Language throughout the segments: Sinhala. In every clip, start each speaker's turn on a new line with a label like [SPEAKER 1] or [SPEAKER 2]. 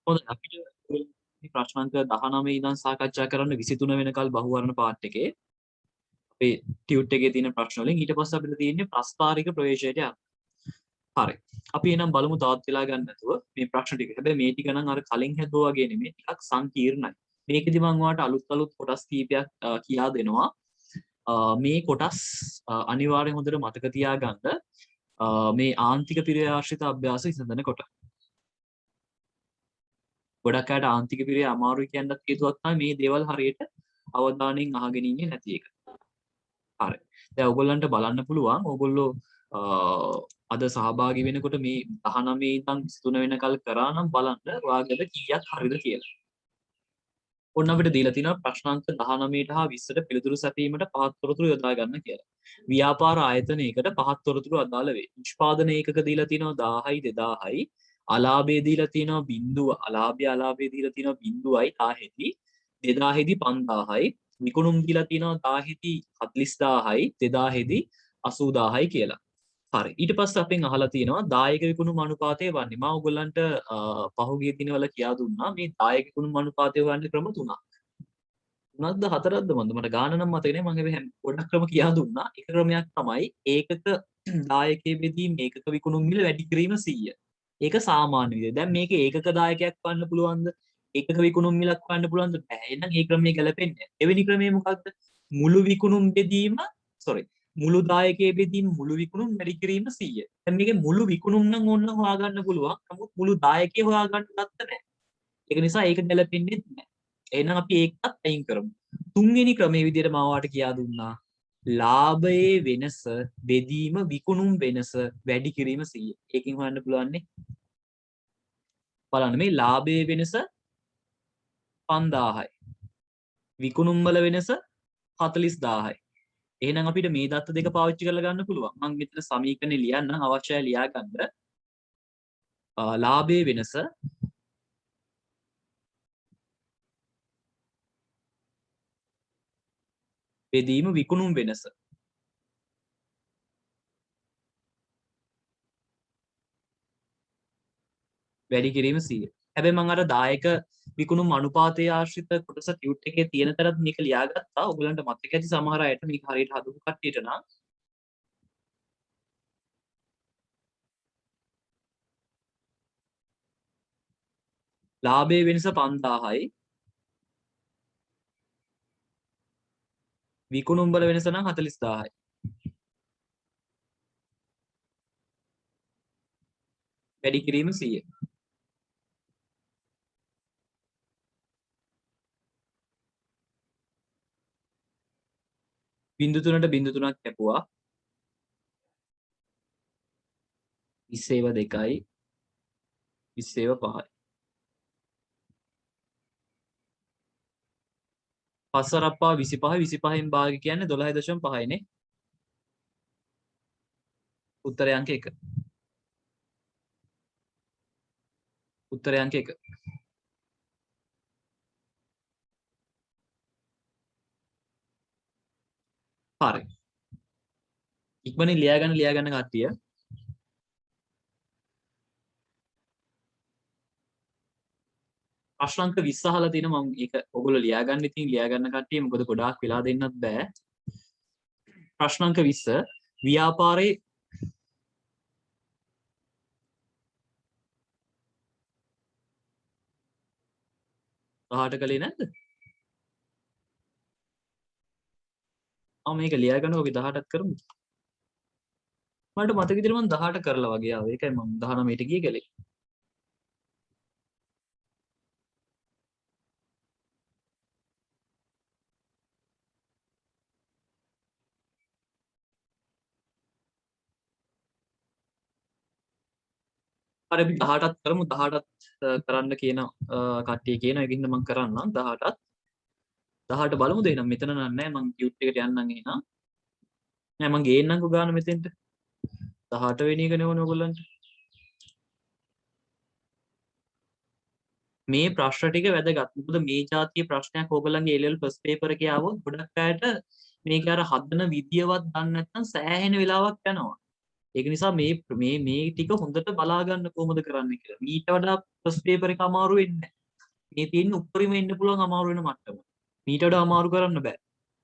[SPEAKER 1] හොඳයි අපිට මේ ප්‍රශ්න අංක 19 ඉඳන් සාකච්ඡා කරන්න 23 වෙනකල් බහුවර්ණ පාර්ට් එකේ අපේ ටියුට් එකේ තියෙන ප්‍රශ්න වලින් ඊට පස්සේ අපිට තියෙන්නේ ප්‍රස්තාරික ප්‍රවේශයට යන්න. හරි. අපි එහෙනම් බලමු තවත් වෙලා ගන්න නැතුව මේ ප්‍රශ්න ටික. හැබැයි මේ ටික නම් අර කලින් හැදුවා වගේ නෙමෙයි ටිකක් සංකීර්ණයි. මේකෙදි මම ඔයාලට අලුත් කොටස් කීපයක් කියා දෙනවා. මේ කොටස් අනිවාර්යෙන් හොඳට මතක තියාගන්න මේ ආන්තික පිරය ආශ්‍රිත අභ්‍යාස විසඳන කොට. ගොඩක් අයට ආන්තික පිරය අමාරුයි කියන්නත් හේතුවක් තමයි මේ දේවල් හරියට අවධානයෙන් අහගෙන ඉන්නේ නැති එක. හරි. දැන් ඔයගොල්ලන්ට බලන්න පුළුවන් ඔයගොල්ලෝ අද සහභාගී වෙනකොට මේ 19 ඉඳන් 23 වෙනකල් කරා නම් බලන්න ඔයාගේද කීයක් හරිද කියලා. ඔන්න අපිට දීලා තියෙනවා ප්‍රශ්නාංක 19ට හා 20ට පිළිතුරු සැපීමට පහත් තොරතුරු යොදා ගන්න කියලා. ව්‍යාපාර ආයතනයකට පහත් තොරතුරු අදාළ වේ. නිෂ්පාදන ඒකක දීලා තියෙනවා 1000යි 2000යි. අලාභය දීලා තියෙනවා බිංදුව. අලාභය දීලා තියෙනවා බිංදුවයි 1000යි. 2000යිදී 5000යි. විකුණුම් දීලා තියෙනවා 1000යිදී 40000යි. 2000යිදී 80000යි කියලා. හරි. ඊට පස්සේ අපෙන් අහලා තියෙනවා දායක විකුණුම් අනුපාතය වන්නේ. මම ඔයගොල්ලන්ට පහුගිය දිනවල කියා දුන්නා මේ දායක විකුණුම් අනුපාතය හොයන්න ක්‍රම තුනක්. තුනක්ද හතරක්ද මන්ද මට ගාන නම් මතක නෑ. මම හැබැයි ගොඩක් ක්‍රම කියා දුන්නා. එක ක්‍රමයක් තමයි ඒකක දායකයේ බෙදීම ඒකක විකුණුම් මිල වැඩි කිරීම 100. ඒක සාමාන්‍ය විදිය. දැන් මේක ඒකක දායකයක් වන්න පුළුවන්ද? ඒකක විකුණුම් මිලක් වන්න පුළුවන්ද? බෑ. එහෙනම් ඒ ක්‍රමයේ ගැලපෙන්නේ නැහැ. දෙවෙනි ක්‍රමය මොකක්ද? මුළු විකුණුම් බෙදීම මුළු දායකයේ බෙදීම මුළු විකුණුම් වැඩි කිරීම 100. දැන් මේකේ මුළු විකුණුම් නම් ඕන්න හොයාගන්න පුළුවන්. නමුත් මුළු දායකයේ හොයාගන්න දත්ත නැහැ. ඒක නිසා ඒක ගැලපෙන්නේ නැහැ. එහෙනම් අපි ඒකත් අයින් කරමු. තුන්වෙනි ක්‍රමයේ විදිහට මම ඔයාලට කියා දුන්නා. ලාභයේ වෙනස බෙදීම විකුණුම් වෙනස වැඩි කිරීම 100. ඒකෙන් හොයන්න පුළුවන් නේ. බලන්න මේ ලාභයේ වෙනස 5000යි. විකුණුම් වල වෙනස 40000යි. එහෙනම් අපිට මේ දත්ත දෙක පාවිච්චි කරලා ගන්න පුළුවන්. මම මෙතන සමීකරණේ ලියන්න අවශ්‍යයි ලියා ගන්න. ලාභයේ වෙනස බෙදීම විකුණුම් වෙනස වැඩි කිරීම 100. හැබැයි මම අර දායක විකුණුම් අනුපාතයේ ආශ්‍රිත කොටස ටියුට් එකේ තියෙන තරත් මේක ලියාගත්තා. ඔයගලන්ට මතක ඇති සමහර අයට මේක හරියට හදපු කට්ටියට නම් ලාභයේ වෙනස 5000යි. විකුණුම් වල වෙනස නම් 40000යි. වැඩි කිරීම 100. බිංදු 3ට බිංදු 3ක් කැපුවා. 20 2යි 20 5යි. පස්සරප්පා 25 25න් භාග කියන්නේ 12.5 නේ. උත්තරය අංක 1. උත්තරය අංක 1. හරි. ඉක්මනින් ලියා ගන්න කට්ටිය. ප්‍රශ්න අංක 20 අහලා තිනවා මම ඒක ඔයගොල්ලෝ ලියා ගන්න ඉතින් ලියා ගන්න කට්ටිය මොකද ගොඩාක් වෙලා දෙන්නත් බෑ. ප්‍රශ්න අංක 20 ව්‍යාපාරේ පහට කලේ නැද්ද? මේක ලියා ගන්න ඔබ 18ක් කරමු. මට මතක විදිහට මම 18 කරලා වගේ ආවා. ඒකයි මම 19ට ගියේ කලේ. හරි අපි 18ත් කරමු. 18ත් කරන්න කියන කට්ටිය කියන එකකින්ද මම කරන්නම් 18ත්. 18 බලමුද එහෙනම් මෙතන නෑ මම ටියුට් එකට යන්නම් එහෙනම්. නෑ මම ගේන්නම්කෝ ගාන මෙතෙන්ට. 18 වෙනි එකනේ ඕනේ ඔයගොල්ලන්ට. මේ ප්‍රශ්න ටික වැදගත්. මොකද මේ જાතිය ප්‍රශ්නයක් ඕගොල්ලන්ගේ A level first paper එකේ ආවොත් ගොඩක් අයට මේක අර හදන විදියවත් දන්නේ නැත්නම් සෑහෙන වෙලාවක් යනවා. ඒක නිසා මේ ටික හොඳට බලා ගන්න කොහොමද කරන්න කියලා. මීට වඩා ෆස්ට් පේපර් එක අමාරු වෙන්නේ නැහැ. මේ තියෙන උඩරිම එන්න පුළුවන් අමාරු වෙන මට්ටම. මීට වඩා අමාරු කරන්න බෑ.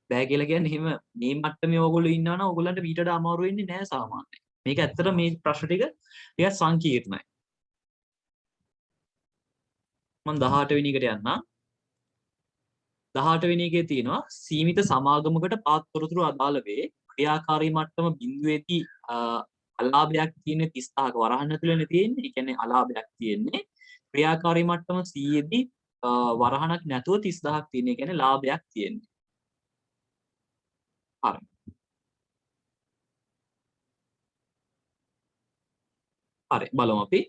[SPEAKER 1] බෑ කියලා කියන්නේ එහෙම මේ මට්ටමේ ඕගොල්ලෝ ඉන්නවා නම් ඕගොල්ලන්ට මීට වඩා අමාරු වෙන්නේ නැහැ සාමාන්‍යයෙන්. මේක ඇත්තට මේ ප්‍රශ්න ටික ටිකක් සංකීර්ණයි. මම 18 වෙනි එකට යන්නම්. 18 වෙනි එකේ තියෙනවා සීමිත සමාගමකට පාත් තොරතුරු අදාළ වේ. ක්‍රියාකාරී මට්ටම බිඳුවේදී අලාභයක් තියෙන්නේ 35ක වරහන් ඇතුළේනේ තියෙන්නේ. ඒ කියන්නේ අලාභයක් තියෙන්නේ. ක්‍රියාකාරී මට්ටම 100 දී වරහණක් නැතුව 30000ක් තියෙන්නේ. ඒ කියන්නේ ලාභයක් තියෙන්නේ. හරි. හරි බලමු අපි.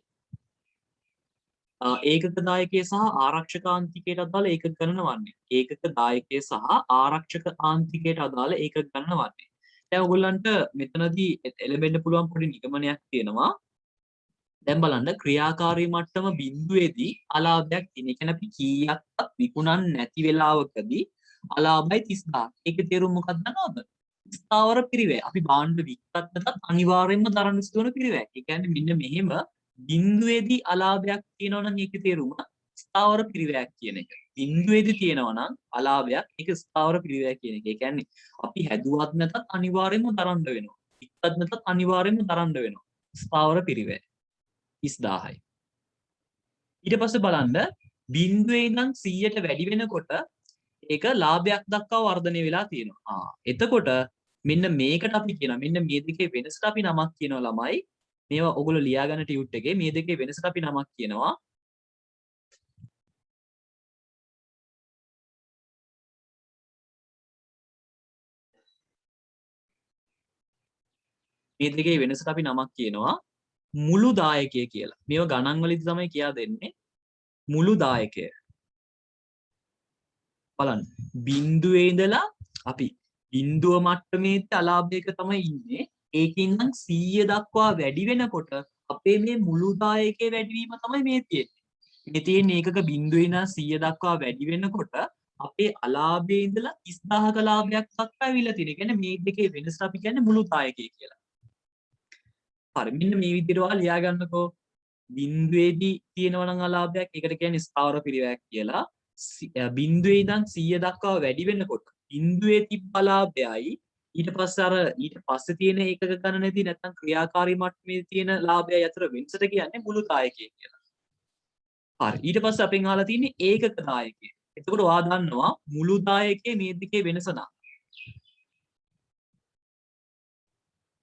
[SPEAKER 1] ඒකක දායකය සහ ආරක්ෂක ආන්තිකයට අදාළ ඒකක ගණන වන්නේ. ඒකක දායකය සහ ආරක්ෂක ආන්තිකයට අදාළ ඒකක ගණන වන්නේ. දැන් ඔයගොල්ලන්ට මෙතනදී එළඹෙන්න පුළුවන් පොඩි නිගමනයක් තියෙනවා. දැන් බලන්න ක්‍රියාකාරී මට්ටම බිඳුවේදී අලාභයක් තියෙන. ඒ කියන්නේ අපි කීයක්වත් විකුණන් නැති වෙලාවකදී අලාභයි 30000. ඒකේ තේරුම මොකක්ද දන්නවද? ස්ථාවර පිරිවැය. අපි භාණ්ඩ වික්කත් නැතත් අනිවාර්යයෙන්ම දරන්න සිදුවන පිරිවැය. ඒ කියන්නේ මෙන්න මෙහෙම බිඳුවේදී අලාභයක් තියෙනවා නම් ඒකේ තේරුම ස්ථාවර පිරිවැයක් කියන එක. බිඳුවේදී තියෙනවා නම් අලාභයක් ඒක ස්ථාවර පිරිවැය කියන එක. ඒ කියන්නේ අපි හැදුවත් නැතත් අනිවාර්යයෙන්ම දරන්න වෙනවා. වික්කත් නැතත් අනිවාර්යයෙන්ම දරන්න වෙනවා. ස්ථාවර පිරිවැය 30000යි. ඊට පස්සේ බලන්න බිඳුවේ ඉඳන් 100ට වැඩි වෙනකොට ඒක ලාභයක් දක්වා වර්ධනය වෙලා තියෙනවා. එතකොට මෙන්න මේකට අපි කියනවා මෙන්න මේ දෙකේ වෙනසට අපි නමක් කියනවා ළමයි. මේවා ඔයගොල්ලෝ ලියා ගන්න ටියුට් එකේ මේ දෙකේ වෙනසට අපි නමක් කියනවා. මේ දෙකේ වෙනසට අපි නමක් කියනවා මුළු දායකය කියලා. මේව ගණන් වලදී තමයි කියා දෙන්නේ. මුළු දායකය. බලන්න බිඳුවේ ඉඳලා අපි බිඳුව මට්ටමේ අලාභයක තමයි ඉන්නේ. ඒකින් නම් 100 දක්වා වැඩි වෙනකොට අපේ මේ මුළු දායකයේ වැඩිවීම තමයි මේ තියෙන්නේ. මේ තියෙන ඒකක බිඳුවේ ඉඳන් 100 දක්වා වැඩි වෙනකොට අපේ අලාභයේ ඉඳලා 30000ක ලාභයක් දක්වා ඇවිල්ලා තියෙන. ඒ කියන්නේ මේ දෙකේ වෙනස අපි කියන්නේ මුළු දායකය කියලා. හරි මෙන්න මේ විදිහට ඔයාලා ලියා ගන්නකෝ. බිඳුවේදී තියෙනවා නම් අලාභයක් ඒකට කියන්නේ ස්ථාවර පිරිවැයක් කියලා. බිඳුවේ ඉඳන් 100 දක්වා වැඩි වෙනකොට බිඳුවේ තිබ්බ ලාභයයි ඊට පස්සේ ඊට පස්සේ තියෙන ඒකක ගණනේදී නැත්නම් ක්‍රියාකාරී මට්ටමේ තියෙන ලාභයයි අතර වෙනසට කියන්නේ මුළු දායකය කියලා. හරි ඊට පස්සේ අපෙන් අහලා තියෙන්නේ ඒකක දායකය. එතකොට ඔයා දන්නවා මුළු දායකයේ මේ දෙකේ වෙනස නා.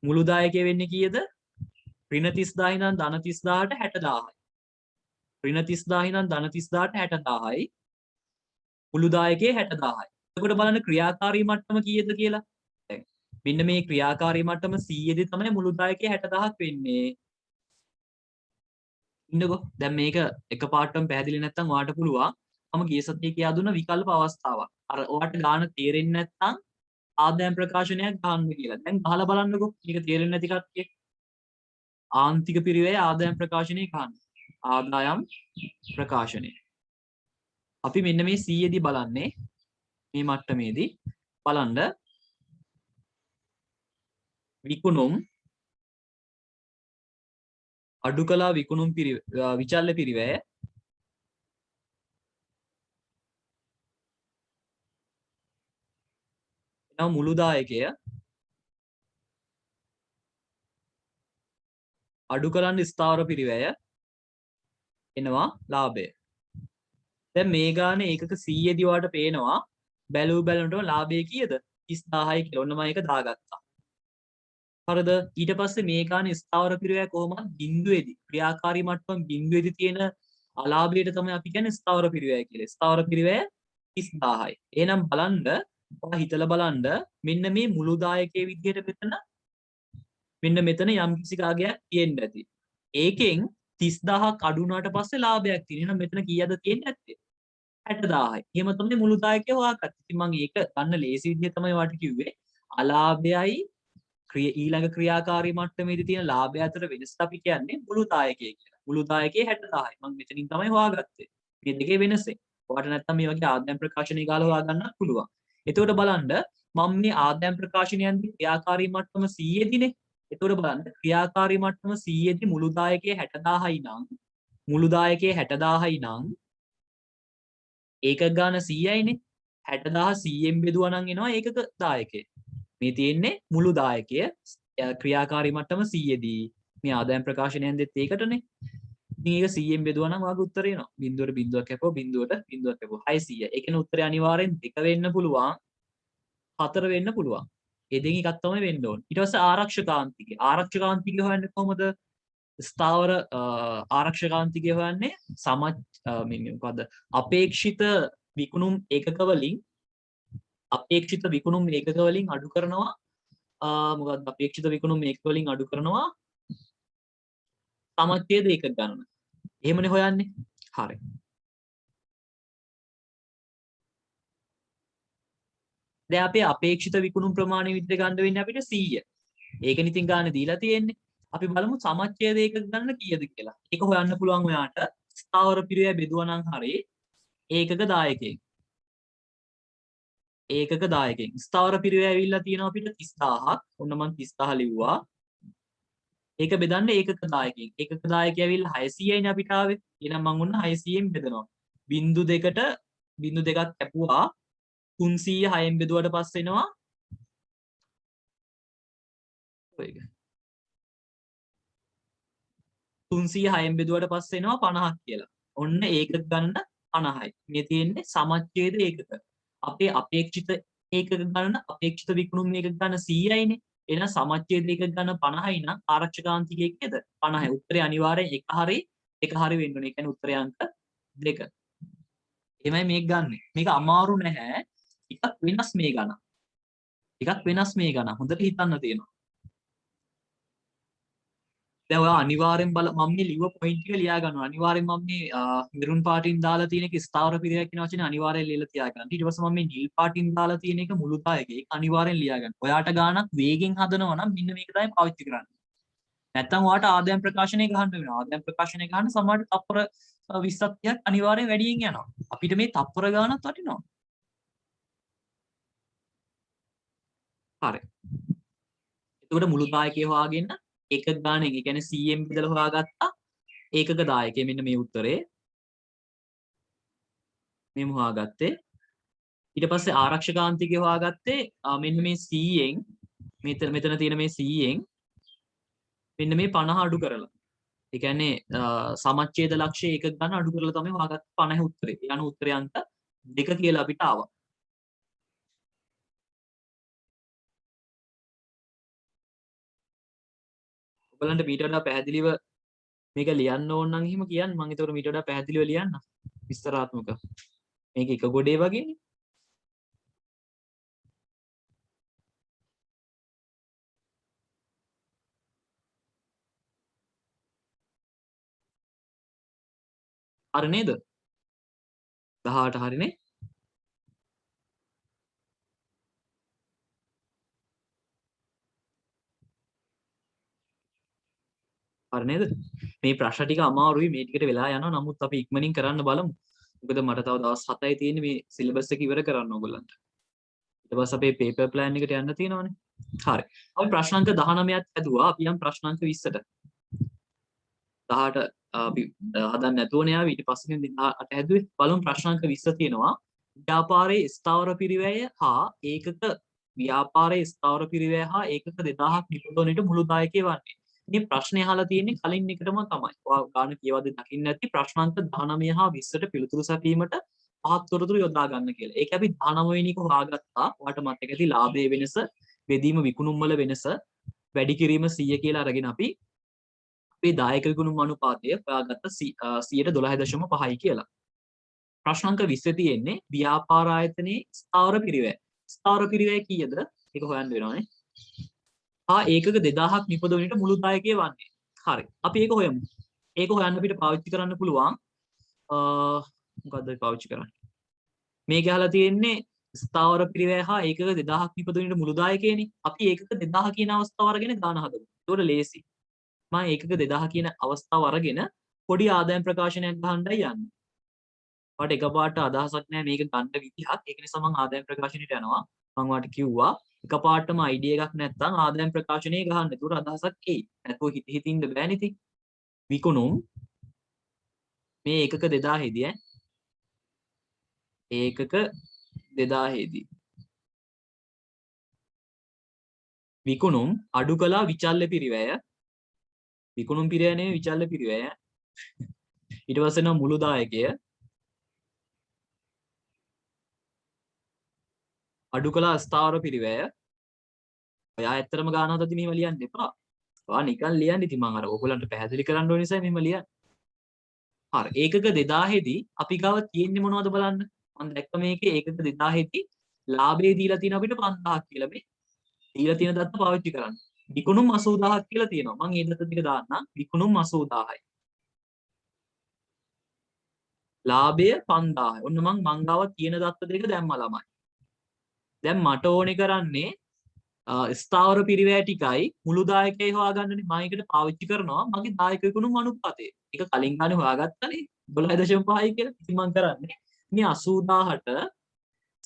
[SPEAKER 1] මුළු දායකය වෙන්නේ කීයද? ඍණ 30000 ඉඳන් ධන 30000ට 60000යි. ඍණ 30000 ඉඳන් ධන 30000ට 60000යි. මුළු දායකයේ 60000යි. එතකොට බලන්න ක්‍රියාකාරී මට්ටම කීයද කියලා. දැන් මෙන්න මේ ක්‍රියාකාරී මට්ටම 100 දී තමයි මුළු දායකයේ 60000ක් වෙන්නේ. ඉන්නකෝ. දැන් මේක එකපාරටම පැහැදිලි නැත්නම් ඔයාට පුළුවන් මම ගිය සතියේ කියා දුන්න විකල්ප අවස්ථාවක්. අර ඔයාට ගාන තේරෙන්නේ නැත්නම් ආදායම් ප්‍රකාශනයක් ගන්න කියලා. දැන් ගහලා බලන්නකෝ. මේක තේරෙන්නේ නැති කට්ටිය. ආන්තික පිරිවැය ආදායම් ප්‍රකාශනය ගන්න. ආදායම් ප්‍රකාශනය. අපි මෙන්න මේ 100 දී බලන්නේ මේ මට්ටමේදී බලන්න විකුණුම් අඩු කළා විකුණුම් විචල්්‍ය පිරිවැය එනවා මුළු දායකය අඩු කරන්න ස්ථාවර පිරිවැය එනවා ලාභය. දැන් මේ ගාන ඒකක 100 දී වාට පේනවා බැලූ බැලනටම ලාභය කීයද? 30000යි කියලා. ඔන්න මම ඒක දාගත්තා. හරිද? ඊට පස්සේ මේ ගාන ස්ථාවර පිරිවැය කොහොමද? බිඳුවේදී ක්‍රියාකාරී මට්ටම බිඳුවේදී තියෙන අලාභයට තමයි අපි කියන්නේ ස්ථාවර පිරිවැය කියලා. ස්ථාවර පිරිවැය 30000යි. එහෙනම් බලන්න ඔයා හිතලා බලන්න මෙන්න මේ මුළු දායකයේ විදිහට මෙන්න මෙතන යම් කිසි කාගයක් තියෙන්න ඇති. ඒකෙන් 30000ක් අඩු වුණාට පස්සේ ලාභයක් තියෙනවා. එහෙනම් මෙතන කීයද තියෙන්නේ නැත්තේ? 60000යි. එහෙම තමයි මුළු දායකය හොයාගත්තේ. ඉතින් මම ඒක ගන්න ලේසි විදිහ තමයි ඔයාලට කිව්වේ. අලාභයයි ඊළඟ ක්‍රියාකාරී මට්ටමේදී තියෙන ලාභය අතර වෙනස අපි කියන්නේ මුළු දායකය කියලා. මුළු දායකයේ 60000යි. මම මෙතනින් තමයි හොයාගත්තේ. මේ දෙකේ වෙනස. ඔයාලට නැත්තම් මේ වගේ ආදායම් ප්‍රකාශනය ගාලා හොයා ගන්නත් පුළුවන්. එතකොට බලන්න මම මේ ආදායම් ප්‍රකාශනයන්ගේ ක්‍රියාකාරී මට්ටම 100 දිනේ එතකොට බලන්න ක්‍රියාකාරී මට්ටම 100 දී මුළු දායකයේ 60000යි නම් මුළු දායකයේ 60000යි නම් ඒකක ගාන 100යිනේ 60000 100ෙන් බෙදුවා නම් එනවා ඒකක දායකය. මේ තියෙන්නේ මුළු දායකය ක්‍රියාකාරී මට්ටම 100 දී මේ ආදායම් ප්‍රකාශනයෙන් දෙත් ඒකටනේ. ඉතින් ඒක 100ෙන් බෙදුවා නම් වාගේ උත්තරේ එනවා. බිඳුවට බිඳුවක් කැපුවා බිඳුවට බිඳුවක් කැපුවා 600. ඒ කියන්නේ උත්තරේ අනිවාර්යෙන් 2 වෙන්න පුළුවන් 4 වෙන්න පුළුවන්. ඒ දෙකෙන් එකක් තමයි වෙන්න ඕන. ඊට පස්සේ ආරක්ෂකාන්තිකය. ආරක්ෂකාන්තිකය හොයන්නේ කොහොමද? ස්ථාවර ආරක්ෂකාන්තිකය හොයන්නේ මොකද්ද? අපේක්ෂිත විකුණුම් ඒකක වලින් අඩු කරනවා මොකද්ද? අපේක්ෂිත විකුණුම් ඒකක වලින් අඩු කරනවා සමච්ඡේද ඒකක ගණන. එහෙමනේ හොයන්නේ. හරි. දැන් අපේ අපේක්ෂිත විකුණුම් ප්‍රමාණය විදිහට ගන්න වෙන්නේ අපිට 100. ඒකනේ ඉතින් ගන්න දීලා තියෙන්නේ. අපි බලමු සමච්ඡේද ඒකක ගණන කීයද කියලා. ඒක හොයන්න පුළුවන් ඔයාට ස්ථාවර පිරිවැය බෙදුවා නම් හරි ඒකක දායකයෙන්. ස්ථාවර පිරිවැය ඇවිල්ලා තියෙනවා අපිට 30000ක්. ඔන්න මම 30000 ලිව්වා. ඒක බෙදන්න ඒකක දායකයෙන්. ඒකක දායකය ඇවිල්ලා 600යිනේ අපිට ආවේ. එහෙනම් මම ඔන්න 600ෙන් බෙදනවා. බිංදු දෙකක් කැපුවා 300 6ෙන් බෙදුවට පස්සේ එනවා ඔයක 300 6ෙන් බෙදුවට පස්සේ එනවා 50ක් කියලා. ඔන්න ඒකක ගණන 50යි. මේ තියෙන්නේ සමච්ඡේද ඒකක. අපේ අපේක්ෂිත ඒකක ගණන අපේක්ෂිත විකුණුම් ඒකක ගණන 100යිනේ. එහෙනම් සමච්ඡේද ඒකක ගණන 50යි නම් ආරක්ෂකාන්තිකයේ කීයද? 50යි. උත්තරේ අනිවාර්යෙන් එක හරි වෙන්න ඕනේ. ඒ කියන්නේ උත්තරේ අංක 2. එමය මේක ගන්න. මේක අමාරු නැහැ. එකක් වෙනස් මේ ගණන්. හොඳට හිතන්න තියෙනවා. දැන් ඔයා අනිවාර්යෙන් මම මේ ලිව්ව පොයින්ට් ටික ලියා ගන්නවා. අනිවාර්යෙන් මම මේ මෙරුන් පාටින් දාලා තියෙන එක ස්ථාවර පිරියක් කියන වචනේ අනිවාර්යෙන් ලියලා තියා ගන්න. ඊට පස්සේ මම මේ නිල් පාටින් දාලා තියෙන එක මුළු දායකේ අනිවාර්යෙන් ලියා ගන්න. ඔයාට ගානක් වේගෙන් හදනවා නම් මෙන්න මේක තමයි පාවිච්චි කරන්න. නැත්තම් ඔයාට ආදායම් ප්‍රකාශනය ගහන්න වෙනවා. ආදායම් ප්‍රකාශනය ගහන්න සමහරට තප්පර 20ක් 30ක් අනිවාර්යෙන් වැඩියෙන් යනවා. අපිට මේ තප්පර ගානක් වටිනවා. හරි. එතකොට මුළු දායකය හොයාගෙන එකක ගානෙන් ඒ කියන්නේ 100ෙන් බෙදලා හොයාගත්තා ඒකක දායකය මෙන්න මේ උත්තරේ මෙහෙම හොයාගත්තේ ඊට පස්සේ ආරක්ෂකාන්තිකය හොයාගත්තේ මෙන්න මේ 100ෙන් මෙතන තියෙන මේ 100ෙන් මෙන්න මේ 50 අඩු කරලා ඒ කියන්නේ සමච්ඡේද ලක්ෂ්‍ය ඒකක ගන්න අඩු කරලා තමයි හොයාගත්තේ 50 උත්තරේ. ඒ අනුව උත්තරේ අංක 2 කියලා අපිට ආවා. ඔයගලන්ට මීට වඩා පැහැදිලිව මේක ලියන්න ඕන නම් එහෙම කියන්න මම ඒතකොට මීට වඩා පැහැදිලිව ලියන්න විස්තරාත්මක මේක එක ගොඩේ වගේනේ හරි නේද 18 හරිනේ හරි නේද මේ ප්‍රශ්න ටික අමාරුයි මේ ටිකට වෙලා යනවා නමුත් අපි ඉක්මනින් කරන්න බලමු මොකද මට තව දවස් 7යි තියෙන්නේ මේ සිලබස් එක ඉවර කරන්න ඕගොල්ලන්ට ඊට පස්සේ අපේ පේපර් ප්ලෑන් එකට යන්න තියෙනවානේ හරි අපි ප්‍රශ්නාංක 19ක් ඇදුවා අපි යම් ප්‍රශ්නාංක 20ට 18 අපි හදන්න නැතුවනේ ආවේ ඊට පස්සේ 18 හැදුවේ බලමු ප්‍රශ්නාංක 20 තියෙනවා ව්‍යාපාරයේ ස්ථාවර පිරිවැය හා ඒකක ව්‍යාපාරයේ ස්ථාවර පිරිවැය හා ඒකක 2000ක් නිපදවන්නට මුළු දායකය වන්නේ මේ ප්‍රශ්නේ අහලා තියෙන්නේ කලින් එකටම තමයි. ඔයා ගාන කියවද දකින්න නැති ප්‍රශ්නාංක 19 හා 20ට පිළිතුරු සැපීමට පහත් තොරතුරු යොදා ගන්න කියලා. ඒක අපි 19 වෙනි එක හොයාගත්තා. ඔයාට මතක ඇති ලාභයේ වෙනස, බෙදීම විකුණුම් වල වෙනස වැඩි කිරීම 100 කියලා අරගෙන අපි අපේ දායක විකුණුම් අනුපාතය හොයාගත්ත 112.5යි කියලා. ප්‍රශ්නාංක 20 තියෙන්නේ ව්‍යාපාර ආයතනයේ ස්ථාවර පිරිවැය. ස්ථාවර පිරිවැය කීයද? ඒක හොයන්න වෙනවානේ. ඒකක 2000ක් නිපදවන්නට මුළු දායකය වන්නේ. හරි. අපි ඒක හොයමු. ඒක හොයන්න අපිට පාවිච්චි කරන්න පුළුවන්. මොකද්ද පාවිච්චි කරන්නේ? මේක අහලා තියෙන්නේ ස්ථාවර පිරිවැය හා ඒකක 2000ක් නිපදවන්නට මුළු දායකයනේ. අපි ඒකක 2000 කියන අවස්ථාව අරගෙන ගාන හදමු. ඒකට ලේසි. මම ඒකක 2000 කියන අවස්ථාව අරගෙන පොඩි ආදායම් ප්‍රකාශනයක් ගහන්නයි යන්නේ. ඔයාලට එකපාරට අදහසක් නැහැ මේක ගන්න විදිහක්. ඒක නිසා මම ආදායම් ප්‍රකාශනයට යනවා. මම ඔයාලට කිව්වා එකපාරටම අයිඩියා එකක් නැත්නම් ආදායම් ප්‍රකාශනයේ ගහන්න. ඒතර අදහසක් එයි. නැත්නම් හිතින් බෑනේ ඉතින්. විකුණුම් මේ ඒකක 2000 දී ඒකක 2000 දී විකුණුම් අඩු කළා විචල්්‍ය පිරිවැය. විකුණුම් පිරිවැය නෙවෙයි විචල්්‍ය පිරිවැය. ඊට පස්සේ නම් මුළු දායකය අඩු කළා ස්ථාවර පිරිවැය. ඔයා ඇත්තටම ගානක් අදින් එහෙම ලියන්න එපා. ඔයා නිකන් ලියන්න ඉතින් මම අර ඔයගොල්ලන්ට පැහැදිලි කරන්න ඕන නිසා මෙහෙම ලියන්න. හරි. ඒකක 2000 දී අපි ගාව තියෙන්නේ මොනවද බලන්න. මම දැක්ක මේකේ ඒකක 2000 දී ලාභය දීලා තියෙන අපිට 5000ක් කියලා මේ දීලා තියෙන දත්ත පාවිච්චි කරන්න. විකුණුම් 80000ක් කියලා තියෙනවා. මම ඒ දත්ත ටික දාන්නම්. විකුණුම් 80000යි. ලාභය 5000යි. ඔන්න මං ගාව තියෙන දත්ත දෙක දැම්මා ළමයි. දැන් මට ඕනේ කරන්නේ ස්ථාවර පිරිවැය ටිකයි මුළු දායකයයි හොයාගන්නනේ. මම ඒකට පාවිච්චි කරනවා මගේ දායක විකුණුම් අනුපාතය. ඒක කලින් ගානේ හොයාගත්තනේ 12.5යි කියලා. ඉතින් මම කරන්නේ මේ 80000ට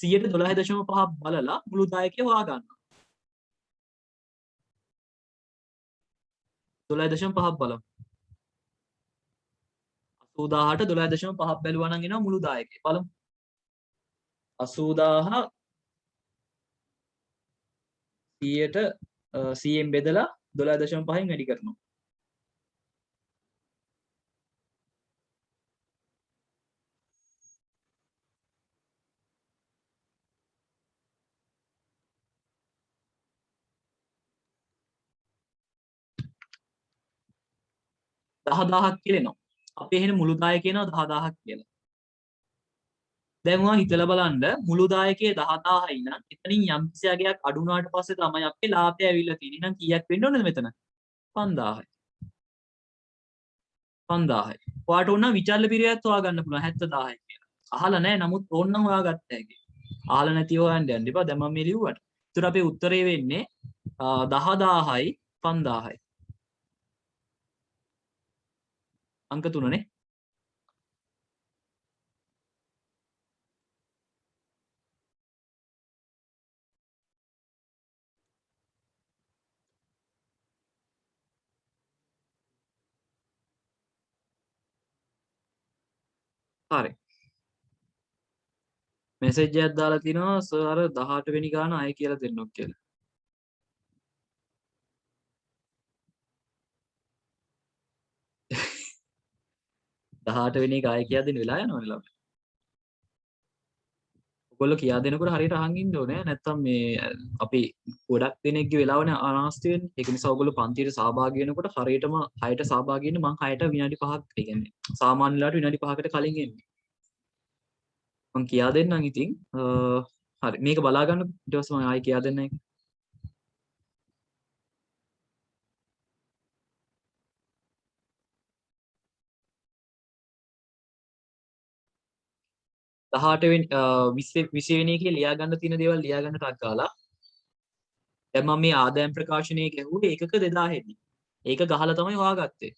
[SPEAKER 1] 12.5 බලලා මුළු දායකයව හොයාගන්නවා. 12.5 බලමු. 80000ට 12.5 බැලුවා නම් එනවා මුළු දායකය. බලමු. 80000 100ට 100ෙන් බෙදලා 12.5න් වැඩි කරනවා. දහදාහක් කියලා එනවා. අපි එහෙනම් මුළු දායකය එනවා 10000ක් කියලා. දැන් ඔයා හිතලා බලන්න මුළු දායකයේ 10000යි නම් එතනින් යම් කිසියයක් අඩු වුණාට පස්සේ තමයි අපේ ලාභය ඇවිල්ලා තියෙන්නේ. එහෙනම් කීයක් වෙන්න ඕනද මෙතන? 5000යි. 5000යි. ඔයාට ඕන නම් විචල්්‍ය පිරිවැයත් හොයාගන්න පුළුවන් 70000යි කියලා. අහලා නැහැ නමුත් ඕනනම් හොයාගත්ත හැකි. අහලා නැති හොයන්න යන්න එපා. දැන් මම මේ ලිව්වට. ඒතර අපේ උත්තරේ වෙන්නේ 10000යි 5000යි. අංක 3නේ. හරි. මෙසේජ් එකක් දාලා තිනවා සර් අර 18 වෙනි ගාන ආයෙ කියලා දෙන්නොක් කියලා. 18 වෙනි එක ආයෙ කියා දෙන්න වෙලා යනවනේ ළමයි. ඔයගොල්ලෝ කියා දෙනකොට හරියට අහන් ඉන්න ඕනේ. නැත්තම් මේ අපි ගොඩක් දෙනෙක්ගේ වෙලාවනේ අනාස්ති වෙන්නේ. ඒක නිසා ඔයගොල්ලෝ පන්තියට සහභාගී වෙනකොට හරියටම 6ට සහභාගී වෙන්න මම 6ට විනාඩි 5ක් ඒ කියන්නේ සාමාන්‍ය වෙලාවට විනාඩි 5කට කලින් එන්නේ. මම කියා දෙන්නම් ඉතින්. හරි මේක බලා ගන්න ඊට පස්සේ මම ආයෙ කියා දෙන්න ඒක. 18 වෙනි 20 වෙනි එකේ ලියා ගන්න තියෙන දේවල් ලියා ගන්න ටක් ගාලා දැන් මම මේ ආදායම් ප්‍රකාශනයේ ගැහුවේ ඒකක 2000 දී. ඒක ගහලා තමයි හොයාගත්තේ.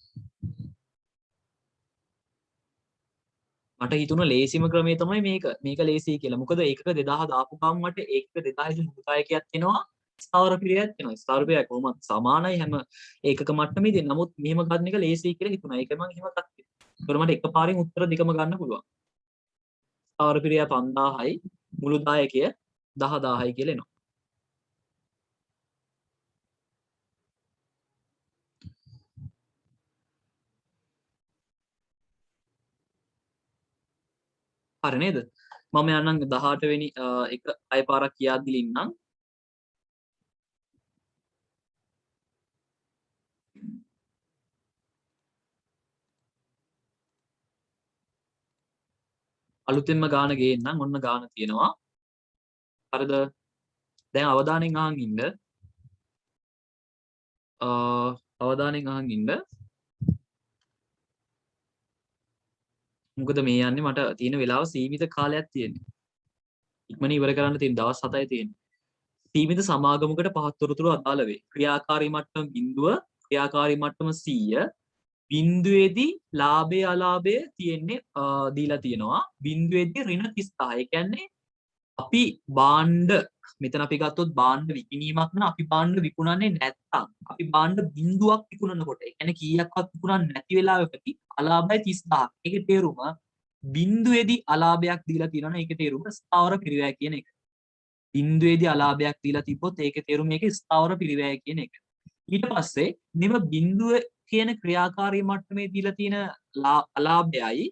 [SPEAKER 1] මට හිතුණා ලේසිම ක්‍රමය තමයි මේක. මේක ලේසියි කියලා. මොකද ඒකක 2000 දාපු ගමන් මට ඒකක 2000 දී මුලදායකයක් එනවා. ස්ථාවර පිරියක් එනවා. ස්ථාවර පිරියක් කොහොමද සමානයි හැම ඒකක මට්ටමේදී. නමුත් මෙහෙම ගන්න එක ලේසියි කියලා හිතුණා. ඒක මම එහෙම ගත්තේ. ඒතකොට මට එකපාරින් උත්තර දෙකම ගන්න පුළුවන්. ස්ථාවර පිරිය 5000යි මුළු දායකය 10000යි කියලා එනවා. හරි නේද? මම යන්නම් 18 වෙනි එක අය පාරක් කියා දෙලින්නම්. අලුතෙන්ම ගාන ගේන්නම්. ඔන්න ගාන තියෙනවා. හරිද? දැන් අවධානයෙන් අහන් ඉන්න. අවධානයෙන් අහන් ඉන්න. මොකද මේ යන්නේ මට තියෙන වෙලාව සීමිත කාලයක් තියෙන්නේ. ඉක්මනින් ඉවර කරන්න තියෙන දවස් 7යි තියෙන්නේ. සීමිත සමාගමකට පහත් තොරතුරු අදාළ වේ. ක්‍රියාකාරී මට්ටම 0, ක්‍රියාකාරී මට්ටම 100. බිඳුවේදී ලාභය අලාභය තියෙන්නේ දීලා තියෙනවා. බිඳුවේදී ඍණ 35. ඒ කියන්නේ අපි භාණ්ඩ මෙතන අපි ගත්තොත් භාණ්ඩ විකිණීමක් නම් අපි භාණ්ඩ විකුණන්නේ නැත්තම් අපි භාණ්ඩ බිඳුවක් විකුණනකොට ඒ කියන්නේ කීයක්වත් විකුණන්නේ නැති වෙලාවකදී අලාභය 30000ක්. ඒකේ තේරුම බිඳුවේදී අලාභයක් දීලා තියෙනවනේ ඒකේ තේරුම ස්ථාවර පිරිවැය කියන එක. බිඳුවේදී අලාභයක් දීලා තිබ්බොත් ඒකේ තේරුම මේකේ ස්ථාවර පිරිවැය කියන එක. ඊට පස්සේ මෙව බිඳුව කියන ක්‍රියාකාරී මට්ටමේ දීලා තියෙන අලාභයයි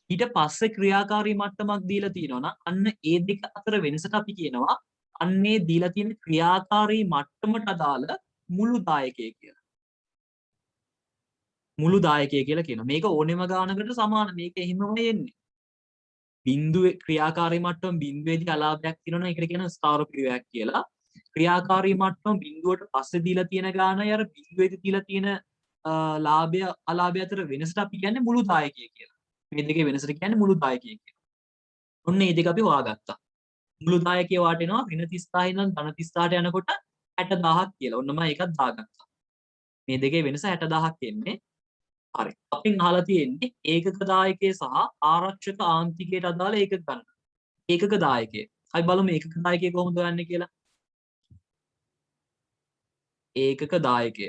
[SPEAKER 1] ඊට පස්සේ ක්‍රියාකාරී මට්ටමක් දීලා තියෙනවා නම් අන්න ඒ දෙක අතර වෙනසට අපි කියනවා අන්නේ දීලා තියෙන ක්‍රියාකාරී මට්ටමට අදාළ මුළු දායකය කියලා. මුළු දායකය කියලා කියනවා. මේක ඕනෙම ගානකට සමාන. මේක එහෙමම එන්නේ. බිඳුවේ ක්‍රියාකාරී මට්ටම බිඳුවේදී අලාභයක් තියෙනවා ඒකට කියනවා ස්ථාවර පිරිවැයක් කියලා. ක්‍රියාකාරී මට්ටම බිඳුවට පස්සේ දීලා තියෙන ගානයි අර බිඳුවේදී දීලා තියෙන ලාභය අලාභය අතර වෙනසට අපි කියන්නේ මුළු දායකය කියලා. මේ දෙකේ වෙනසට කියන්නේ මුළු දායකය කියලා. ඔන්න මේ දෙක අපි හොයාගත්තා. මුළු දායකය වාට එනවා ඍණ 30000 ඉඳන් ධන 30000ට යනකොට 60000ක් කියලා. ඔන්න මම ඒකත් දාගත්තා. මේ දෙකේ වෙනස 60000ක් එන්නේ. හරි. අපින් අහලා තියෙන්නේ ඒකක දායකය සහ ආරක්ෂක ආන්තිකයට අදාළ ඒකක ගණන. ඒකක දායකය. අපි බලමු ඒකක දායකය කොහොමද හොයන්නේ කියලා. ඒකක දායකය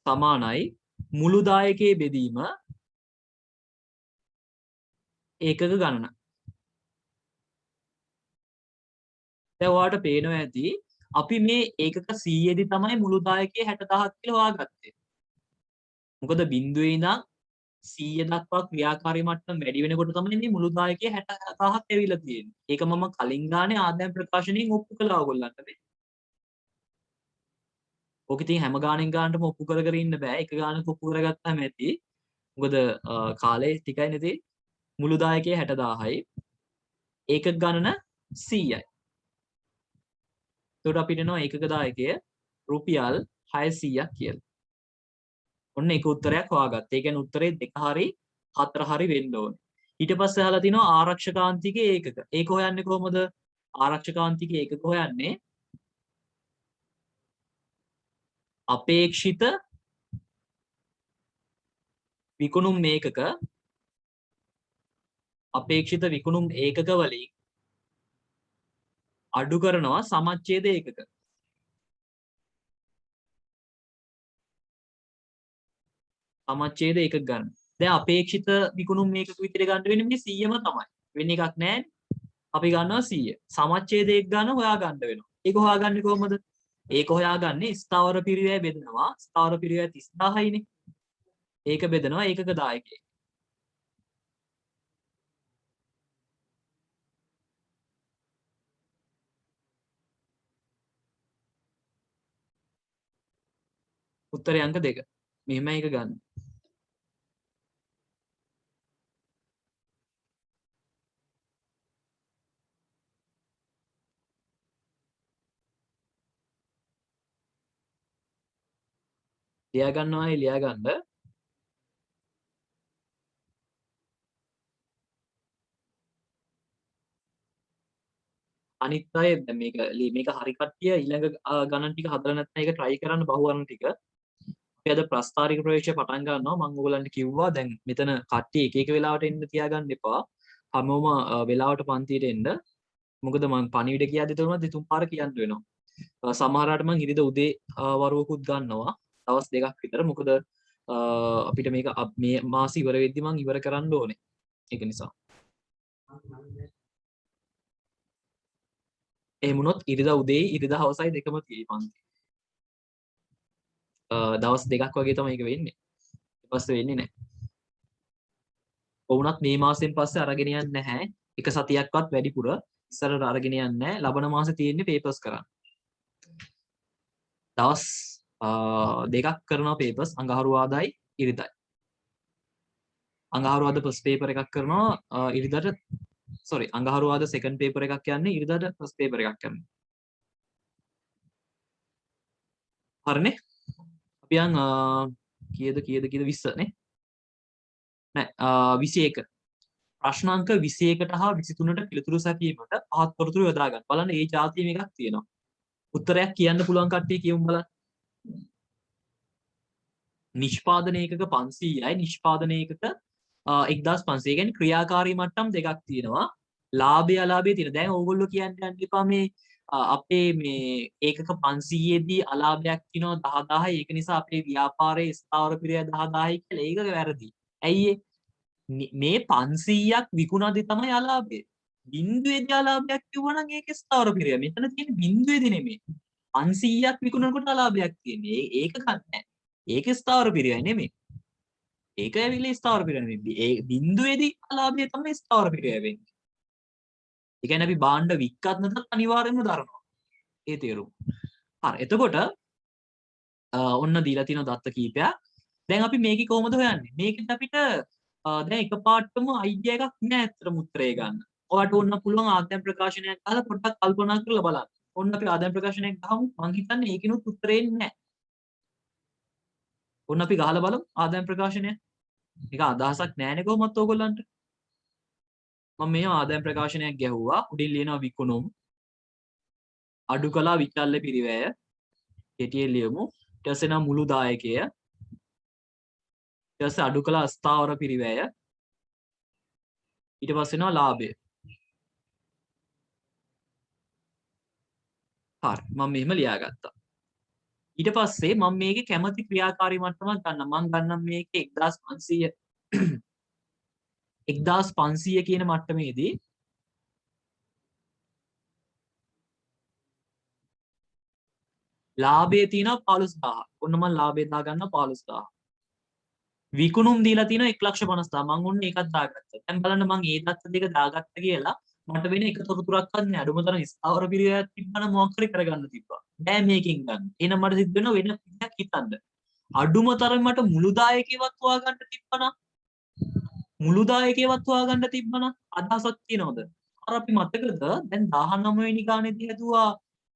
[SPEAKER 1] සමානයි මුළු දායකයේ බෙදීම ඒකක ගණන. දැන් ඔයාලට පේනවා ඇති අපි මේ ඒකක 100 දී තමයි මුළු දායකයේ 60000ක් කියලා හොයාගත්තේ. මොකද බිඳුවේ ඉඳන් 100 දක්වා ක්‍රියාකාරී මට්ටම වැඩි වෙනකොට තමයි මේ මුළු දායකයේ 60000ක් ඇවිල්ලා තියෙන්නේ. ඒක මම කලින් ගානේ ආදායම් ප්‍රකාශනයෙන් ඔප්පු කළා ඔයගොල්ලන්ට මේ. ඕක ඉතින් හැම ගානෙන් ගානටම ඔප්පු කර කර ඉන්න බෑ. එක ගානක ඔප්පු කරගත්තාම ඇති. මොකද කාලේ ටිකයි නේද? මුළු දායකයේ 60000යි. ඒකක ගණන 100යි. එතකොට අපිට එනවා ඒකක දායකය රුපියල් 600ක් කියලා. ඔන්න එක උත්තරයක් හොයාගත්තා. ඒ කියන්නේ උත්තරේ 2 හරි 4 හරි වෙන්න ඕනේ. ඊට පස්සේ අහලා තිනවා ආරක්ෂකාන්තිකයේ ඒකක. ඒක හොයන්නේ කොහොමද? ආරක්ෂකාන්තිකයේ ඒකක හොයන්නේ අපේක්ෂිත විකුණුම් ඒකක අපේක්ෂිත විකුණුම් ඒකක වලින් අඩු කරනවා සමච්ඡේද ඒකක. සමච්ඡේද ඒකක ගන්න. දැන් අපේක්ෂිත විකුණුම් ඒකක විතර ගන්න වෙන්නේ මේ 100ම තමයි. වෙන එකක් නැහැ. අපි ගන්නවා 100. සමච්ඡේද ඒක ගන්න හොයා ගන්න වෙනවා. ඒක හොයාගන්නේ කොහොමද? ඒක හොයාගන්නේ ස්ථාවර පිරිවැය බෙදනවා. ස්ථාවර පිරිවැය 30000යිනේ. ඒක බෙදනවා ඒකක දායකයෙක්. උත්තරේ අංක 2. මෙහෙම එක ගන්න. ලියා ගන්නවායි ලියා ගන්න. අනිත් අය දැන් මේක හරි කට්ටිය ඊළඟ ගණන් ටික හදලා නැත්නම් ඒක try කරන්න බහුවරණ ටික. අපි අද ප්‍රස්තාරික ප්‍රවේශය පටන් ගන්නවා. මම ඔයගලන්ට කිව්වා දැන් මෙතන කට්ටිය එක එක වෙලාවට එන්න තියාගන්න එපා. හැමෝම වෙලාවට පන්තියට එන්න. මොකද මම පණිවිඩ කියද්දි තුනක් දෙතුන් පාර කියන්න වෙනවා. සමහරවිට මම ඉරිද උදේ වරුවකුත් ගන්නවා. දවස් දෙකක් විතර. මොකද අපිට මේක මේ මාසෙ ඉවර වෙද්දි මම ඉවර කරන්න ඕනේ. ඒක නිසා. එහෙම වුණොත් ඉරිදා උදේ ඉරිදා හවසයි දෙකම තියෙයි පන්ති. දවස් දෙකක් වගේ තමයි ඒක වෙන්නේ. ඊට පස්සේ වෙන්නේ නැහැ. වුණත් මේ මාසෙන් පස්සේ අරගෙන යන්නේ නැහැ. එක සතියක්වත් වැඩිපුර ඉස්සරට අරගෙන යන්නේ නැහැ. ලබන මාසේ තියෙන්නේ පේපර්ස් කරන්න. දවස් දෙකක් කරනවා පේපර්ස් අඟහරුවාදයි ඉරිදයි. අඟහරුවාද ෆස්ට් පේපර් එකක් කරනවා ඉරිදාට අඟහරුවාද සෙකන්ඩ් පේපර් එකක් යන්නේ ඉරිදාට ෆස්ට් පේපර් එකක් යන්නේ. හරිනේ? අපි යන් කීයද 20 නේ? නෑ 21. ප්‍රශ්නාංක 21ට හා 23ට පිළිතුරු සැපීමට පහත් තොරතුරු යොදා ගන්න. බලන්න මේ જાතිය මේකක් තියෙනවා. උත්තරයක් කියන්න පුළුවන් කට්ටිය කියමු බලන්න. නිෂ්පාදන ඒකක 500යි නිෂ්පාදන ඒකක 1500. ඒ කියන්නේ ක්‍රියාකාරී මට්ටම් දෙකක් තියෙනවා. ලාභය අලාභය තියෙන. දැන් ඕගොල්ලෝ කියන්න යන්න එපා මේ අපේ මේ ඒකක 500 දී අලාභයක් තියෙනවා 10000යි. ඒක නිසා අපේ ව්‍යාපාරයේ ස්ථාවර පිරිය 10000යි කියලා. ඒක වැරදි. ඇයි මේ 500ක් විකුණද්දි තමයි අලාභය. බිඳුවේදී අලාභයක් කිව්වනම් ඒක ස්ථාවර පිරිය. මෙතන තියෙන්නේ බිඳුවේදී නෙමෙයි. 500ක් විකුණනකොට අලාභයක් තියෙන්නේ. ඒක ගන්න. ඒක ස්ථාවර පිරියයි නෙමෙයි. ඒක ඇවිල්ලා ස්ථාවර පිරිය නෙමෙයි. ඒ බිඳුවේදී අලාභය තමයි ස්ථාවර පිරිය වෙන්නේ. ඒ කියන්නේ අපි භාණ්ඩ වික්කත් නැතත් අනිවාර්යයෙන්ම දරනවා. ඒ තේරුම. හරි. එතකොට ඔන්න දීලා තියෙන දත්ත කීපයක්. දැන් අපි මේකේ කොහොමද හොයන්නේ? මේකෙත් අපිට දැන් එකපාරටම අයිඩියා එකක් නෑ අතට උත්තරේ ගන්න. ඔයාලට ඕන පුළුවන් ආදායම් ප්‍රකාශනයක් අහලා පොඩ්ඩක් කල්පනා කරලා බලන්න. ඔන්න අපි ආදායම් ප්‍රකාශනයක් ගහමු. මං හිතන්නේ ඒකිනුත් උත්තරේ නෑ. ඔන්න අපි ගහලා බලමු ආදායම් ප්‍රකාශනය. ඒක අදහසක් නෑනේ කොහොමත් ඕගොල්ලන්ට. මම මේ ආදායම් ප්‍රකාශනයක් ගැහුවා. උඩින් ලියනවා විකුණුම්. අඩු කළා විචල්්‍ය පිරිවැය. කෙටියෙන් ලියමු. ඊට පස්සේ නම් මුළු දායකය. ඊට පස්සේ අඩු කළා ස්ථාවර පිරිවැය. ඊට පස්සේ එනවා ලාභය. හරි. මම මෙහෙම ලියාගත්තා. ඊට පස්සේ මම මේකේ කැමති ක්‍රියාකාරී මට්ටමක් ගන්නම්. මම ගන්නම් මේකේ 1500 කියන මට්ටමේදී ලාභය තියෙනවා 15000. ඔන්න මම ලාභය දා ගන්නවා 15000. විකුණුම් දීලා තියෙනවා 150000. මම ඔන්න ඒකත් දාගත්තා. දැන් බලන්න මම ඒ දත්ත දෙක දාගත්තා කියලා මට වෙන එක තොරතුරක්වත් නෑ. අඩුම තරම් ස්ථාවර පිරිවැයක් තිබ්බනම් මොකක් හරි කරගන්න තිබ්බා. බෑ මේකෙන් ගන්න. එහෙනම් මට සිද්ධ වෙනවා වෙන විදිහක් හිතන්න. අඩුම තරම් මට මුළු දායකයවත් හොයාගන්න තිබ්බනම් මුළු දායකයවත් හොයාගන්න තිබ්බනම් අදහසක් තියනවද? අර අපි මතකද දැන් 19 වෙනි ගානේදී හදුවා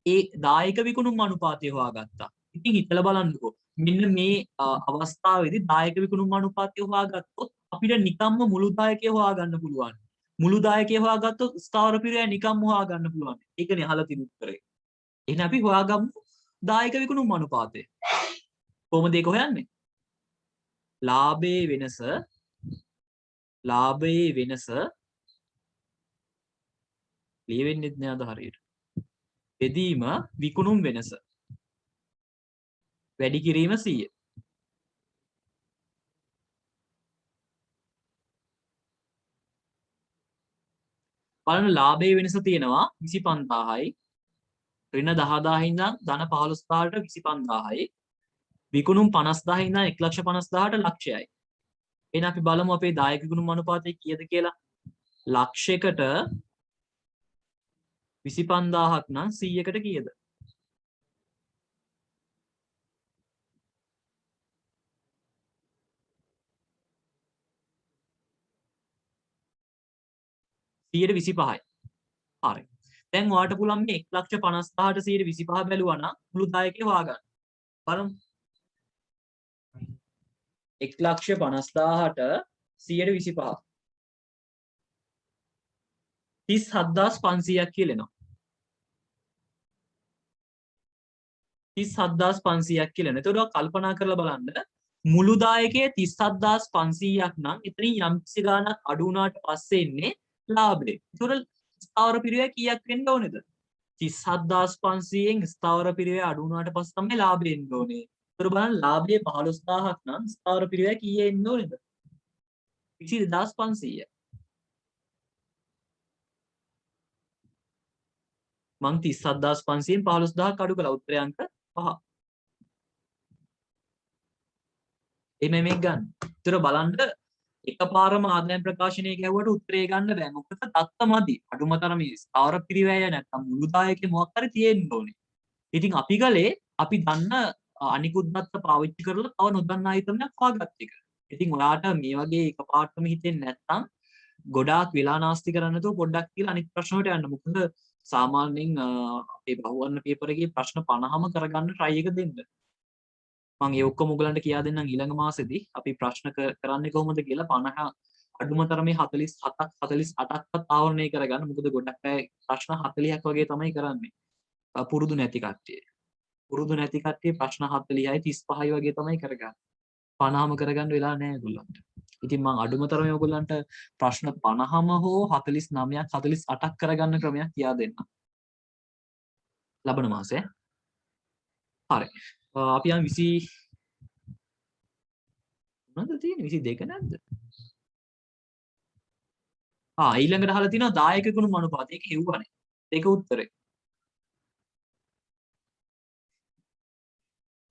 [SPEAKER 1] ඒ දායක විකුණුම් අනුපාතය හොයාගත්තා. ඉතින් හිතලා බලන්නකෝ. මෙන්න මේ අවස්ථාවේදී දායක විකුණුම් අනුපාතය හොයාගත්තොත් අපිට නිකම්ම මුළු දායකය හොයාගන්න පුළුවන්. මුළු දායකය හොයාගත්තොත් ස්ථාවර පිරිවැය නිකම්ම හොයාගන්න පුළුවන්. ඒකනේ අහලා තියෙන උත්තරේ. එහෙනම් අපි හොයාගමු දායක විකුණුම් අනුපාතය. කොහොමද ඒක හොයන්නේ? ලාභයේ වෙනස ලියවෙන්නේ නැද්ද හරියට? බෙදීම විකුණුම් වෙනස වැඩි කිරීම 100. බලන්න ලාභයේ වෙනස තියෙනවා 25000යි. ඍණ 10000 ඉඳන් ධන 15000ට 25000යි. විකුණුම් 50000 ඉඳන් 150000ට ලක්ෂයයි. එහෙනම් අපි බලමු අපේ දායක විකුණුම් අනුපාතය කීයද කියලා. ලක්ෂයකට 25000ක් නම් 100කට කීයද? 125යි. හරි. දැන් ඔයාලට පුළුවන් මේ 150000ට 125 බැලුවා නම් මුළු දායකය හොයාගන්න. බලමු. 150000ට 125 37500ක් කියලා එනවා. 37500ක් කියලා එනවා. එතකොට කල්පනා කරලා බලන්න මුළු දායකයේ 37500ක් නම් එතනින් යම්කිසි ගාණක් අඩු වුණාට පස්සේ එන්නේ ලාභය. එතකොට ස්ථාවර පිරිවැය කීයක් වෙන්න ඕනේද? 37500න් ස්ථාවර පිරිවැය අඩු වුණාට පස්සේ තමයි ලාභය එන්න ඕනේ. ඒතර බලන්න ලාභයේ 15000ක් නම් ස්ථාවර පිරිවැය කීයේ එන්න ඕනේද? 22500. මං 37500න් 15000ක් අඩු කළා. උත්තරය අංක 5. එමෙ මේක ගන්න. ඒතර බලන්න එකපාරම ආදායම් ප්‍රකාශනය ගැහුවට උත්තරේ ගන්න බෑ. මොකද දත්ත මදි. අඩුම තරමේ ස්ථාවර පිරිවැය නැත්නම් මුළු දායකේ මොකක් හරි තියෙන්න ඕනේ. ඉතින් අපි ගලේ අපි දන්න අනිකුත් දත්ත පාවිච්චි කරලා තව නොදන්න ආයිතමයක් හොයාගත්ත එක. ඉතින් ඔයාට මේ වගේ එකපාරටම හිතෙන්නේ නැත්නම් ගොඩාක් වෙලා නාස්ති කරන්න නැතුව පොඩ්ඩක් කියලා අනිත් ප්‍රශ්න වලට යන්න. මොකද සාමාන්‍යයෙන් අපේ බහුවර්ණ පේපර් එකේ ප්‍රශ්න 50ම කරගන්න try එක දෙන්න. මම ඒ ඔක්කොම ඔයගලන්ට කියා දෙන්නම් ඊළඟ මාසෙදී අපි ප්‍රශ්න කරන්නේ කොහොමද කියලා 50 අඩුම තරමේ 47ක් 48ක්වත් ආවරණය කරගන්න. මොකද ගොඩක් අය ප්‍රශ්න 40ක් වගේ තමයි කරන්නේ. පුරුදු නැති කට්ටිය. පුරුදු නැති කට්ටිය ප්‍රශ්න 40යි 35යි වගේ තමයි කරගන්නේ. 50ම කරගන්න වෙලා නැහැ ඒගොල්ලන්ට. ඉතින් මම අඩුම තරමේ ඔයගොල්ලන්ට ප්‍රශ්න 50ම හෝ 49ක් 48ක් කරගන්න ක්‍රමයක් කියා දෙන්න. ලබන මාසය. හරි. අපි යන් 20 මොනවද තියෙන්නේ 22 නැද්ද? ඊළඟට අහලා තිනවා දායක ගුණ අනුපාතය. ඒක හෙව්වනේ. ඒක උත්තරේ.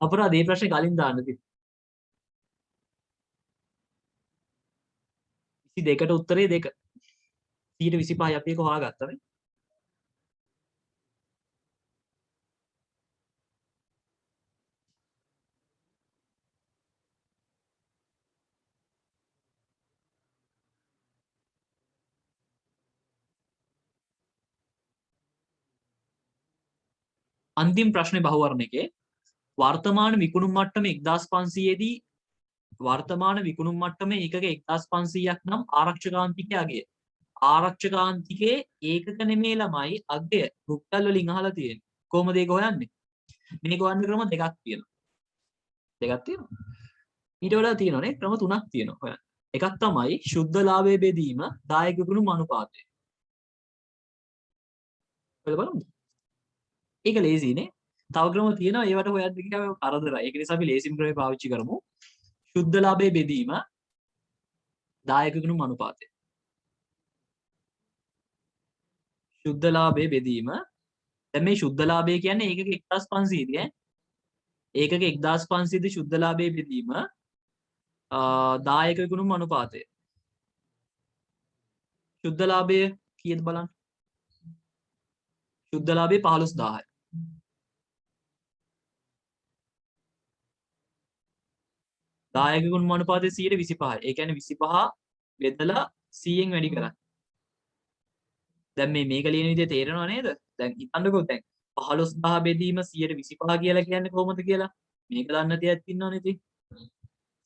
[SPEAKER 1] අපරාධ මේ ප්‍රශ්නේ කලින් දාන්න තිබ්බා. 22ට උත්තරේ 2. 125යි අපි ඒක හොයාගත්තා නේ. අන්තිම ප්‍රශ්නේ බහුවර්ණකේ වර්තමාන විකුණුම් මට්ටම 1500 දී වර්තමාන විකුණුම් මට්ටමේ ඒකක 1500ක් නම් ආරක්ෂකාන්තිකයේ අගය. ආරක්ෂකාන්තිකයේ ඒකක නෙමේ ළමයි අගය රුපියල් වලින් අහලා තියෙන්නේ. කොහොමද ඒක හොයන්නේ? මේක හොයන්න ක්‍රම දෙකක් තියෙනවා. දෙකක් තියෙනවා. ඊට වඩා තියෙනවානේ ක්‍රම තුනක් තියෙනවා හොයන්න. එකක් තමයි ශුද්ධ ලාභයේ බෙදීම දායක විකුණුම් අනුපාතය. බලමු. ඒක ලේසියිනේ. තව ක්‍රම තියෙනවා ඒවට හොයන්න ගියාම කරදරයි. ඒක නිසා අපි ලේසිම ක්‍රමේ පාවිච්චි කරමු. ශුද්ධ ලාභයේ බෙදීම දායක විකුණුම් අනුපාතය. ශුද්ධ ලාභයේ බෙදීම දැන් මේ ශුද්ධ ලාභය කියන්නේ ඒකක 1500 දී ඒකක 1500 දී ශුද්ධ ලාභයේ බෙදීම දායක විකුණුම් අනුපාතය. ශුද්ධ ලාභය කීයද බලන්න. ශුද්ධ ලාභය 15000යි. දායක විකුණුම් අනුපාතය 125යි. ඒ කියන්නේ 25 බෙදලා 100න් වැඩි කරන්න. දැන් මේක ලියන විදිය තේරෙනව නේද? දැන් හිතන්නකෝ දැන් 15000 බෙදීම 125 කියලා කියන්නේ කොහොමද කියලා? මේක දන්න තියක් ඉන්නවනේ ඉතින්.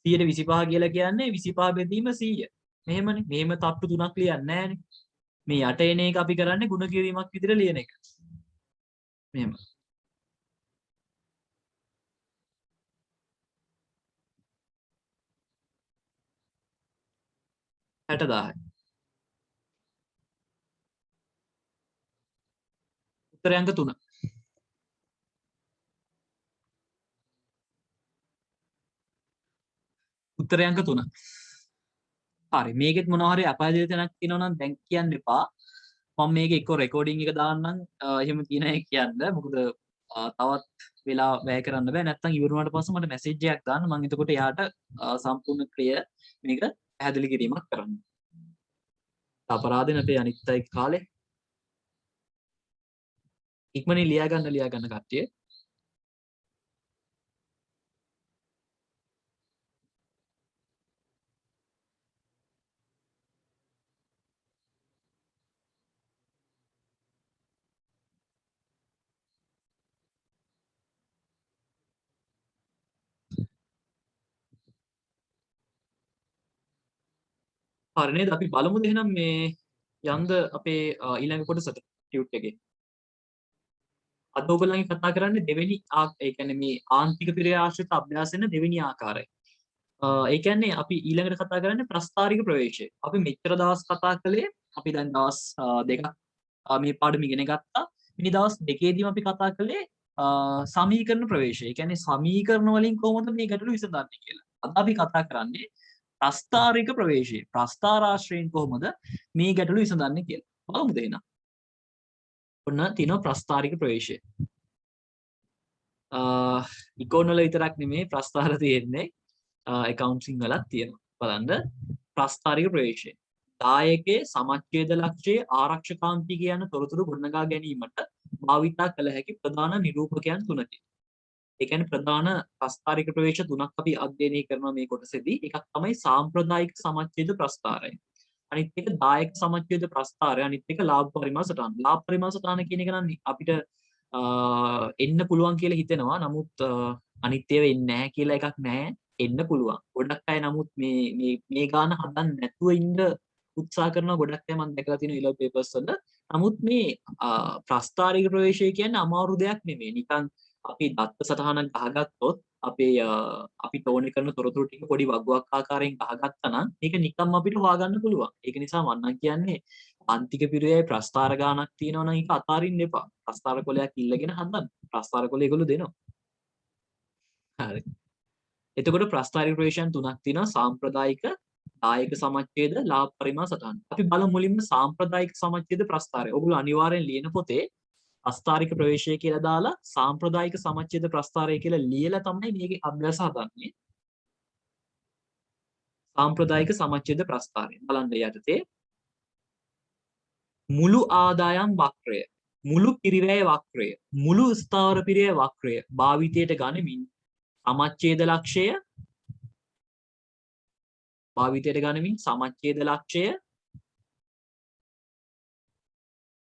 [SPEAKER 1] 125 කියලා කියන්නේ 25 බෙදීම 100. මෙහෙමනේ. මෙහෙම තට්ටු තුනක් ලියන්නේ නැහනේ. මේ යට එන එක අපි කරන්නේ ಗುಣ කිරීමක් විදිහට ලියන එක. මෙහෙම. $60000යි. උත්තර අංක 3. උත්තර අංක 3. හරි මේකෙත් මොනවා හරි අපහසු තැනක් තියෙනවා නම් දැන් කියන්න එපා. මම මේක එක්ක රෙකෝඩින් එක දාන්නම්. එහෙම කියන එක කියන්න. මොකද තවත් වෙලා වැය කරන්න බෑ. නැත්තම් ඉවර වුණාට පස්සේ මට මැසේජ් එකක් දාන්න. මම එතකොට එයාට සම්පූර්ණ ක්ලියර් මේක පැහැදිලි කිරීමක් කරන්න. අපරාධෙ නැතේ අනිත් අය කාලේ. ඉක්මනින් ලියා ගන්න කට්ටිය. හරි නේද? අපි බලමුද එහෙනම් මේ යන්ද අපේ ඊළඟ කොටසට ටියුට් එකේ. අද ඔයගොල්ලන්ගේ කතා කරන්නේ දෙවෙනි ඒ කියන්නේ මේ ආන්තික පිරේ ආශ්‍රිත අභ්‍යාසන දෙවෙනි ආකාරය. ඒ කියන්නේ අපි ඊළඟට කතා කරන්නේ ප්‍රස්ථාරික ප්‍රවේශය. අපි මෙච්චර දවස් කතා කළේ අපි දැන් දවස් දෙකක් මේ පාඩම ඉගෙන ගත්තා. මේ දවස් දෙකේදීම අපි කතා කළේ සමීකරණ ප්‍රවේශය. ඒ කියන්නේ සමීකරණ වලින් කොහොමද මේ ගැටලු විසඳන්නේ කියලා. අද අපි කතා කරන්නේ ප්‍රස්ථාරික ප්‍රවේශය. ප්‍රස්ථාරාශ්‍රයෙන් කොහොමද මේ ගැටලු විසඳන්නේ කියලා. බලමුද එහෙනම්. ඔන්න තියෙනවා ප්‍රස්ථාරික ප්‍රවේශය. ඉකෝන වල විතරක් නෙමෙයි ප්‍රස්ථාර තියෙන්නේ. accounting වලත් තියෙනවා. බලන්න ප්‍රස්ථාරික ප්‍රවේශය. දායකයේ සමච්ඡේද ලක්ෂයේ ආරක්ෂකාන්ති කියන තොරතුරු ගොඩනගා ගැනීමට භාවිතා කළ හැකි ප්‍රධාන නිරූපකයන් තුනකි. ඒ කියන්නේ ප්‍රධාන ප්‍රස්ථාරික ප්‍රවේශ තුනක් අපි අධ්‍යයනය කරනවා මේ කොටසේදී. එකක් තමයි සාම්ප්‍රදායික සමච්ඡේද ප්‍රස්ථාරය. අනිත් එක දායක සමච්ඡේද ප්‍රස්ථාරය. අනිත් එක ලාභ පරිමාණ සටහන. ලාභ පරිමාණ සටහන කියන එක නම් අපිට එන්න පුළුවන් කියලා හිතෙනවා. නමුත් අනිත් ඒවා එන්නේ නැහැ කියලා එකක් නැහැ. එන්න පුළුවන්. ගොඩක් අය නමුත් මේ ගාන හදන්න නැතුව ඉන්න උත්සාහ කරනවා. ගොඩක් අය මම දැකලා තියෙනවා ඊළඟ පේපර්ස් වල. නමුත් මේ ප්‍රස්ථාරික ප්‍රවේශය කියන්නේ අමාරු දෙයක් නෙමෙයි. නිකන් අපි දත්ත සටහනක් ගහගත්තොත් අපේ අපිට ඕනේ කරන තොරතුරු ටික පොඩි වගුවක් ආකාරයෙන් ගහගත්තා නම් ඒක නිකම්ම අපිට හොයාගන්න පුළුවන්. ඒක නිසා මම නම් කියන්නේ අන්තික පිරියයි ප්‍රස්ථාර ගානක් තියෙනවා නම් ඒක අතාරින්න එපා. ප්‍රස්ථාර කොලයක් ඉල්ලගෙන හදන්න. ප්‍රස්ථාර කොල ඒගොල්ලෝ දෙනවා. හරි. එතකොට ප්‍රස්ථාරික ප්‍රවේශයන් තුනක් තියෙනවා. සාම්ප්‍රදායික, දායක සමච්ඡේද, ලාභ පරිමාණ සටහන්. අපි බලමු මුලින්ම සාම්ප්‍රදායික සමච්ඡේද ප්‍රස්ථාරය. ඔයගොල්ලෝ අනිවාර්යෙන් ලියන පොතේ ප්‍රස්ථාරික ප්‍රවේශය කියලා දාලා සාම්ප්‍රදායික සමච්ඡේද ප්‍රස්ථාරය කියලා ලියලා තමයි මේකේ අභ්‍යාස හදන්නේ. සාම්ප්‍රදායික සමච්ඡේද ප්‍රස්ථාරය. බලන්න යටතේ මුළු ආදායම් වක්‍රය, මුළු පිරිවැය වක්‍රය, මුළු ස්ථාවර පිරිවැය වක්‍රය භාවිතයට ගනිමින් සමච්ඡේද ලක්ෂය භාවිතයට ගනිමින් සමච්ඡේද ලක්ෂය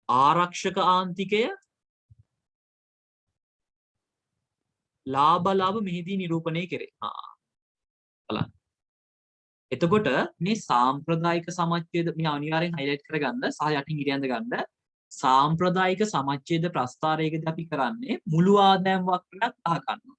[SPEAKER 1] ආරක්ෂක ආන්තිකය ලාභ මෙහිදී නිරූපණය කෙරේ. බලන්න. එතකොට මේ සාම්ප්‍රදායික සමච්ඡේද මේ අනිවාර්යෙන් highlight කරගන්න සහ යටින් ඉරියන්ද ගන්න. සාම්ප්‍රදායික සමච්ඡේද ප්‍රස්ථාරයකදී අපි කරන්නේ මුළු ආදායම් වක්‍රයක් අහ ගන්නවා.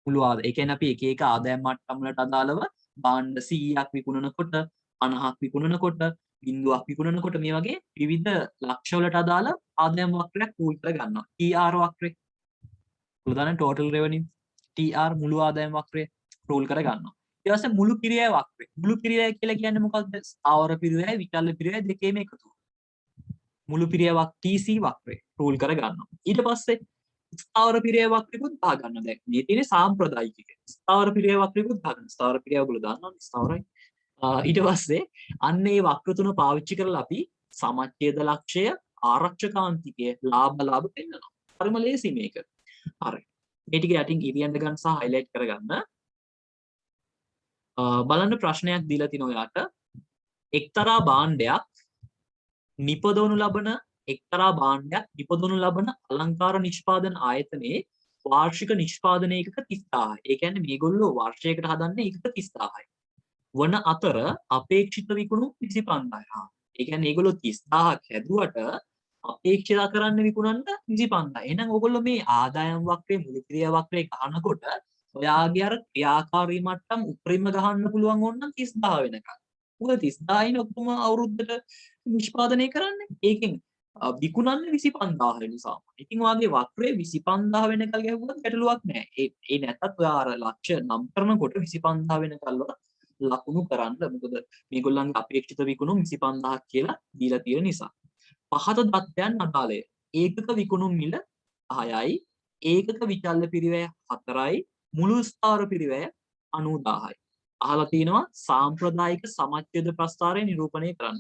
[SPEAKER 1] මුළු ආදාය. ඒ කියන්නේ අපි එක එක ආදායම් මට්ටම් වලට අදාළව භාණ්ඩ 100ක් විකුණනකොට 50ක් විකුණනකොට බිඳුවක් විකුණනකොට මේ වගේ විවිධ ලක්ෂ වලට අදාළ ආදායම් වක්‍රයක් පූල් කර ගන්නවා. TR වක්‍රය. උදාහරණ total revenue TR මුළු ආදායම් වක්‍රය රූල් කර ගන්නවා. ඊට පස්සේ මුළු පිරියැය වක්‍රය. මුළු පිරියැය කියලා කියන්නේ මොකක්ද? ස්ථාවර පිරියැය, විචල්්‍ය පිරියැය දෙකේම එකතුව. මුළු පිරියැය TC වක්‍රය රූල් කර ගන්නවා. ඊට පස්සේ ස්ථාවර පිරියැය වක්‍රයකුත් දා ගන්න. දැන් මේ තියෙන්නේ සාම්ප්‍රදායික. ස්ථාවර පිරියැය වක්‍රයකුත් දා ගන්න. ස්ථාවර පිරියැය ඔයගොල්ලෝ දන්නවනේ ස්ථාවරයි. ඊට පස්සේ අන්න ඒ වක්‍ර තුන පාවිච්චි කරලා අපි සමච්ඡේද ලක්ෂය, ආරක්ෂකාන්තිකය, ලාභ පෙන්නනවා. හරිම ලේසි මේක. හරි. මේ ටික යටින් ඉරියන්න ගන්න සහ highlight කරගන්න. බලන්න ප්‍රශ්නයක් දීලා තිනවා යාට. එක්තරා භාණ්ඩයක් නිපදවනු ලබන අලංකාර නිෂ්පාදන ආයතනයේ වාර්ෂික නිෂ්පාදන ඒකක 30000යි. ඒ කියන්නේ මේගොල්ලෝ වර්ෂයකට හදන්නේ ඒකක 30000යි. වන අතර අපේක්ෂිත විකුණුම් 25000යි. ඒ කියන්නේ මේගොල්ලෝ 30000ක් හැදුවට අපේක්ෂිත කරන්න විකුණන්න 25000යි. එහෙනම් ඔයගොල්ලෝ මේ ආදායම් වක්‍රයේ මුළු ක්‍රියා වක්‍රයේ ගන්නකොට ඔයාගේ අර ක්‍රියාකාරී මට්ටම් උපරිම ගහන්න පුළුවන් ඕනනම් 30000 වෙනකන්. මොකද 30000යිනේ ඔක්කොම අවුරුද්දට නිෂ්පාදනය කරන්නේ. ඒකෙන් විකුණන්නේ 25000 නිසා. ඉතින් ඔයාගේ වක්‍රයේ 25000 වෙනකල් ගැහුවත් ගැටලුවක් නැහැ. ඒ නැත්තත් ඔයා අර ලක්ෂ්‍ය නම් කරනකොට 25000 වෙනකල් ලකුණු කරන්න. මොකද මේගොල්ලන්ගේ අපේක්ෂිත විකුණුම් 25000ක් කියලා දීලා තියෙන නිසා. පහත දත්තයන් අදාළය. ඒකක විකුණුම් මිල 10යි, ඒකක විචල්්‍ය පිරිවැය 4යි, මුළු ස්ථාවර පිරිවැය 90000යි. අහලා තිනවා සාම්ප්‍රදායික සමච්ඡේද ප්‍රස්ථාරය නිරූපණය කරන්න.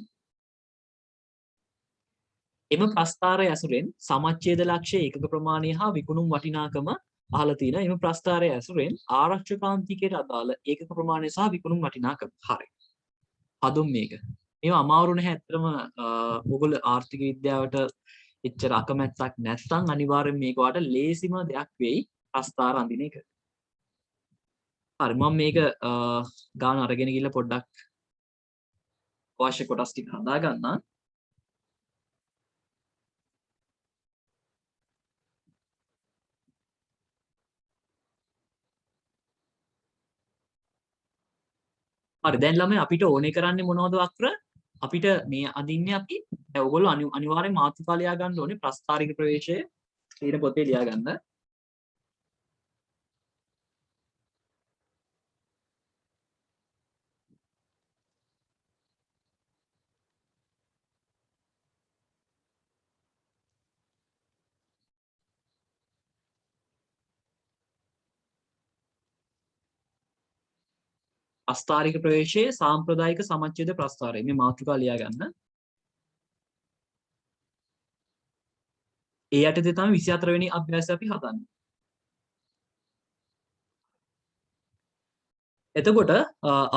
[SPEAKER 1] එම ප්‍රස්ථාරය ඇසුරෙන් සමච්ඡේද ලක්ෂ්‍ය ඒකක ප්‍රමාණය හා විකුණුම් වටිනාකම අහලා තිනවා. එම ප්‍රස්ථාරය ඇසුරෙන් ආරක්ෂකාන්තිකයට අදාළ ඒකක ප්‍රමාණය සහ විකුණුම් වටිනාකම. හරි. හදුම් මේක. මේවා අමාරු නැහැ ඇත්තටම. ඔයගොල්ලෝ ආර්ථික විද්‍යාවට එච්චර අකමැත්තක් නැත්නම් අනිවාර්යෙන් මේක වාට ලේසිම දෙයක් වෙයි ප්‍රස්ථාර අඳින එක. හරි මම මේක ගාන අරගෙන ගිහලා පොඩ්ඩක් අවශ්‍ය කොටස් ටික හදා ගන්නම්. හරි දැන් ළමයි අපිට ඕනේ කරන්නේ මොනවද වක්‍ර? අපිට මේ අඳින්නේ අපි දැන් ඔයගොල්ලෝ අනිවාර්යෙන් මාතෘකා ලියා ගන්න ඕනේ ප්‍රස්ථාරික ප්‍රවේශය ඊට පොතේ ලියා ගන්න. ප්‍රස්ථාරික ප්‍රවේශයේ සාම්ප්‍රදායික සමච්ඡේද ප්‍රස්ථාරය මේ මාතෘකා ලියා ගන්න. ඒ යටතේ තමයි 24 වෙනි අභ්‍යාසය අපි හදන්නේ. එතකොට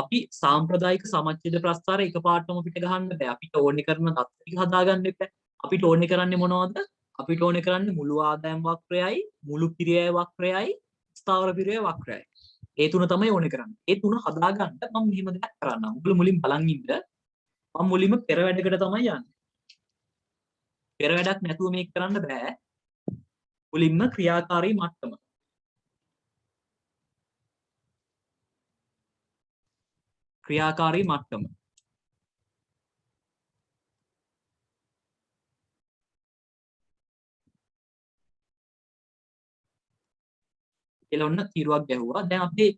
[SPEAKER 1] අපි සාම්ප්‍රදායික සමච්ඡේද ප්‍රස්ථාරය එකපාරටම පිට ගහන්න බෑ. අපිට ඕනේ කරන தත්ත්ව ටික හදාගන්න එපා. අපිට ඕනේ කරන්නේ මොනවද? අපිට ඕනේ කරන්නේ මුළු ආදායම් වක්‍රයයි, මුළු පිරියැය වක්‍රයයි, ස්ථාවර පිරියැය වක්‍රයයි. ඒ තුන තමයි ඕනේ කරන්නේ. ඒ තුන හදාගන්න මම මෙහෙම දෙයක් කරන්නම්. ඔයගොල්ලෝ මුලින් බලන් ඉන්න. මම මුලින්ම පෙර වැඩකට තමයි යන්නේ. පෙර වැඩක් නැතුව මේක කරන්න බෑ. මුලින්ම ක්‍රියාකාරී මට්ටම. ක්‍රියාකාරී මට්ටම. කියලා ඔන්න තීරුවක් ගැහුවා. දැන් අපේ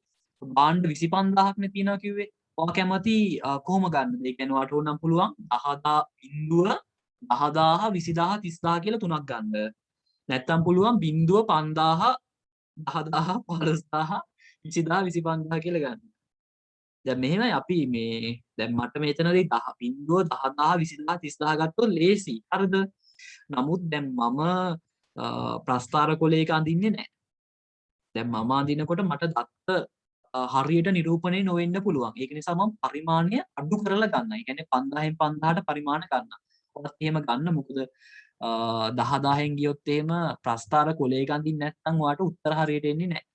[SPEAKER 1] භාණ්ඩ 25000ක්නේ තියෙනවා කිව්වේ. ඔයා කැමති කොහොම ගන්නද? ඒ කියන්නේ ඔයාට ඕනම් පුළුවන් 10000 බිංදුව 10000 20000 30000 කියලා තුනක් ගන්න. නැත්තම් පුළුවන් බිංදුව 5000 10000 15000 20000 25000 කියලා ගන්න. දැන් මෙහෙමයි අපි මේ දැන් මට මෙතනදී 10 බිංදුව 10000 20000 30000 ගත්තොත් ලේසි. හරිද? නමුත් දැන් මම ප්‍රස්ථාර කොලයක අඳින්නේ නැහැ. දැන් මම අඳිනකොට මට දත්ත හරියට නිරූපණය නොවෙන්න පුළුවන්. ඒක නිසා මම පරිමාණය අඩු කරලා ගන්නවා. ඒ කියන්නේ 5000න් 5000ට පරිමාණ ගන්නවා. ඔයත් එහෙම ගන්න. මොකද 10000න් ගියොත් එහෙම ප්‍රස්ථාර කොලයක අඳින්න නැත්නම් ඔයාට උත්තර හරියට එන්නේ නැහැ.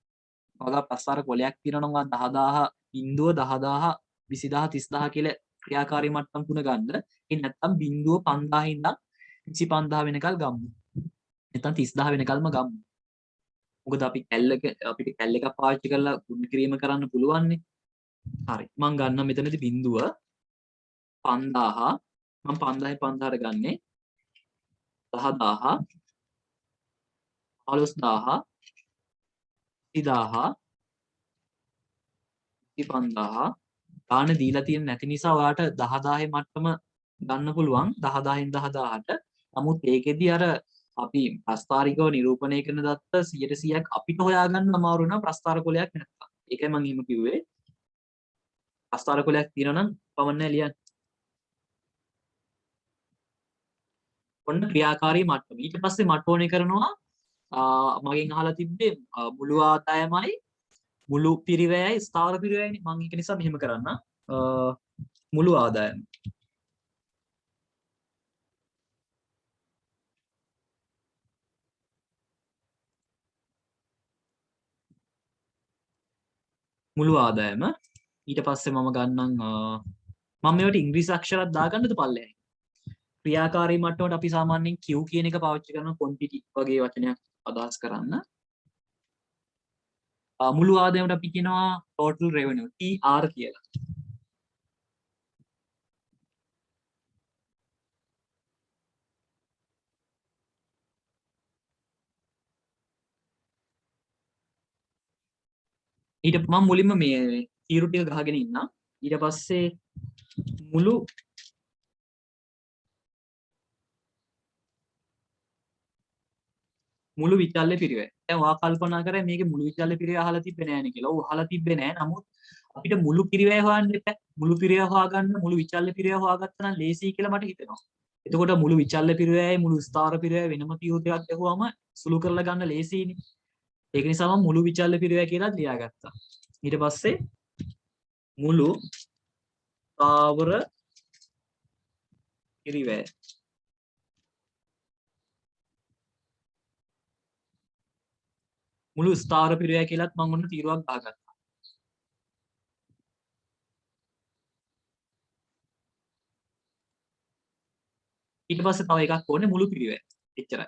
[SPEAKER 1] ඔයාලා ප්‍රස්ථාර කොලයක් තියෙනවා නම් 10000 බිංදුව 10000 20000 30000 කියලා ක්‍රියාකාරී මට්ටම් තුන ගන්න. ඒ නැත්නම් බිංදුව 5000 ඉඳන් 25000 වෙනකල් ගමු. නැත්නම් 30000 වෙනකල්ම ගමු. මොකද අපි අපිට කැල් එකක් පාවිච්චි කරලා ගුණ කිරීම කරන්න පුළුවන්නේ. හරි. මම ගන්නම් මෙතනදී බිංදුව 5000 මම 5000න් 5000ට ගන්නේ 10000 15000 20000 25000 ගාන දීලා තියෙන නැති නිසා ඔයාට 10000 මට්ටම ගන්න පුළුවන් 10000න් 10000ට. නමුත් ඒකෙදි අර අපි ප්‍රස්ථාරිකව නිරූපණය කරන දත්ත 100%ක් අපිට හොයාගන්න අමාරු වෙනවා ප්‍රස්ථාර කොලයක් නැත්තම්. ඒකයි මම එහෙම කිව්වේ. ප්‍රස්ථාර කොලයක් තියෙනවා නම් පවන්නේ ලියන්න. ඔන්න ක්‍රියාකාරී මට්ටම. ඊට පස්සේ මට ඕනේ කරනවා මගෙන් අහලා තිබ්බේ මුළු ආදායමයි මුළු පිරිවැයයි ස්ථාවර පිරිවැයනේ. මම ඒක නිසා මෙහෙම කරන්න. මුළු ආදායම මුළු ආදායම ඊට පස්සේ මම ගන්නම් මම මේවට ඉංග්‍රීසි අක්ෂරات දාගන්නද පල්ලෙහායි. ක්‍රියාකාරී මට්ටමට අපි සාමාන්‍යයෙන් Q කියන එක පාවිච්චි කරන quantity වගේ වචනයක් අදහස් කරන්න. මුළු ආදායමට අපි කියනවා total revenue TR කියලා. ඊට මම මුලින්ම මේ තීරු ටික ගහගෙන ඉන්නම්. ඊට පස්සේ මුළු විචල්්‍ය පිරිවැය. දැන් ඔයා කල්පනා කරේ මේකේ මුළු විචල්්‍ය පිරිවැය අහලා තිබ්බේ නැහැ නේ කියලා. ඔව් අහලා තිබ්බේ නැහැ. නමුත් අපිට මුළු පිරිවැය හොයන්න බෑ. මුළු පිරිවැය හොයාගන්න මුළු විචල්්‍ය පිරිවැය හොයාගත්තා නම් ලේසියි කියලා මට හිතෙනවා. එතකොට මුළු විචල්්‍ය පිරිවැයයි මුළු ස්ථාර පිරිවැය වෙනම තීරු ටිකක් ගහුවම සුළු කරලා ගන්න ලේසියිනේ. ඒක නිසා මම මුළු විචල්්‍ය පිරිවැය කියලා ලියාගත්තා. ඊට පස්සේ මුළු ස්ථාවර පිරිවැය මුළු ස්ථාවර පිරිවැය කියලාත් මම ඔන්න තීරුවක් දාගත්තා. ඊට පස්සේ තව එකක් ඕනේ මුළු පිරිවැය. එච්චරයි.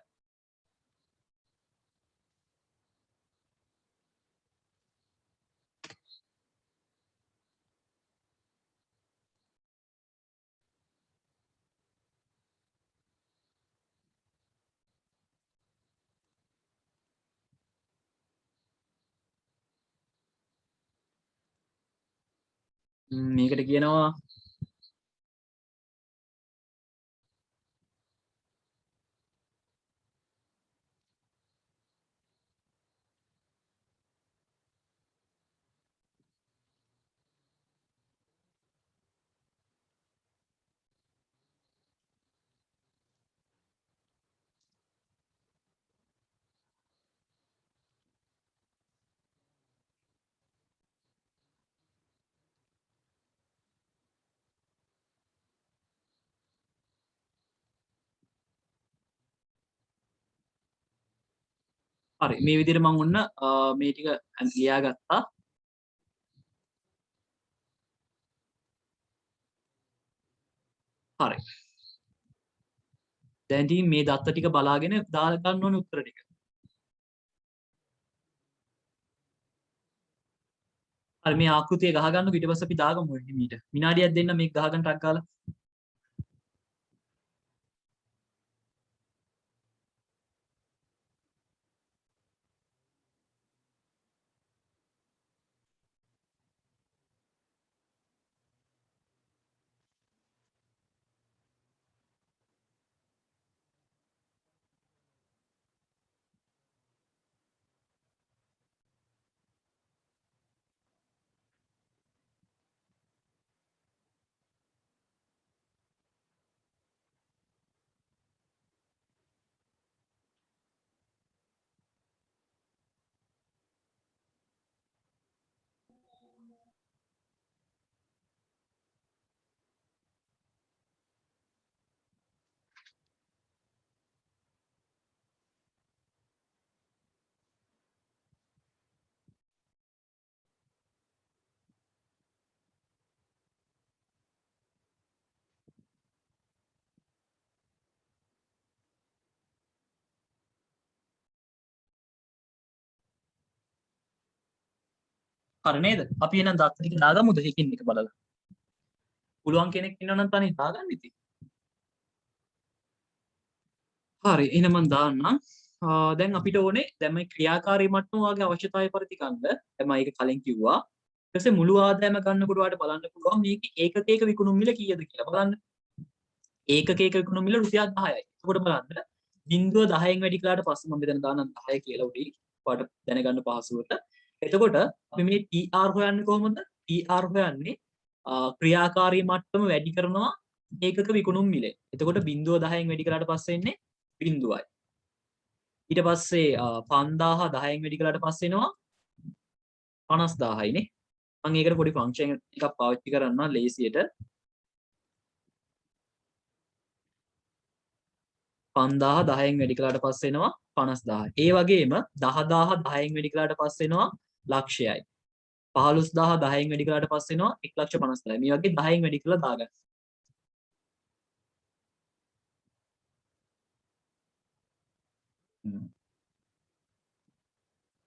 [SPEAKER 1] මේකට කියනවා හරි මේ විදිහට මම ඔන්න මේ ටික ලියාගත්තා. හරි. දැන් ඉතින් මේ දත්ත ටික බලාගෙන දාලා ගන්න ඕනේ උත්තර ටික. හරි මේ ආකෘතිය ගහ ගන්නකො ඊට පස්සේ අපි දාගමු හිමීට. විනාඩියක් දෙන්න මේක ගහ ගන්න ටක් ගාලා. හරි නේද? අපි එහෙනම් දත්ත ටික දාගමුද එකින් එක බලලා. පුළුවන් කෙනෙක් ඉන්නවනම් තනියෙන් දාගන්න ඉතින්. හරි එහෙනම් මම දාන්නම්. දැන් අපිට ඕනේ දැන් මේ ක්‍රියාකාරී මට්ටම වාගේ අවශ්‍යතාවය පරිදි ගන්න. දැන් මම ඒක කලින් කිව්වා. ඊට පස්සේ මුළු ආදායම ගන්නකොට ඔයාලට බලන්න පුළුවන් මේකේ ඒකකයක විකුණුම් මිල කීයද කියලා බලන්න. ඒකකයක විකුණුම් මිල රුපියල් 10යි. එතකොට බලන්න 0.10න් වැඩි කළාට පස්සේ මම මෙතන දාන්නම් 10 කියලා උඩින්. ඔයාලට දැනගන්න පහසුවට. එතකොට අපි මේ TR හොයන්නේ කොහොමද? TR හොයන්නේ ක්‍රියාකාරී මට්ටම වැඩි කරනවා ඒකක විකුණුම් මිලේ. එතකොට 0.10න් වැඩි කරාට පස්සේ එන්නේ බිඳුවයි. ඊට පස්සේ 5000 10න් වැඩි කළාට පස්සේ එනවා 50000යි නේ. මම ඒකට පොඩි ෆන්ක්ෂන් එකක් පාවිච්චි කරන්න ලේසියට 5000 10න් වැඩි කළාට පස්සේ එනවා 50000. ඒ වගේම 10000 10න් වැඩි කළාට පස්සේ එනවා ලක්ෂයයි. 15000 10න් වැඩි කළාට පස්සේ එනවා 1,50,000යි. මේ වගේ 10න් වැඩි කරලා දාගන්න.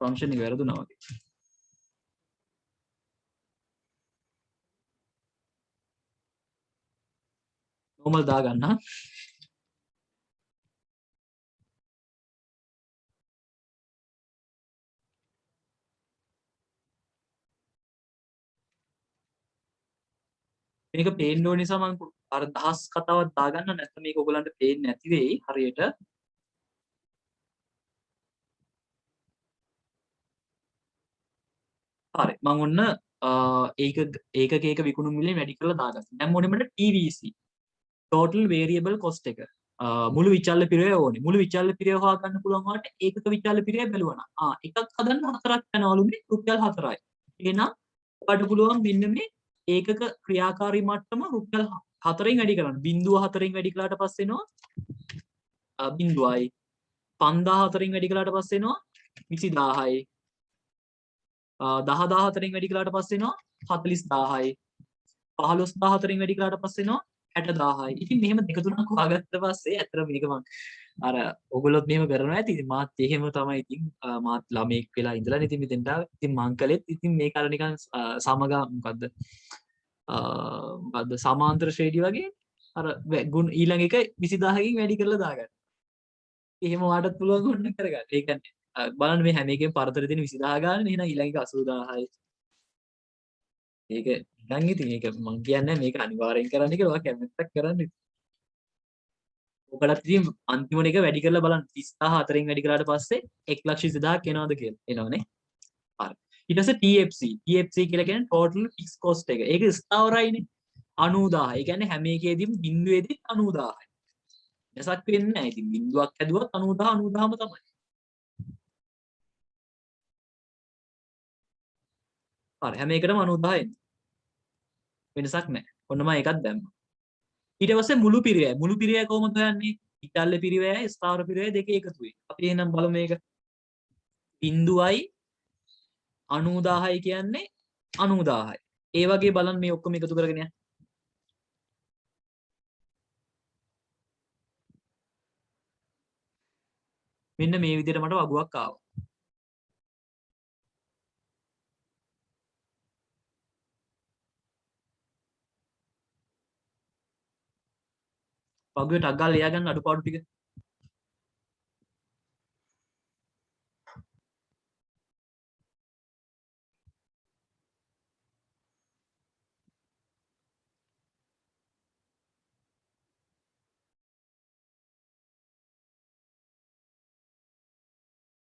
[SPEAKER 1] ෆන්ක්ෂන් එක වැරදුනා වගේ. normal දාගන්න. මේක පේන්න ඕන නිසා මම අර දහස් කතාවක් දාගන්න නැත්නම් මේක ඔයගලන්ට පේන්නේ නැති වෙයි හරියට. හරි මම ඔන්න ඒකක විකුණුම් මිලේ වැඩි කරලා දාගත්තා. දැන් මොනේ මට TVC total variable cost එක මුළු විචල්්‍ය පිරවය ඕනේ. මුළු විචල්්‍ය පිරවය හොයා ගන්න පුළුවන් වාට ඒකක විචල්්‍ය පිරවය බැලුවා. එකක් හදන්න 4ක් යනවලු මේ රුපියල් 4යි. එහෙනම් ඔයාලට පුළුවන් මෙන්න මේ ඒකක ක්‍රියාකාරී මට්ටම රුපියල් 4න් වැඩි කරන්න. 0.4න් වැඩි කළාට පස්සේ එනවා 0යි. 5000 4න් වැඩි කළාට පස්සේ එනවා 20000යි. 10000 4න් වැඩි කළාට පස්සේ එනවා 40000යි. 15000 4න් වැඩි කළාට පස්සේ එනවා 60000යි. ඉතින් මෙහෙම දෙක තුනක් හොයාගත්ත පස්සේ ඇත්තට මේක මම අර ඔයගොල්ලොත් මෙහෙම කරනවා ඇති. ඉතින් මාත් එහෙම තමයි ඉතින් මාත් ළමෙක් වෙලා ඉඳලා ඉතින් මෙතෙන්ට ඉතින් මං කළෙත් ඉතින් මේක අර නිකන් සමග මොකද්ද සමාන්තර ශ්‍රේණිය වගේ අර ගුණ ඊළඟ එක 20000කින් වැඩි කරලා දාගන්න. එහෙම වාටත් පුළුවන් වුණ කරගන්න. ඒ කියන්නේ බලන්න මේ හැම එකෙම පරතර දෙන 20000 ගන්න එහෙනම් ඊළඟ එක 80000යි. ඒක නිකන් ඉතින් ඒක මං කියන්නේ මේක අනිවාර්යෙන් කරන්න කියලා ඔයා කැමැත්තක් කරන්න. ඔකටත් ඉතින් අන්තිම එක වැඩි කරලා බලන්න 30000 4න් වැඩි කරාට පස්සේ 1,20,000ක් එනවද කියලා. එනවනේ. හරි. ඊට පස්සේ TFC කියලා කියන්නේ total fixed cost එක. ඒක ස්ථාවරයිනේ. 90000. ඒ කියන්නේ හැම එකේදීම බිඳුවේදී 90000යි. වෙනසක් වෙන්නේ නැහැ. ඉතින් බිඳුවක් හැදුවත් 90000 90000ම තමයි. හරි. හැම එකටම 90000 එන්නේ. වෙනසක් නැහැ. ඔන්න මම ඒකත් දැම්මා. ඊට පස්සේ මුළු පිරියය. මුළු පිරියය කොහොමද හොයන්නේ? ඉතාලි පිරියයයි ස්ථාවර පිරියයයි දෙක එකතු වෙයි. අපි එහෙනම් බලමු මේක. බිඳුවයි 90000යි කියන්නේ 90000යි. ඒ වගේ බලන්න මේ ඔක්කොම එකතු කරගෙන යන්න. මෙන්න මේ විදිහට මට වගුවක් ආවා. පගුවේ ටක් ගාලා ලියා ගන්න අඩුපාඩු ටික.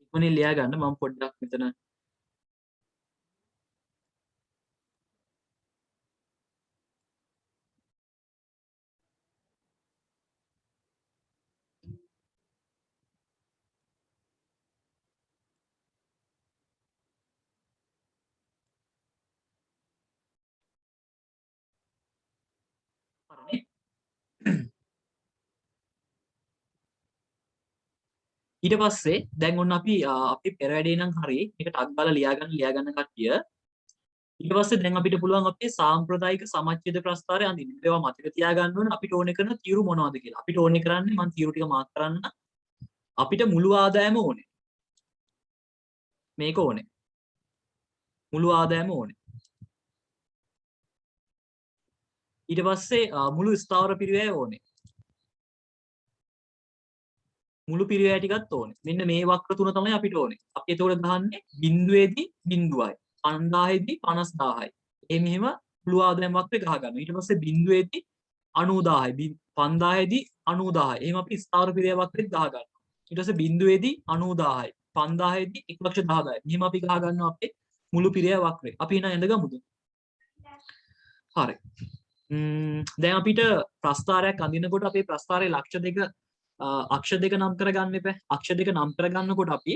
[SPEAKER 1] ඉක්මනින් ලියා ගන්න මම පොඩ්ඩක් මෙතන හරිනේ. ඊට පස්සේ දැන් ඔන්න අපි පෙර වැඩේ නම් හරි මේක ටක් ගාලා ලියා ගන්න කට්ටිය. ඊට පස්සේ දැන් අපිට පුළුවන් අපේ සාම්ප්‍රදායික සමච්ඡේද ප්‍රස්තාරය අඳින්න. ඒවා මතක තියාගන්න ඕනේ අපිට ඕනේ කරන තීරු මොනවද කියලා. අපිට ඕනේ කරන්නේ මම තීරු ටික මාක් කරන්න. අපිට මුළු ආදායම ඕනේ. මේක ඕනේ. මුළු ආදායම ඕනේ. ඊට පස්සේ මුළු ස්ථාවර පිරිවැය ඕනේ. මුළු පිරිවැය ටිකත් ඕනේ. මෙන්න මේ වක්‍ර තුන තමයි අපිට ඕනේ. අපි එතකොට ගහන්නේ බිඳුවේදී බිඳුවයි. 5000දී 50000යි. මෙහෙම මුළු ආදායම වක්‍රේ ගහ ගන්නවා. ඊට පස්සේ බිඳුවේදී 90000යි. 5000දී 90000යි. එහෙම අපි ස්ථාවර පිරිවැය වක්‍රෙත් ගහ ගන්නවා. ඊට පස්සේ බිඳුවේදී 90000යි. 5000දී 110000යි. මෙහෙම අපි ගහ ගන්නවා අපේ මුළු පිරිවැය වක්‍රේ. අපි එන ඇඳගමුද? හරි. දැන් අපිට ප්‍රස්ථාරයක් අඳිනකොට අපේ ප්‍රස්ථාරයේ ලක්ෂ දෙක අක්ෂ දෙක නම් කරගන්න එපා. අක්ෂ දෙක නම් කරගන්නකොට අපි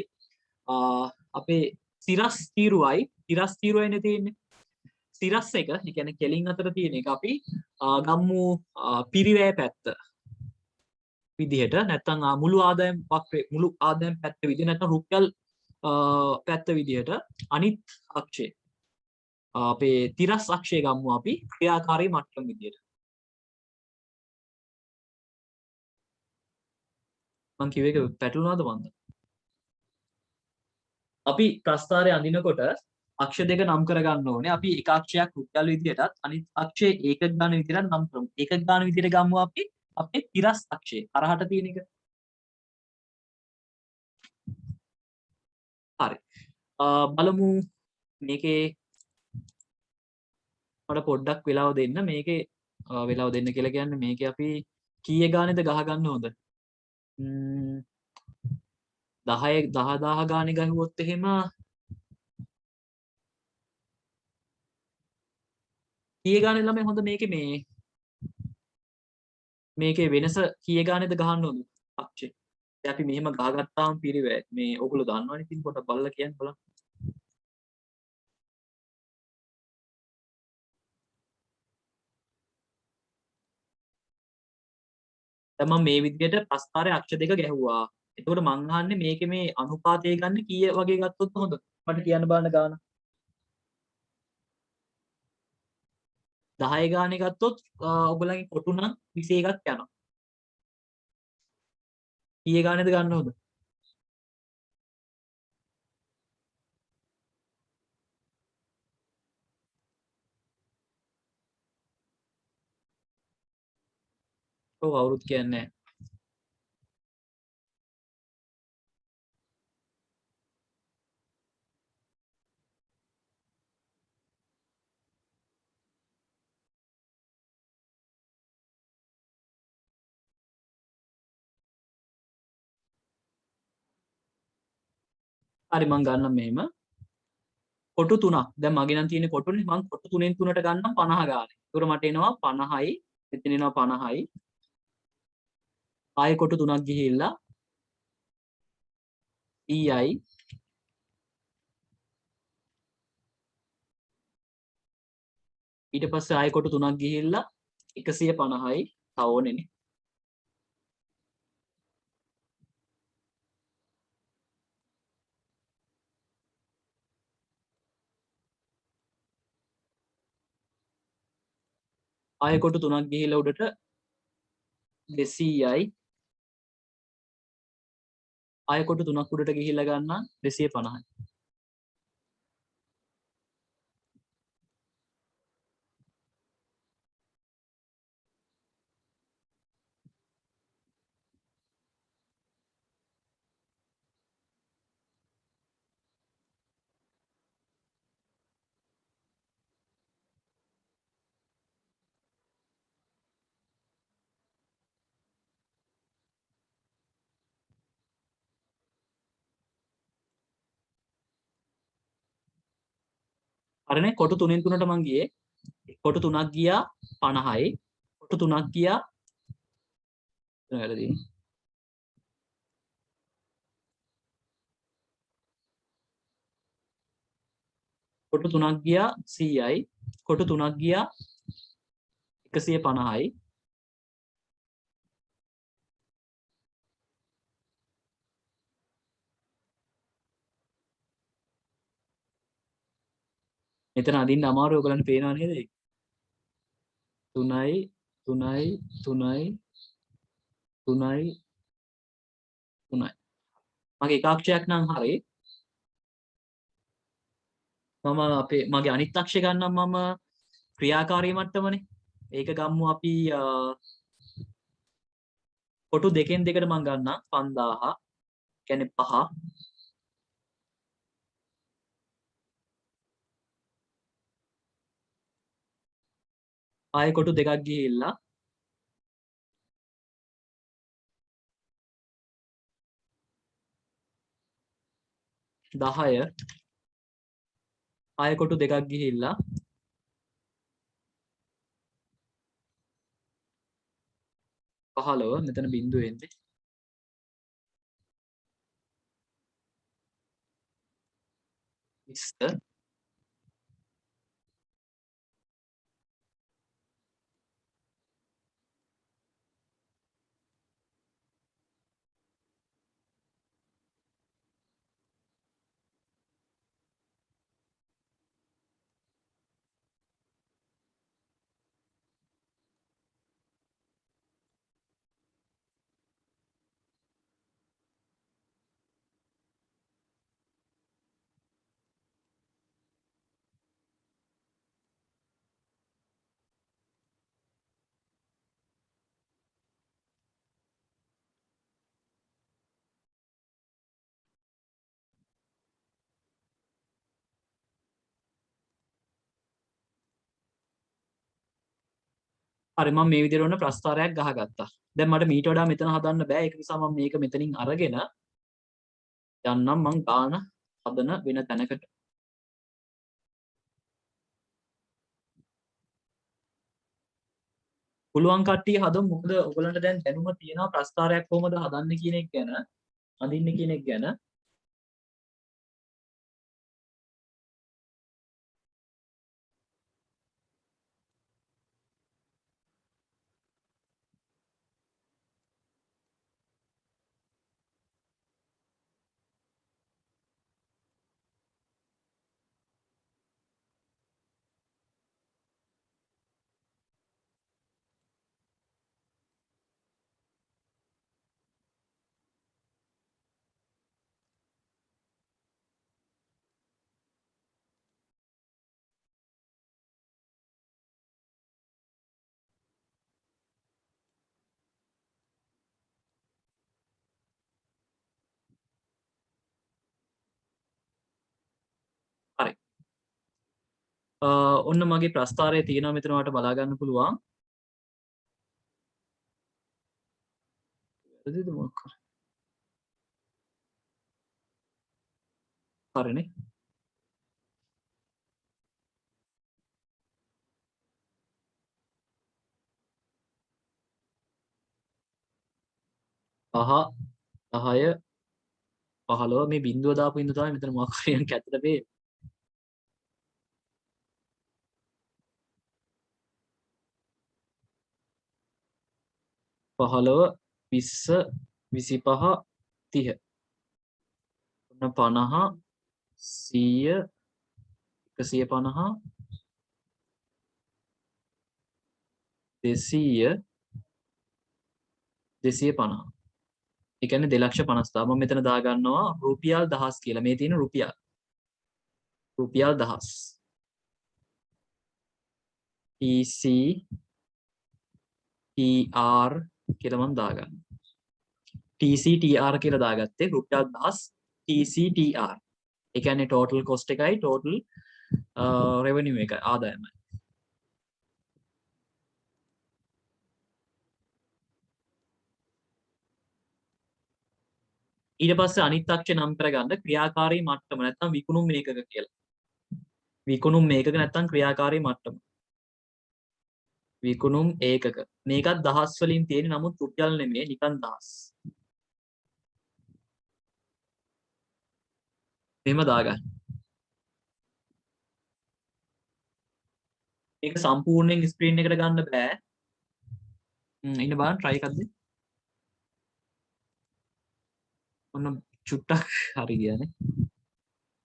[SPEAKER 1] අපේ සිරස් තීරුවයිනේ තියෙන්නේ. සිරස් එක, ඒ කියන්නේ කෙලින් අතර තියෙන එක අපි ගම්මු පිරිවැය පැත්ත විදිහට නැත්නම් මුළු ආදායම් වක්‍රේ මුළු ආදායම් පැත්ත විදිහට නැත්නම් රුපියල් පැත්ත විදිහට අනිත් අක්ෂය අපේ තිරස් අක්ෂය ගම්මු අපි ක්‍රියාකාරී මට්ටම විදිහට. මං කිව්ව එක පැටලුණාද මන්ද? අපි ප්‍රස්ථාරය අඳිනකොට අක්ෂ දෙක නම් කරගන්න ඕනේ. අපි එක අක්ෂයක් රුපියල් විදිහටත් අනිත් අක්ෂය ඒකක ගාන විදිහට නම් කරමු. ඒකක ගාන විදිහට ගමු අපි අපේ තිරස් අක්ෂය කරහට තියෙන එක. හරි. බලමු මේකේ මට පොඩ්ඩක් වෙලාව දෙන්න. මේකේ වෙලාව දෙන්න කියලා කියන්නේ මේකේ අපි කීයේ ගානේද ගහ ගන්න හොඳ? 10 10000 ගානේ ගහුවොත් එහෙම කීයේ ගානේ ළමයි හොඳ මේකේ වෙනස කීයේ ගානේද ගහන්න හොඳ අක්ෂේ. දැන් අපි මෙහෙම ගහගත්තාම පිරිවැය මේ ඔයගොල්ලෝ දන්නවනේ ඉතින් පොඩක් බලලා කියන්න බලන්න. දැන් මම මේ විදිහට ප්‍රස්ථාරයේ අක්ෂ දෙක ගැහුවා. එතකොට මං අහන්නේ මේකේ මේ අනුපාතය ගන්න කීය වගේ ගත්තොත් හොඳ? මට කියන්න බලන්න ගාන. 10 ගානේ ගත්තොත් ඔයගොල්ලන්ගේ කොටු නම් 21ක් යනවා. කීයේ ගානේද ගන්න හොඳ? ඔව් අවුරුදු කියන්නේ නැහැ. හරි මං ගන්නම් මෙහෙම. කොටු 3ක්. දැන් මගේ නම් තියෙන්නේ කොටුනේ. මං කොටු 3න් 3ට ගන්නම් 50 ගානේ. ඒකට මට එනවා 50යි. මෙතන එනවා 50යි. ආයෙ කොටු 3ක් ගිහිල්ලා 100යි. ඊට පස්සේ ආයෙ කොටු 3ක් ගිහිල්ලා 150යි. තව ඕනේනේ. ආයෙ කොටු 3ක් ගිහිල්ලා උඩට 200යි. ආයෙ කොටු 3ක් උඩට ගිහිල්ලා ගන්නම් 250යි. හරිනේ කොටු 3න් 3ට මං ගියේ. කොටු 3ක් ගියා 50යි. කොටු 3ක් ගියා වැරදි. කොටු 3ක් ගියා 100යි. කොටු 3ක් ගියා 150යි. මෙතන අදින්න අමාරු ඔයගලන්ට පේනව නේද? 3යි 3යි 3යි 3යි 3යි. මගේ එක අක්ෂයක් නම් හරි. මම අපේ මගේ අනිත් අක්ෂය ගන්නම් මම ක්‍රියාකාරී මට්ටමනේ. ඒක ගම්මු අපි කොටු දෙකෙන් දෙකට මම ගන්නම් 5000. කියන්නේ 5. ආයෙ කොටු දෙකක් ගිහිල්ලා 10. ආයෙ කොටු දෙකක් ගිහිල්ලා 15. මෙතන බිංදුව එන්නේ. 20. හරි මම මේ විදිහට ඔන්න ප්‍රස්ථාරයක් ගහගත්තා. දැන් මට මීට වඩා මෙතන හදන්න බෑ. ඒක නිසා මම මේක මෙතනින් අරගෙන යන්නම් මං ගාන හදන වෙන තැනකට. පුළුවන් කට්ටිය හදමු. මොකද ඔයගලන්ට දැන් දැනුම තියෙනවා ප්‍රස්ථාරයක් කොහොමද හදන්නේ කියන එක ගැන, අඳින්නේ කියන එක ගැන. හරි. ඔන්න මගේ ප්‍රස්ථාරය තියෙනවා මෙතන ඔයාලට බලා ගන්න පුළුවන්. වැරදිද මොකක් හරි. හරිනේ. පහ 10 15 මේ බිංදුව දාපු ඉන්න තමයි මෙතන මොකක් හරි යන්ක ඇත්තට මේ 15 20 25 30 ඔන්න 50 100 150 200 250. ඒ කියන්නේ 2,50,000. මම මෙතන දාගන්නවා රුපියල් 1000 කියලා. මේ තියෙන රුපියල් 1000. TC TR කියලා මම දාගන්නවා. TC TR කියලා දාගත්තේ රුපියල් 1000 TC TR. ඒ කියන්නේ total cost එකයි total revenue එකයි ආදායමයි. ඊට පස්සේ අනිත් අක්ෂය නම් කරගන්න ක්‍රියාකාරී මට්ටම නැත්නම් විකුණුම් මේකක කියලා. විකුණුම් මේකක නැත්තම් ක්‍රියාකාරී මට්ටම. විකුණුම් ඒකක. මේකත් දහස් වලින් තියෙන නමුත් රුපියල් නෙමෙයි නිකන් දහස්. එහෙම දාගන්න. මේක සම්පූර්ණයෙන් ස්ක්‍රීන් එකට ගන්න බෑ. ඉන්න බලන්න try එකක් දෙන්න. ඔන්න චුට්ටක් හරි ගියානේ.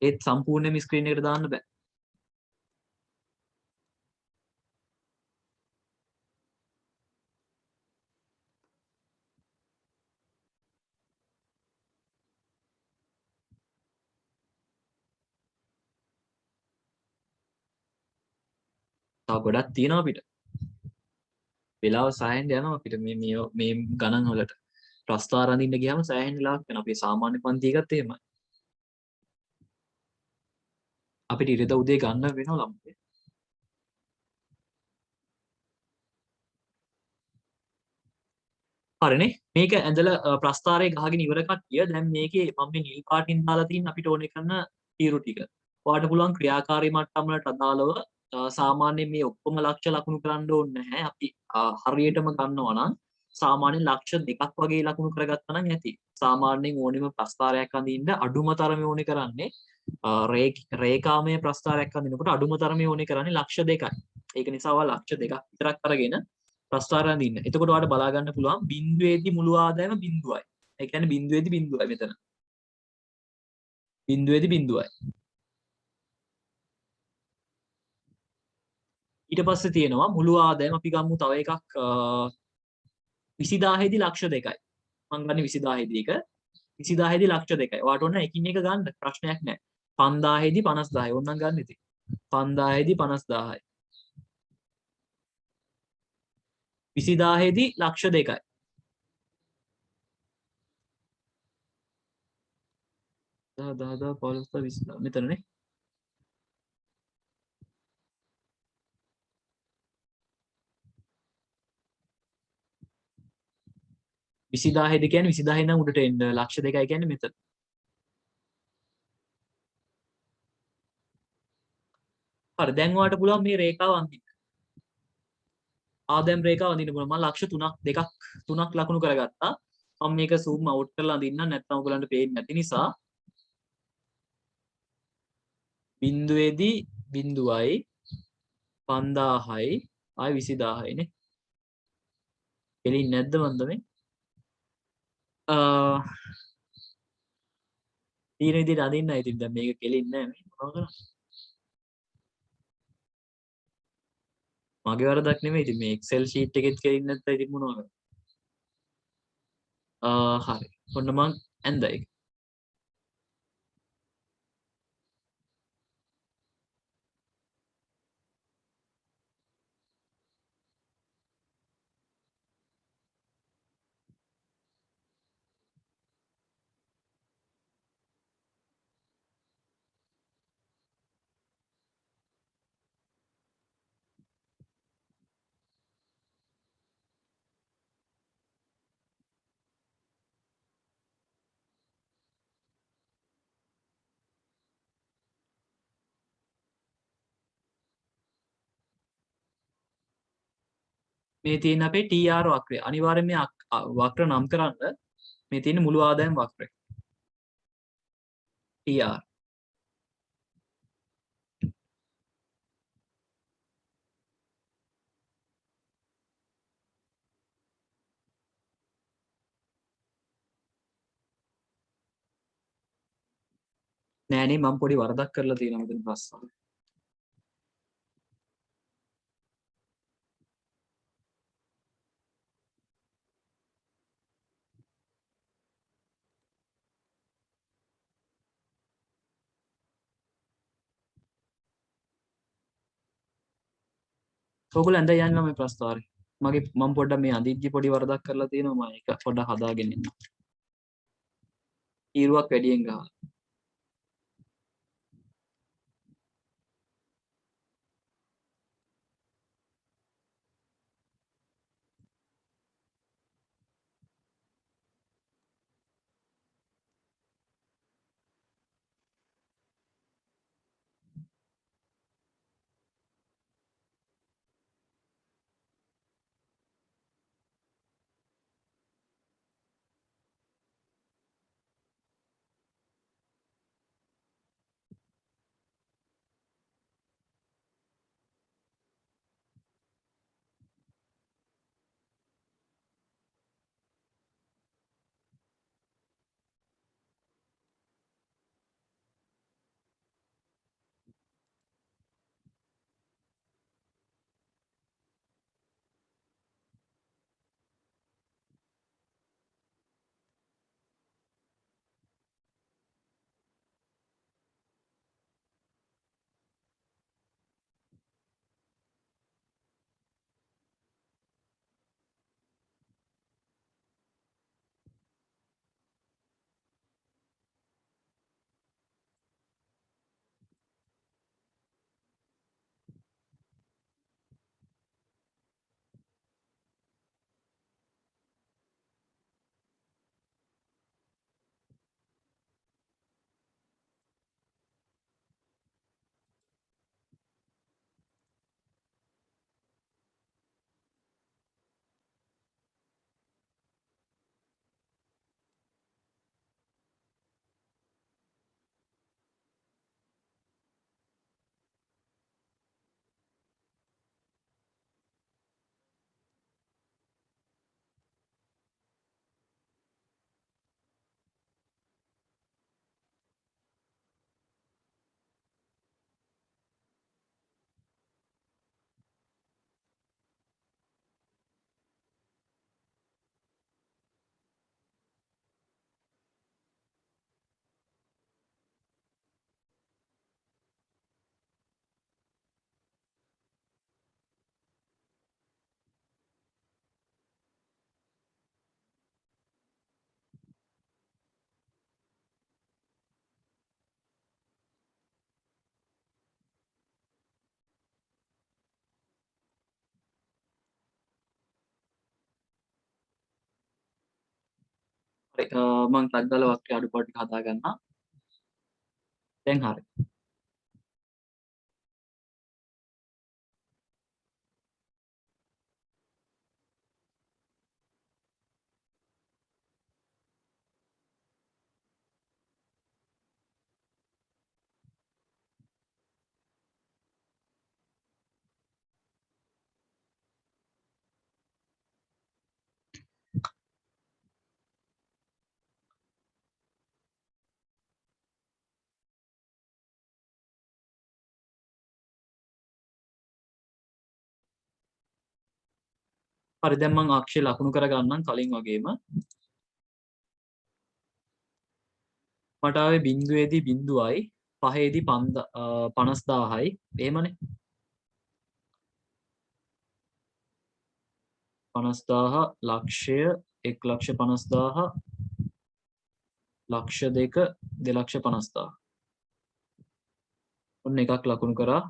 [SPEAKER 1] ඒත් සම්පූර්ණයෙන්ම ස්ක්‍රීන් එකට දාන්න බෑ. තව ගොඩක් තියෙනවා අපිට. වෙලාව සෑහෙන්න යනවා අපිට මේ ගණන් වලට. ප්‍රස්තාර අඳින්න ගියාම සෑහෙන්න වෙලාවක් යනවා. අපි සාමාන්‍ය පන්ති එකත් එහෙමයි. අපිට ඉරිද උදේ ගන්න වෙනවා ළමයි. හරිනේ. මේක ඇඳලා ප්‍රස්තාරයේ ගහගෙන ඉවර කට්ටිය දැන් මේකේ මම මේ නිල් පාටින් දාලා තියෙන අපිට ඕනේ කරන තීරු ටික. ඔයාලට පුළුවන් ක්‍රියාකාරී මට්ටම් වලට අදාළව සාමාන්‍යයෙන් මේ ඔක්කොම ලක්ෂ ලකුණු කරන්න ඕනේ නැහැ. අපි හරියටම ගන්නවා නම් සාමාන්‍යයෙන් ලක්ෂ දෙකක් වගේ ලකුණු කරගත්තා නම් ඇති. සාමාන්‍යයෙන් ඕනෙම ප්‍රස්තාරයක් අඳින්න අඩුම තරමේ ඕනේ කරන්නේ රේඛාමය ප්‍රස්තාරයක් අඳිනකොට අඩුම තරමේ ඕනේ කරන්නේ ලක්ෂ 2යි. ඒක නිසා ඔයා ලක්ෂ 2ක් විතරක් අරගෙන ප්‍රස්තාරය අඳින්න. එතකොට ඔයාලට බලා ගන්න පුළුවන් බිඳුවේදී මුළු ආදායම බිඳුවයි. ඒ කියන්නේ බිඳුවේදී බිඳුවයි මෙතන. බිඳුවේදී බිඳුවයි. ඊට පස්සේ තියෙනවා මුළු ආදායම අපි ගමු තව එකක් 20000 දී ලක්ෂ 2යි. මම ගන්නේ 20000 දී එක 20000 දී ලක්ෂ 2යි. ඔයාලට ඕන එකින් එක ගන්න ප්‍රශ්නයක් නැහැ. 5000 දී 50000යි. ඕනනම් ගන්න ඉතින්. 5000 දී 50000යි. 20000 දී ලක්ෂ 2යි. 10 15 20 මෙතනනේ. 20000 දී කියන්නේ 20000 නම් උඩට එන්න ලක්ෂ 2යි කියන්නේ මෙතන. හරි දැන් ඔයාලට පුළුවන් මේ රේඛාව අඳින්න. ආදායම් රේඛාව අඳින්න පුළුවන්. මම ලක්ෂ 3ක් ලකුණු කරගත්තා. මම මේක zoom out කරලා අඳින්න නැත්නම් ඔයගලන්ට පේන්නේ නැති නිසා බිඳුවේදී බිඳුවයි 5000යි ආයි 20000යි නේ. එළින් නැද්ද මන්ද මේ? තියෙන විදිහට අඳින්න ඉතින් දැන් මේක කෙලින්නේ නැහැ මේ මොනවද කරන්නේ? මගේ වරදක් නෙමෙයි ඉතින් මේ Excel sheet එකෙත් කෙලින්නේ නැත්නම් ඉතින් මොනවද? හරි. ඔන්න මං ඇඳලා ඒක. මේ තියෙන අපේ TR වක්‍රය. අනිවාර්යයෙන් මේ වක්‍ර නම් කරන්න මේ තියෙන මුළු ආදායම් වක්‍රය. TR. නෑනේ මම පොඩි වරදක් කරලා තියෙනවා මෙතන ප්‍රශ්න. ඔයගොල්ලෝ ඇඳ යන්න මේ ප්‍රස්තාරේ. මම පොඩ්ඩක් මේ අඳිද්දි පොඩි වරදක් කරලා තියෙනවා මම ඒක පොඩ්ඩක් හදාගෙන ඉන්න. ඊරුවක් වැඩියෙන් ගහලා. හරි මම ටක් දාලා වක්‍රය අඩුපාඩු ටික හදා ගන්නවා. දැන් හරි. හරි දැන් මම අක්ෂය ලකුණු කර ගන්නම් කලින් වගේම. මට ආවේ බිංදුවේදී 0යි 5ේදී 50000යි එහෙමනේ 50000 ලක්ෂය 1,50,000 ලක්ෂ 2 2,50,000 ඔන්න එකක් ලකුණු කරා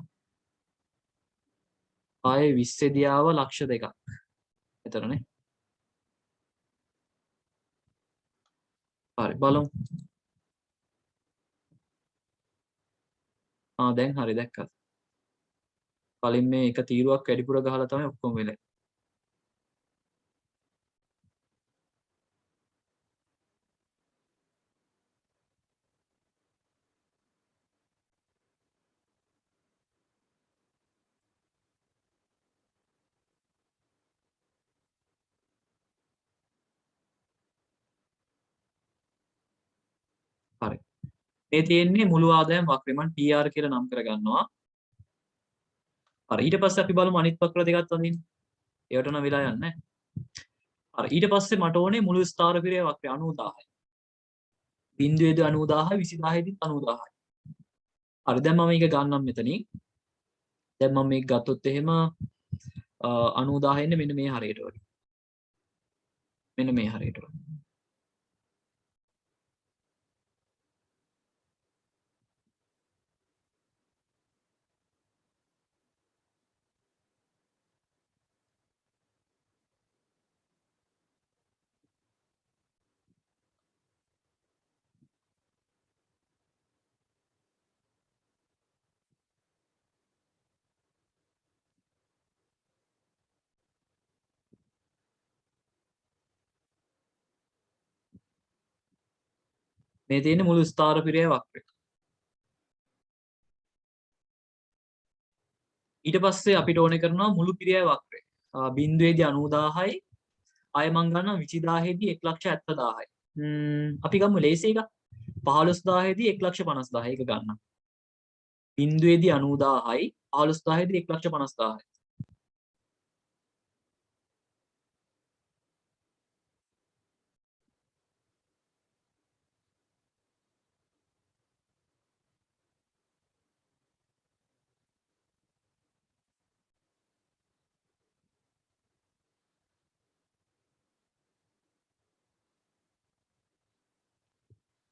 [SPEAKER 1] ආයේ 20 දියාව ලක්ෂ 2ක් එතරනේ හරි බලමු දැන් හරි දැක්කත් කලින් මේ එක තීරුවක් වැඩිපුර ගහලා තමයි ඔක්කොම වෙලේ හරි මේ තියෙන්නේ මුළු ආදායම් වක්‍රය මම TR කියලා නම් කරගන්නවා හරි ඊට පස්සේ අපි බලමු අනිත් වක්‍ර දෙකත් අඳින්න ඒවට නම් වෙලා යන්නේ හරි ඊට පස්සේ මට ඕනේ මුළු ස්ථාරපිරය වක්‍රය 90000යි බිංදුවේදී 90000යි 20000යිදී 90000යි හරි දැන් මම මේක ගන්නම් මෙතනින් දැන් මම මේක ගත්තොත් එහෙම 90000 එන්නේ මෙන්න මේ හරියට වගේ මෙන්න මේ හරියට වගේ මේ තියෙන්නේ මුළු ස්ථාරපිරය වක්‍රය ඊට පස්සේ අපිට ඕනේ කරනවා මුළු පිරියයි වක්‍රය බිංදුවේදී 90000යි ආයෙ මං ගන්නවා 20000දී 1,70,000යි අපි ගමු ලේසි එක 15000දී 1,50,000 ඒක ගන්න බිංදුවේදී 90000යි 15000දී 1,50,000යි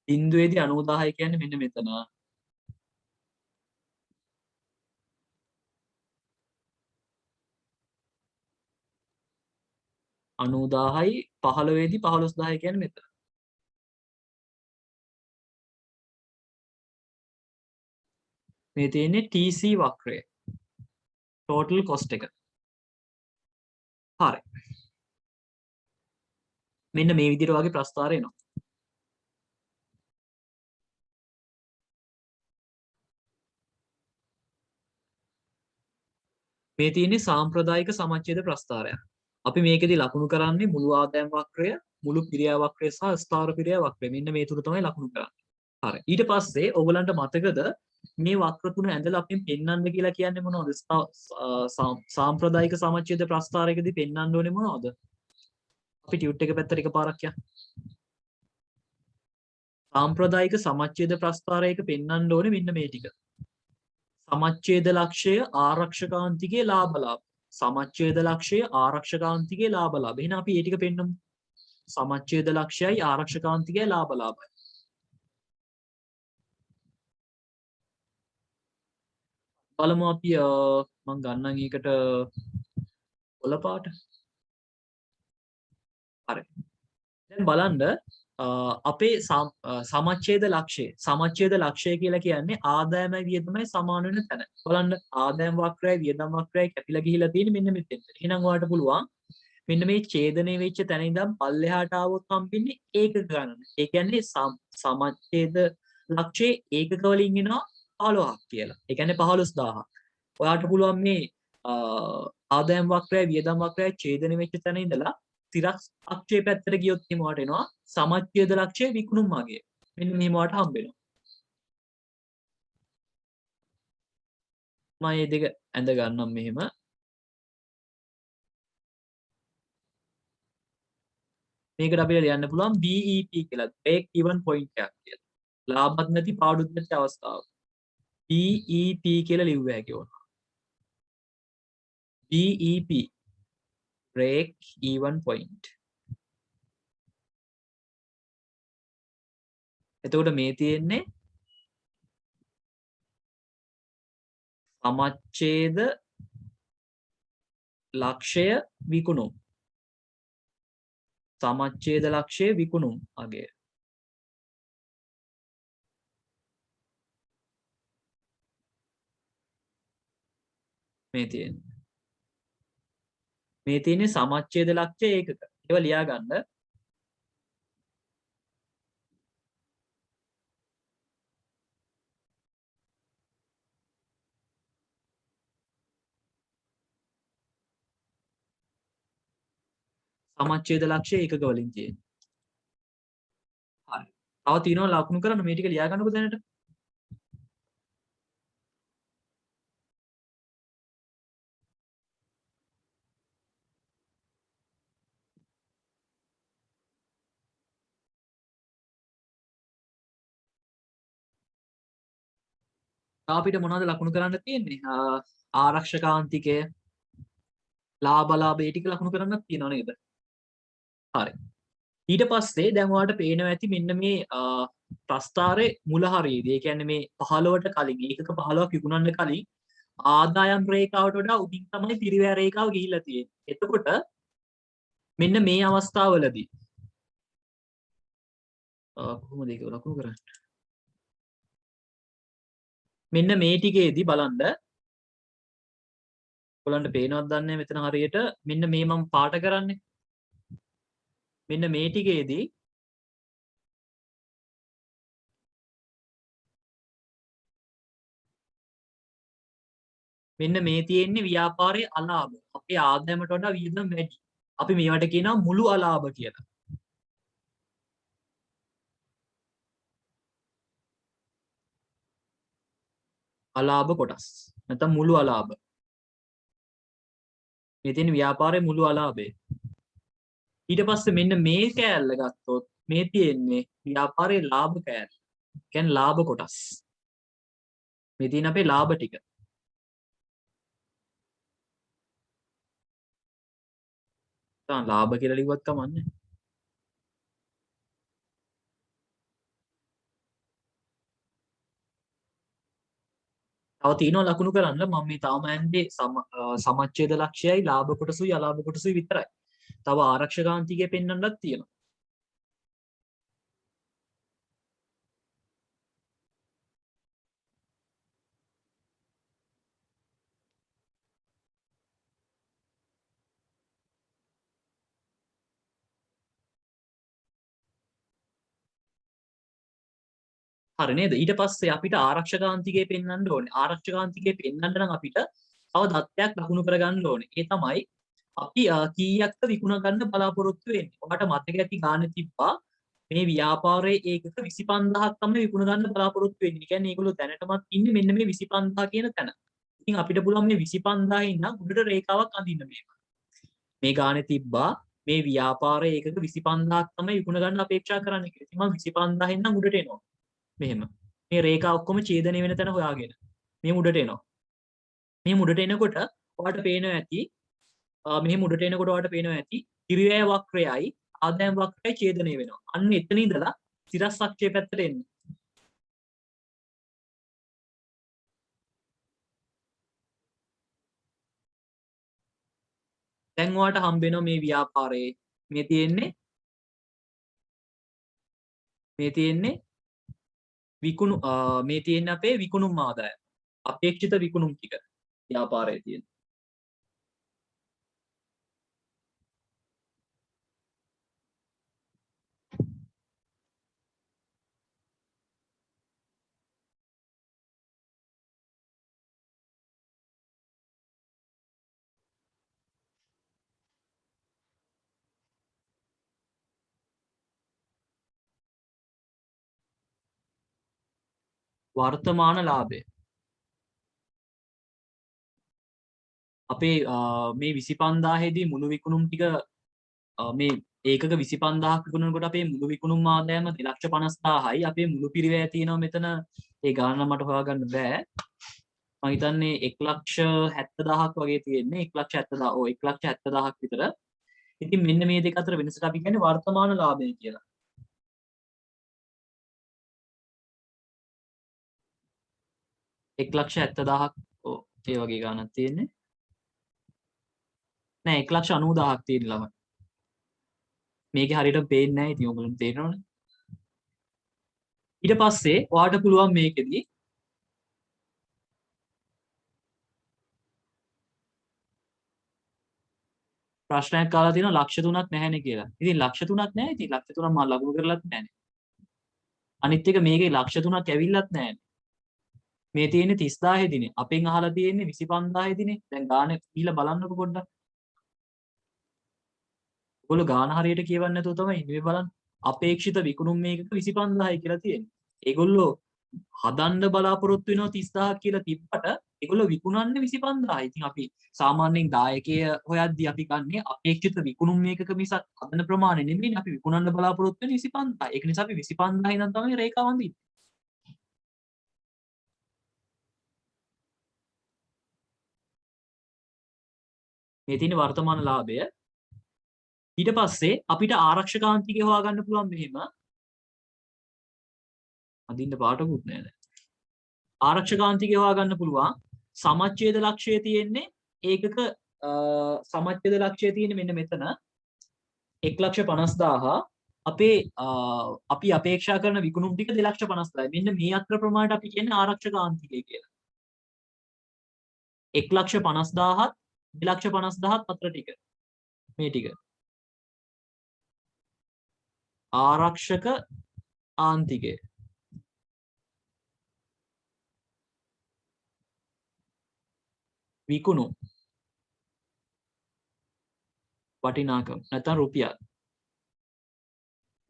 [SPEAKER 1] බිංදුවේදී 90000 කියන්නේ මෙන්න මෙතන අනූදාහයි 15ේදී 15000 කියන්නේ මෙතන. මේ තියෙන්නේ TC වක්‍රය. total cost එක. හරි. මෙන්න මේ විදිහට වගේ ප්‍රස්ථාර එනවා. මේ තියෙන්නේ සාම්ප්‍රදායික සමච්ඡේද ප්‍රස්ථාරයක්. අපි මේකෙදි ලකුණු කරන්නේ මුළු ආදායම් වක්‍රය, මුළු පිරියා වක්‍රය සහ ස්ථාර පිරියා වක්‍රය. මෙන්න මේ තුන තමයි ලකුණු කරන්නේ. හරි. ඊට පස්සේ ඔයගලන්ට මතකද මේ වක්‍ර තුන ඇඳලා අපි පෙන්වන්න කියලා කියන්නේ මොනවද? සාම්ප්‍රදායික සමච්ඡේද ප්‍රස්ථාරයකදී පෙන්වන්න ඕනේ මොනවද? අපි ටියුට් එක පැත්තට එකපාරක් යන්න. සාම්ප්‍රදායික සමච්ඡේද ප්‍රස්ථාරයක පෙන්වන්න ඕනේ මෙන්න මේ ටික. සමච්ඡේද ලක්ෂය ආරක්ෂකාන්තිකයේ ලාභ ලාභ. සමච්ඡේද ලක්ෂය ආරක්ෂකාන්තිකයේ ලාභ ලාභ. එහෙනම් අපි මේ ටික පෙන්නමු. සමච්ඡේද ලක්ෂයයි ආරක්ෂකාන්තිකයේ ලාභ ලාභයි. බලමු අපි මම ගන්නම් ඒකට කොළ පාට. හරි. දැන් බලන්න අපේ සමච්ඡේද ලක්ෂය කියලා කියන්නේ ආදායමයි වියදමයි සමාන වෙන තැන. බලන්න ආදායම් වක්‍රයයි වියදම් වක්‍රයයි කැපිලා ගිහිලා තියෙන්නේ මෙන්න මෙතෙන්ට. එහෙනම් ඔයාලට පුළුවන් මෙන්න මේ ඡේදනය වෙච්ච තැන ඉඳන් පල්ලෙහාට ආවොත් හම්බෙන්නේ ඒකක ගණන. ඒ කියන්නේ සමච්ඡේද ලක්ෂයේ ඒකක වලින් එනවා 15ක් කියලා. ඒ කියන්නේ 15000ක්. ඔයාලට පුළුවන් මේ ආදායම් වක්‍රයයි වියදම් වක්‍රයයි ඡේදනය වෙච්ච තැන ඉඳලා තිරස් අක්ෂය පැත්තට ගියොත් එහෙම වට එනවා සමච්ඡේද ලක්ෂයේ විකුණුම් අගය. මෙන්න මෙහෙම වට හම්බ වෙනවා. මම මේ දෙක ඇඳ ගන්නම් මෙහෙම. මේකට අපිට ලියන්න පුළුවන් BEP කියලා. break even point එකක් කියලා. ලාභත් නැති පාඩුත් නැති අවස්ථාව. BEP කියලා ලිව්ව හැකි ඕන. BEP break even point. එතකොට මේ තියෙන්නේ සමච්ඡේද ලක්ෂය විකුණුම්. සමච්ඡේද ලක්ෂය විකුණුම් අගය. මේ තියෙන්නේ සමච්ඡේද ලක්ෂය ඒකක. ඒවා ලියා ගන්න. සමච්ඡේද ලක්ෂය ඒකක වලින් තියෙන්නේ. හරි. තව තියෙනවා ලකුණු කරන්න මේ ටික ලියා ගන්නකො දැනට. අපිට මොනවද ලකුණු කරන්න තියෙන්නේ? ආරක්ෂකාන්තිකය, ලාභ ඒ ටික ලකුණු කරන්නත් තියෙනව නේද? හරි. ඊට පස්සේ දැන් ඔයාලට පේනවා ඇති මෙන්න මේ ප්‍රස්ථාරයේ මුල හරියේදී. ඒ කියන්නේ මේ 15ට කලින් ඒකක 15ක් විකුණන්න කලින් ආදායම් රේඛාවට වඩා උඩින් තමයි පිරිවැය රේඛාව ගිහිල්ලා තියෙන්නේ. එතකොට මෙන්න මේ අවස්ථාවවලදී කොහොමද ඒක ලකුණු කරන්නේ? මෙන්න මේ ටිකේදී බලන්න ඔයගලන්ට පේනවද දන්නේ මෙතන හරියට මෙන්න මේ මම පාට කරන්නේ. මෙන්න මේ ටිකේදී මෙන්න මේ තියෙන්නේ ව්‍යාපාරයේ අලාභ. අපේ ආදායමට වඩා වියදම් වැඩි. අපි මේවට කියනවා මුළු අලාභ කියලා. අලාභ කොටස්. නැත්නම් මුළු අලාභ. මේ තියෙන ව්‍යාපාරයේ මුළු අලාභය. ඊට පස්සේ මෙන්න මේ කෑල්ල ගත්තොත් මේ තියෙන්නේ ව්‍යාපාරයේ ලාභ කෑල්ල. කියන්නේ ලාභ කොටස්. මේ තියෙන අපේ ලාභ ටික. ලාභ කියලා ලිව්වත් කමන්නේ. තව තියෙනවා ලකුණු කරන්න මම මේ තාම ඇන්නේ සමච්ඡේද ලක්ෂයයි ලාභ කොටසුයි අලාභ කොටසුයි විතරයි. තව ආරක්ෂකාන්තිකය පෙන්වන්නත් තියෙනවා. හරි නේද? ඊට පස්සේ අපිට ආරක්ෂකාන්තිකය පෙන්වන්න ඕනේ. ආරක්ෂකාන්තිකය පෙන්වන්න නම් අපිට තව දත්තයක් ලකුණු කරගන්න ඕනේ. ඒ තමයි අපි කීයක්ද විකුණ ගන්න බලාපොරොත්තු වෙන්නේ. ඔයාලට මතක ඇති ගානේ තිබ්බා මේ ව්‍යාපාරයේ ඒකක 25000ක් තමයි විකුණ ගන්න බලාපොරොත්තු වෙන්නේ. ඒ කියන්නේ ඒගොල්ලෝ දැනටමත් ඉන්නේ මෙන්න මේ 25000 කියන තැන. ඉතින් අපිට පුළුවන් මේ 25000 ඉන්න උඩට රේඛාවක් අඳින්න මේක. මේ ගානේ තිබ්බා මේ ව්‍යාපාරයේ ඒකක 25000ක් තමයි විකුණ ගන්න අපේක්ෂා කරන්නේ කියලා. ඉතින් මම 25000 ඉඳන් උඩට එනවා. මෙහෙම. මේ රේඛා ඔක්කොම ඡේදනය වෙන තැන හොයාගෙන. මේ මුඩට එනවා. මේ මුඩට එනකොට ඔයාලට පේනවා ඇති මෙහි මුඩට එනකොට ඔයාලට පේනවා ඇති පිරිවැය වක්‍රයයි ආදායම් වක්‍රයයි ඡේදනය වෙනවා. අන්න එතන ඉඳලා සිරස් අක්ෂය පැත්තට එන්න. දැන් ඔයාලට හම්බ වෙනවා මේ ව්‍යාපාරයේ මේ තියෙන්නේ මේ තියෙන්නේ විකුණු මේ තියෙන්නේ අපේ විකුණුම් ආදාය. අපේක්ෂිත විකුණුම් ටික ව්‍යාපාරයේ තියෙන. වර්තමාන ලාභය අපේ මේ 25000 දී මුළු විකුණුම් ටික මේ ඒකක 25000ක් විකුණනකොට අපේ මුළු විකුණුම් ආදායම 250000යි. අපේ මුළු පිරිවැය තියෙනවා මෙතන. ඒ ගාන මට හොයාගන්න බෑ. මම හිතන්නේ 170000ක් වගේ තියෙන්නේ. 170000 ඔව් 170000ක් විතර. ඉතින් මෙන්න මේ දෙක අතර වෙනසට අපි කියන්නේ වර්තමාන ලාභය කියලා. 170000ක් ඔව් ඒ වගේ ගානක් තියෙන්නේ. නෑ 190000ක් තියෙන ළමයි. මේකේ හරියට පේන්නේ නැහැ. ඉතින් ඔයගොල්ලන්ට තේරෙනවනේ. ඊට පස්සේ ඔයාලට පුළුවන් මේකෙදි ප්‍රශ්නයක් කාලා තියෙනවා ලක්ෂ 3ක් නැහැනේ කියලා. ඉතින් ලක්ෂ 3ක් නැහැ. ඉතින් ලක්ෂ 3ක් මම ලඝු කරලත් නැහැනේ. අනිත් එක මේකේ ලක්ෂ 3ක් ඇවිල්ලත් නැහැනේ. මේ තියෙන්නේ 30000 දිනේ. අපෙන් අහලා තියෙන්නේ 25000 දිනේ. දැන් ගාන ගිහලා බලන්නකො පොඩ්ඩක්. ඔයගොල්ලෝ ගාන හරියට කියවන්නේ නැතුව තමයි ඉන්නේ බලන්න. අපේක්ෂිත විකුණුම් මේකක 25000යි කියලා තියෙන්නේ. ඒගොල්ලෝ හදන්න බලාපොරොත්තු වෙනවා 30000ක් කියලා තිබ්බට ඒගොල්ලෝ විකුණන්නේ 25000යි. ඉතින් අපි සාමාන්‍යයෙන් දායකය හොයද්දී අපි ගන්නේ අපේක්ෂිත විකුණුම් මේකක මිසක් හදන ප්‍රමාණය නෙමෙයි අපි විකුණන්න බලාපොරොත්තු වෙන්නේ 25000. ඒක නිසා අපි 25000 ඉඳන් තමයි රේඛාව අඳින්නේ. මේ තියෙන වර්තමාන ලාභය. ඊට පස්සේ අපිට ආරක්ෂකාන්තිකය හොයාගන්න පුළුවන් මෙහෙම. අදින්න පාටකුත් නෑ දැන්. ආරක්ෂකාන්තිකය හොයාගන්න පුළුවන්. සමච්ඡේද ලක්ෂය තියෙන්නේ ඒකක සමච්ඡේද ලක්ෂය තියෙන්නේ මෙන්න මෙතන 1,50,000 අපේ අපි අපේක්ෂා කරන විකුණුම් ටික 2,50,000යි. මෙන්න මේ අතර ප්‍රමාණයට අපි කියන්නේ ආරක්ෂකාන්තිකය කියලා. 1,50,000ත් 2,50,000ත් අතර ටික. මේ ටික. ආරක්ෂක ආන්තිකය. විකුණුම් වටිනාකම නැත්නම් රුපියල්.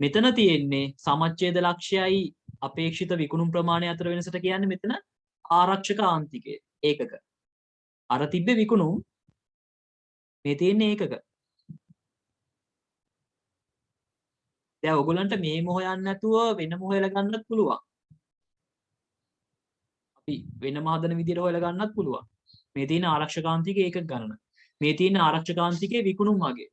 [SPEAKER 1] මෙතන තියෙන්නේ සමච්ඡේද ලක්ෂයයි අපේක්ෂිත විකුණුම් ප්‍රමාණය අතර වෙනසට කියන්නේ මෙතන ආරක්ෂක ආන්තිකය ඒකක. අර තිබ්බේ විකුණුම් මේ තියෙන්නේ ඒකක. දැන් ඔයගොල්ලන්ට මේම හොයන්න නැතුව වෙනම හොයලා ගන්නත් පුළුවන්. අපි වෙනම හදන විදිහට හොයලා ගන්නත් පුළුවන්. මේ තියෙන ආරක්ෂකාන්තිකයේ ඒකක ගණන. මේ තියෙන ආරක්ෂකාන්තිකයේ විකුණුම් අගය.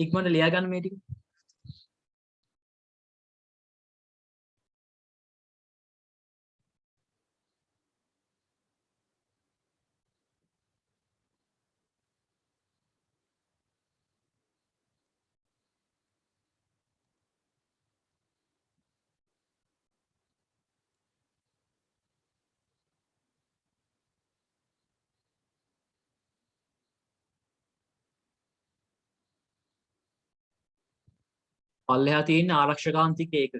[SPEAKER 1] ඉක්මනට ලියා ගන්න මේ ටික. පල්ලෙහා තියෙන ආරක්ෂකාන්තික ඒකක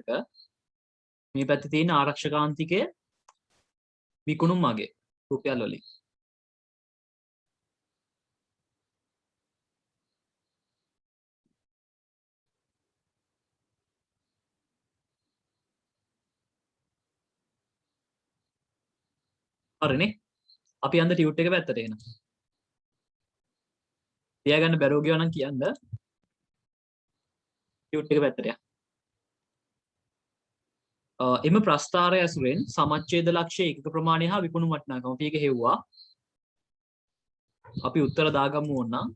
[SPEAKER 1] මේ පැත්තේ තියෙන ආරක්ෂකාන්තිකය විකුණුම් අගය රුපියල් වලින්. හරිනේ. අපි යන්න ටියුට් එක පැත්තට එන. තියාගන්න බැරුව ගියා නම් කියන්න. ටියුට් එක පැත්තට යන්න. එම ප්‍රස්ථාරය ඇසුරෙන් සමච්ඡේද ලක්ෂ්‍ය ඒකක ප්‍රමාණය හා විකුණු වටිනාකම අපි ඒක හෙව්වා. අපි උත්තර දාගමු ඕනනම්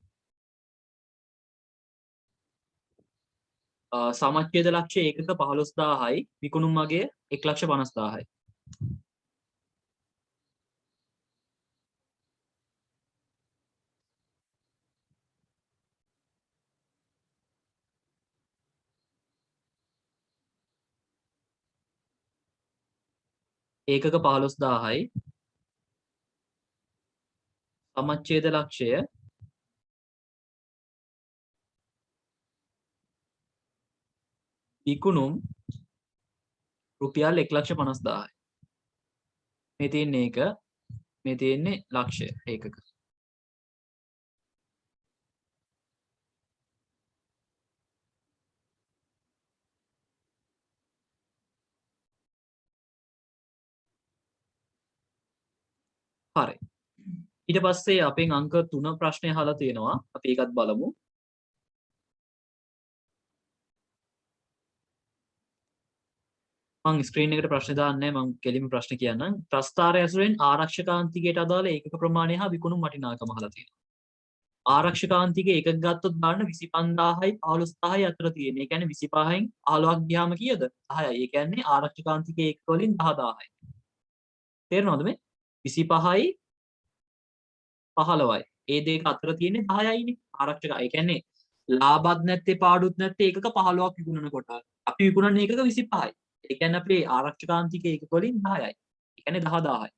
[SPEAKER 1] සමච්ඡේද ලක්ෂ්‍ය ඒකක 15000යි විකුණුම් මගය 1,50,000යි. ඒකක 15000යි සමච්ඡේද ලක්ෂ්‍ය විකුණුම් රුපියල් 1,50,000යි. මේ තියෙන්නේ ඒක, මේ තියෙන්නේ ලක්ෂය ඒකක. හරි. ඊට පස්සේ අපෙන් අංක 3 ප්‍රශ්නය අහලා තියෙනවා. අපි ඒකත් බලමු. මම ස්ක්‍රීන් එකට ප්‍රශ්න දාන්නේ නැහැ. මම කෙලින්ම ප්‍රශ්න කියන්නම්. ප්‍රස්ථාරය ඇසුරෙන් ආරක්ෂකාන්තිකයට අදාළ ඒකක ප්‍රමාණය හා විකුණුම් වටිනාකම අහලා තියෙනවා. ආරක්ෂකාන්තික එකක් ගත්තොත් බලන්න 25000යි 15000යි අතර තියෙන. ඒ කියන්නේ 25න් 15ක් ගියාම කීයද? 10යි. ඒ කියන්නේ ආරක්ෂකාන්තික එක වලින් 10000යි. තේරෙනවද මේ? 25යි 15යි. ඒ දෙක අතර තියෙන්නේ 10යිනේ. ආරක්ෂක. ඒ කියන්නේ ලාභත් නැත්තේ පාඩුත් නැත්තේ එකක 15ක් විකුණනකොට අපි විකුණන්නේ එකක 25යි. ඒ කියන්නේ අපේ ආරක්ෂකාන්තික එකක වලින් 10යි. ඒ කියන්නේ 10000යි.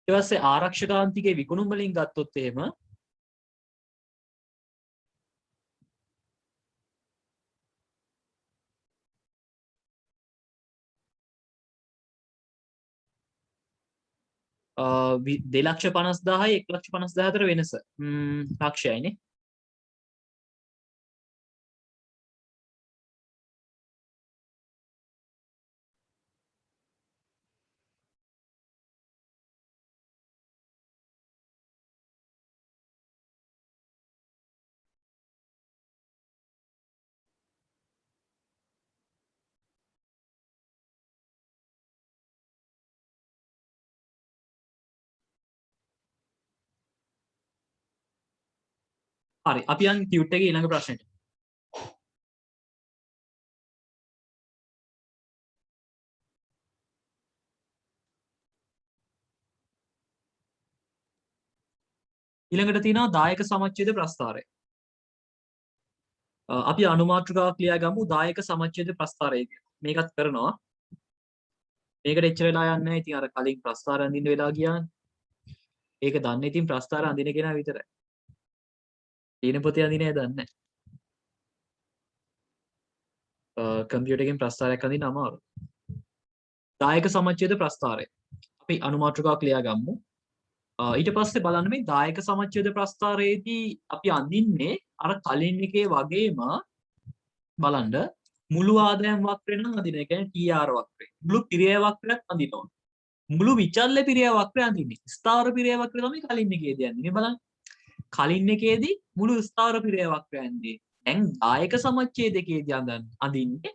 [SPEAKER 1] ඊට පස්සේ ආරක්ෂකාන්තිකේ විකුණුම් වලින් ගත්තොත් එහෙම අ 2,50,000යි 1,50,000 අතර වෙනස ලක්ෂයයිනේ. හරි. අපි යන් ටියුට් එකේ ඊළඟ ප්‍රශ්නෙට. ඊළඟට තියෙනවා දායක සමච්ඡේද ප්‍රස්ථාරය. අපි අනුමාත්‍රිකාවක් ලියා ගමු දායක සමච්ඡේද ප්‍රස්ථාරය කියලා. මේකත් කරනවා. මේකට එච්චර වෙලා යන්නේ නැහැ. ඉතින් අර කලින් ප්‍රස්ථාර අඳින්න වෙලා ගියානේ. ඒක දන්නේ ඉතින් ප්‍රස්ථාර අඳින කෙනා විතරයි. ලියන පොතේ අඳින්නේ දන්නේ නැහැ. කම්පියුටර් එකෙන් ප්‍රස්ථාරයක් අඳින්න අමාරුයි. දායක සමච්ඡේද ප්‍රස්ථාරය. අපි අනුමාත්‍රිකාවක් ලියා ගමු. ඊට පස්සේ බලන්න මේ දායක සමච්ඡේද ප්‍රස්ථාරයේදී අපි අඳින්නේ අර කලින් එකේ වගේම බලන්න මුළු ආදායම් වක්‍රය නම් අඳින. ඒ කියන්නේ TR වක්‍රය. මුළු පිරිය වක්‍රයක් අඳිනවා. මුළු විචල්්‍ය පිරිය වක්‍රය අඳින්නේ. ස්ථාවර පිරිය වක්‍රය තමයි කලින් එකේදී අඳින්නේ. බලන්න. කලින් එකේදී මුළු ස්ථාවර පිරිය වක්‍රය අඳින්නේ. දැන් දායක සමච්ඡේදකේදී අඳින්නේ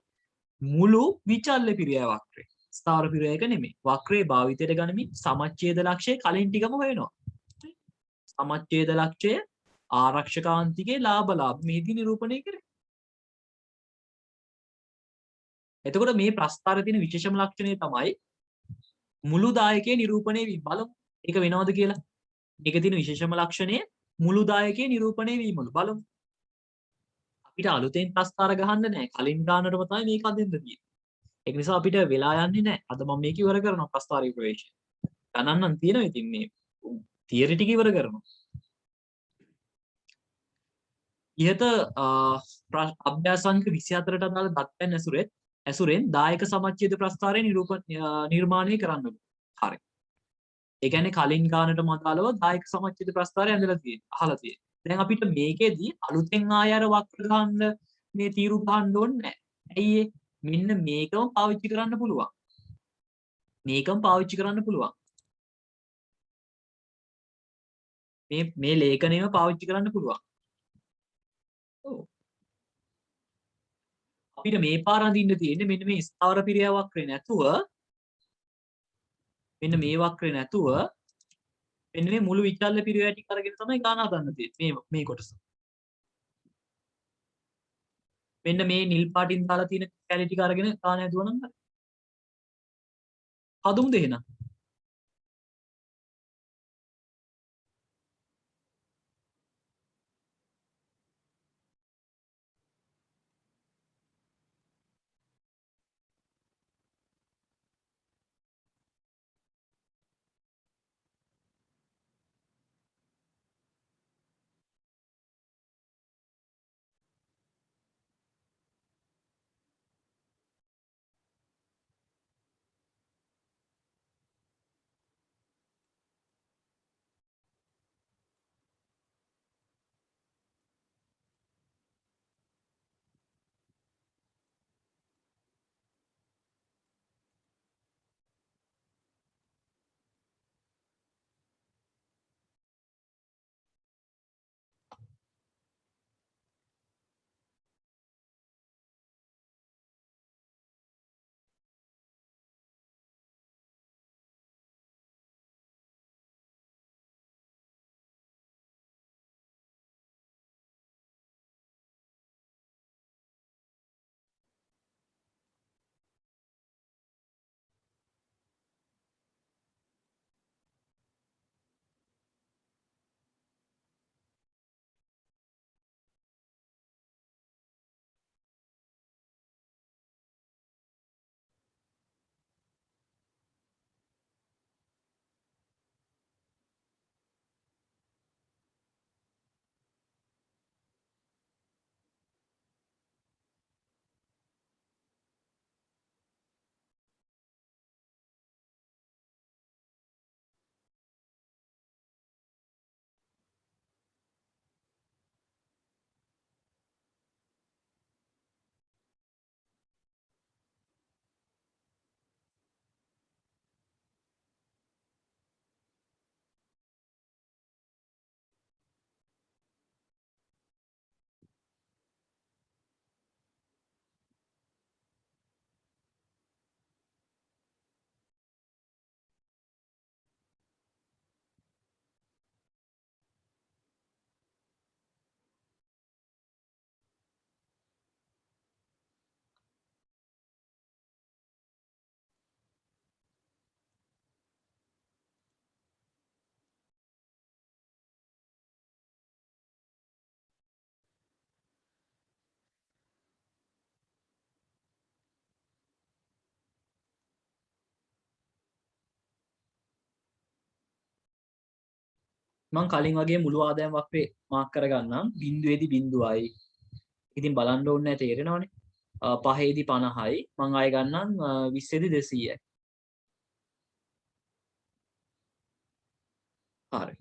[SPEAKER 1] මුළු විචල්්‍ය පිරිය වක්‍රය. ස්ථාවර පිරිය එක නෙමෙයි. වක්‍රයේ භාවිතයට ගනිමින් සමච්ඡේද ලක්ෂය කලින් ටිකම හොයනවා. සමච්ඡේද ලක්ෂය ආරක්ෂකාන්තිකේ ලාභ මේදී නිරූපණය කරේ. එතකොට මේ ප්‍රස්ථාරයේ තියෙන විශේෂම ලක්ෂණය තමයි මුළු දායකයේ නිරූපණය වීම. බලමු ඒක වෙනවද කියලා. මේකේ තියෙන විශේෂම ලක්ෂණය මුළු දායකයේ නිරූපණය වීමලු. බලමු. අපිට අලුතෙන් ප්‍රස්ථාර ගහන්න නැහැ. කලින් ගානටම තමයි මේක අදින්න තියෙන්නේ. ඒක නිසා අපිට වෙලා යන්නේ නැහැ. අද මම මේක ඉවර කරනවා ප්‍රස්ථාරී ප්‍රවේශය. ගණන් තියෙනවා ඉතින් මේ තියරි ටික ඉවර කරනවා. ඉහත අභ්‍යාසංක 24ට අදාළ දත්තයන් ඇසුරෙන් දායක සමච්ඡේද ප්‍රස්ථාරය නිර්මාණය කරන්න. හරි. ඒ කියන්නේ කලින් ගානටම අදාළව දායක සමච්ඡේද ප්‍රස්ථාරය ඇඳලා තියෙනවා. අහලා තියෙනවා. දැන් අපිට මේකෙදී අලුතෙන් ආය අර වක්‍ර ගන්න මේ තීරු ගන්න ඕනේ නැහැ. ඇයි ඒ? මෙන්න මේකම පාවිච්චි කරන්න පුළුවන්. මේකම පාවිච්චි කරන්න පුළුවන්. මේ ලේඛනයම පාවිච්චි කරන්න පුළුවන්. ඔව්. අපිට මේ පාර අඳින්න තියෙන්නේ මෙන්න මේ ස්ථාවර පිරියා වක්‍රේ නැතුව මෙන්න මේ වක්‍රේ නැතුව මෙන්න මේ මුළු විචල්්‍ය පිරියා ටික අරගෙන තමයි ගාන හදන්න තියෙන්නේ. මේ කොටස. මෙන්න මේ නිල් පාටින් දාලා තියෙන කැලි ටික අරගෙන ගාන හැදුවා නම් හරි. හදුමුද එහෙනම්? මම කලින් වගේ මුළු ආදායම් වක්‍රේ මාක් කරගන්නම්. බිඳුවේදී බිඳුවයි. ඉතින් බලන්න ඕනේ නැහැ තේරෙනවනේ. 5ේදී 50යි. මම ආයෙ ගන්නම් 20ේදී 200යි. හරි.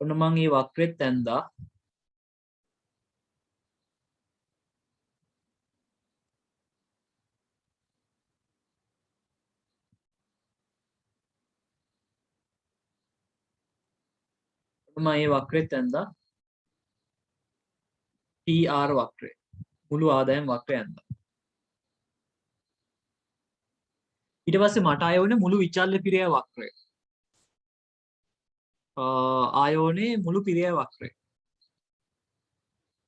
[SPEAKER 1] ඔන්න මම මේ වක්‍රෙත් ඇඳා. ඔන්න මම මේ වක්‍රෙත් ඇඳා. TR වක්‍රය. මුළු ආදායම් වක්‍රය ඇඳා. ඊට පස්සේ මට ආය ඕනේ මුළු විචල්්‍ය පිරියා වක්‍රය. ආයෝනේ මුළු පිරියා වක්‍රය.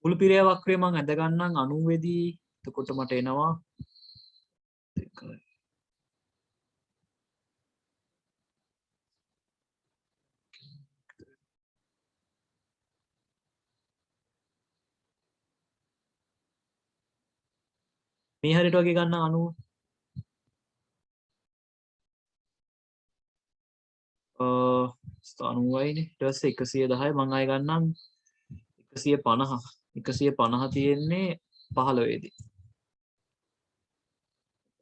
[SPEAKER 1] මුළු පිරියා වක්‍රය මම ඇඳ ගන්නම් 90 දී. එතකොට මට එනවා මේ හරියට වගේ ගන්න 90. 90යිනේ. ඊට පස්සේ 110 මම ආය ගන්නම් 150. 150 තියෙන්නේ 15 දී.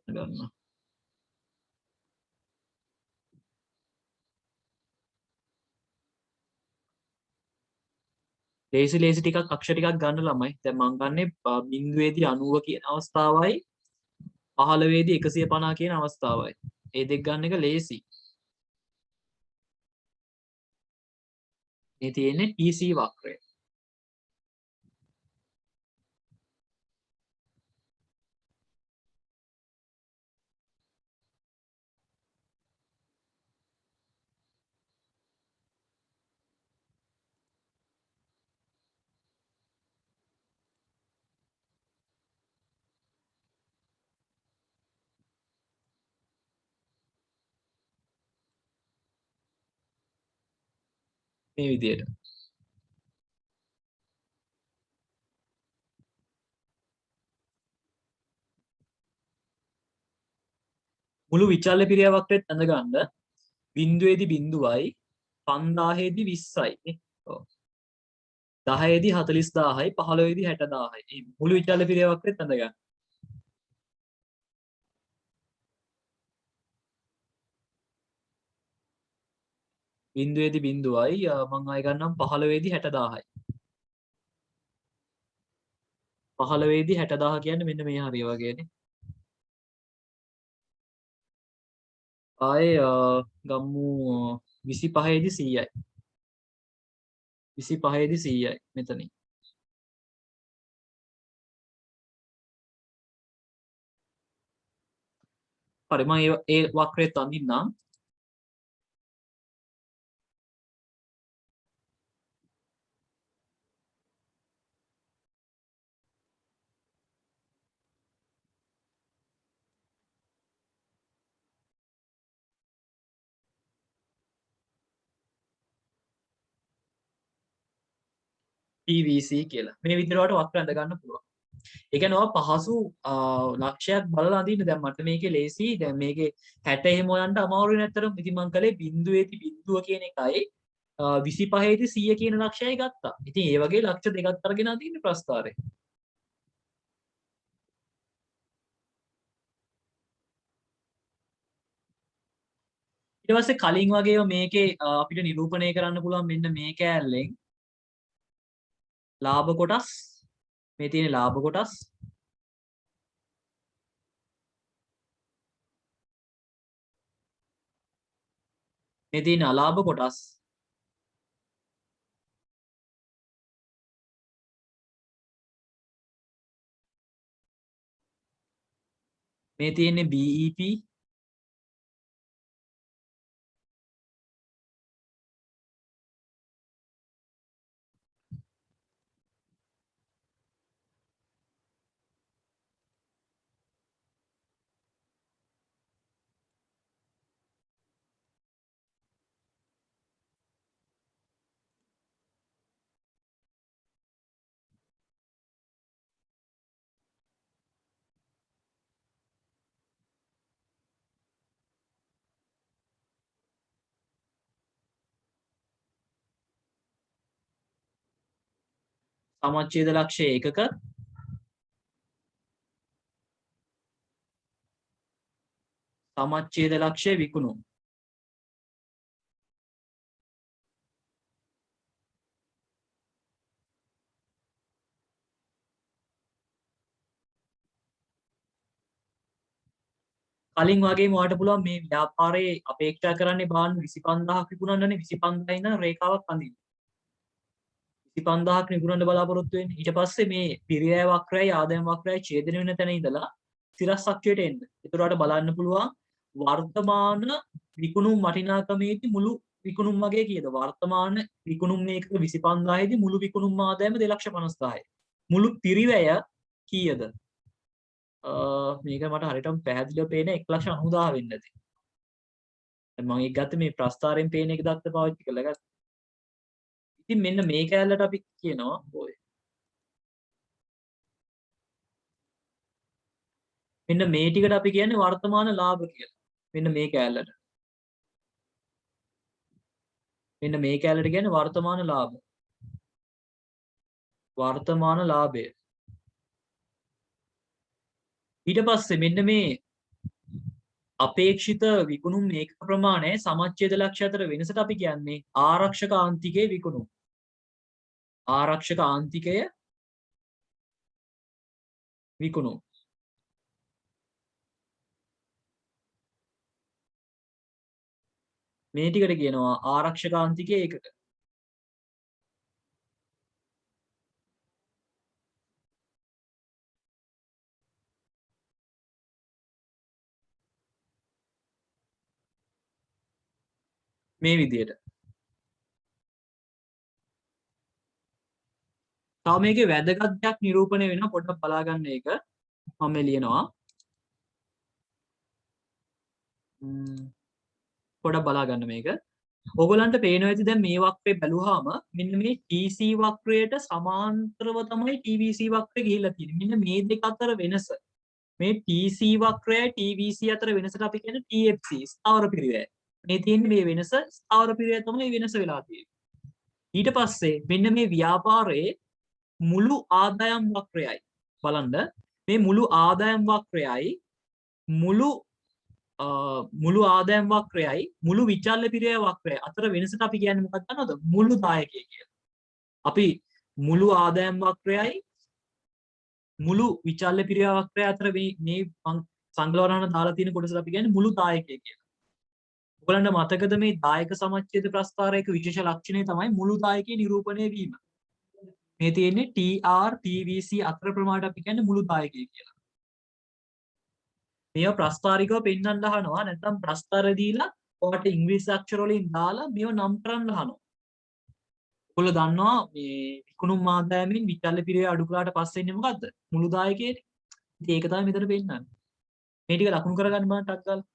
[SPEAKER 1] ගන්න. ලේසි ටිකක් අක්ෂර ටිකක් ගන්න ළමයි. දැන් මම ගන්නේ බිඳුවේදී 90 කියන අවස්ථාවයි 15 දී 150 කියන අවස්ථාවයි. ඒ දෙක ගන්න එක ලේසි. මේ තියෙන්නේ TC වක්‍රය. මේ විදිහට. මුළු විචල්්‍ය පිරියා වක්‍රයත් ඇඳ ගන්න බිඳුවේදී බිඳුවයි 5000 දී 20යි. ඔව්. 10 දී 40000යි 15 දී 60000යි. මේ මුළු විචල්්‍ය පිරියා වක්‍රයත් ඇඳ ගන්න. බිඳුවේදී බිඳුවයි මම ආයෙ ගන්නම් 15 දී 60000යි. 15 දී 60000 කියන්නේ මෙන්න මේ හරිය වගේනේ. ආයේ ගම්මු 25 දී 100යි. 25 දී 100යි මෙතනින්. හරි මම ඒ වක්‍රයත් අඳින්නම්. PVC කියලා. මේ විදිහට වක්‍ර ඇඳ ගන්න පුළුවන්. ඒ කියන්නේ ඔයා පහසු ලක්ෂයක් බලලා අඳින්න. දැන් මට මේකේ ලේසි. දැන් මේකේ 60 එහෙම හොයන්න අමාරුයි නැත්තරම්. ඉතින් මං කළේ බිඳුවේදී බිඳුව කියන එකයි 25 දී 100 කියන ලක්ෂයයි ගත්තා. ඉතින් ඒ වගේ ලක්ෂ දෙකක් අරගෙන අඳින්න ප්‍රස්තාරේ. ඊට පස්සේ කලින් වගේම මේකේ අපිට නිරූපණය කරන්න පුළුවන් මෙන්න මේ කෑල්ලෙන් ලාභ කොටස් මේ තියෙන ලාභ කොටස් මේ තියෙන අලාභ කොටස් මේ තියෙන්නේ BEP සමච්ඡේද ලක්ෂය ඒකක සමච්ඡේද ලක්ෂය විකුණුම් කලින් වගේම ඔයාලට පුළුවන් මේ ව්‍යාපාරයේ අපේක්ෂා කරන්නේ බාන්න 25000ක් විකුණන්නනේ 25000 ඉඳන් රේඛාවක් අඳින්න 25000ක් විකුණන්න බලාපොරොත්තු වෙන්නේ ඊට පස්සේ මේ පිරියෑ වක්‍රයයි ආදායම් වක්‍රයයි ඡේදනය වෙන තැන ඉඳලා ස්ථිරස්ථක්ෂයට එන්න. ඒතර ඔයාලට බලන්න පුළුවන් වර්තමාන විකුණුම් වටිනාකමේදී මුළු විකුණුම් වගේ කීයද වර්තමාන විකුණුම් මේක 25000 දී මුළු විකුණුම් ආදායම 250000යි. මුළු පිරිවැය කීයද? මේක මට හරියටම පැහැදිලිව පේන 1,90,000 වෙන්න ඇති. දැන් මම ඒක ගත්තේ මේ ප්‍රස්ථාරයෙන් පේන එක දත්ත පාවිච්චි කරලා ගත්තා. ඉතින් මෙන්න මේ කැලලට අපි කියනවා ඔය. මෙන්න මේ ටිකට අපි කියන්නේ වර්තමාන ලාභ කියලා. මෙන්න මේ කැලලට. මෙන්න මේ කැලලට කියන්නේ වර්තමාන ලාභ. වර්තමාන ලාභය. ඊට පස්සේ මෙන්න මේ අපේක්ෂිත විකුණුම් මේක ප්‍රමාණය සමච්ඡේද ලක්ෂ්‍ය අතර වෙනසට අපි කියන්නේ ආරක්ෂක ආන්තිකයේ විකුණුම්. ආරක්ෂක ආන්තිකය විකුණු. මේ ටිකට කියනවා ආරක්ෂක ආන්තිකය ඒකක. මේ විදියට. තව මේකේ වැදගත් දෙයක් නිරූපණය වෙනවා පොඩ්ඩක් බලා ගන්න එක. මම ලියනවා. පොඩ්ඩක් බලා ගන්න මේක. ඔයගලන්ට පේනවා ඇති දැන් මේ වක්‍රේ බැලුවාම මෙන්න මේ TC වක්‍රයට සමාන්තරව තමයි TVC වක්‍රය ගිහිල්ලා තියෙන්නේ. මෙන්න මේ දෙක අතර වෙනස. මේ TC වක්‍රයයි TVC අතර වෙනසට අපි කියන්නේ TFC ස්ථාවර පිරිවැය. මේ තියෙන්නේ මේ වෙනස ස්ථාවර පිරිවැය තමයි වෙනස වෙලා තියෙන්නේ. ඊට පස්සේ මෙන්න මේ ව්‍යාපාරයේ මුළු ආදායම් වක්‍රයයි බලන්න මේ මුළු ආදායම් වක්‍රයයි මුළු ආදායම් වක්‍රයයි මුළු විචල්්‍ය පිරිවැය වක්‍රය අතර වෙනසට අපි කියන්නේ මොකක්ද දන්නවද? මුළු දායකය කියලා. අපි මුළු ආදායම් වක්‍රයයි මුළු විචල්්‍ය පිරිවැය වක්‍රය අතර මේ සංගලවරණ දාලා තියෙන කොටසට අපි කියන්නේ මුළු දායකය කියලා. ඔයගලන්ට මතකද මේ දායක සමච්ඡේද ප්‍රස්ථාරයක විශේෂ ලක්ෂණය තමයි මුළු දායකයේ නිරූපණය වීම. මේ තියෙන්නේ TR TVC අතර ප්‍රමාණයට අපි කියන්නේ මුළු දායකය කියලා. මේව ප්‍රස්ථාරිකව පෙන්වන්න අහනවා නැත්නම් ප්‍රස්ථාර දීලා ඔයාලට ඉංග්‍රීසි අක්ෂර වලින් දාලා මේව නම් කරන්න අහනවා. ඔයගොල්ලෝ දන්නවා මේ විකුණුම් ආදායමෙන් විචල්්‍ය පිරිවැය අඩු කළාට පස්සේ ඉන්නේ මොකද්ද? මුළු දායකයේ. ඉතින් ඒක තමයි මෙතන පෙන්නන්නේ. මේ ටික ලකුණු කරගන්න බලන්න ටක් ගාලා.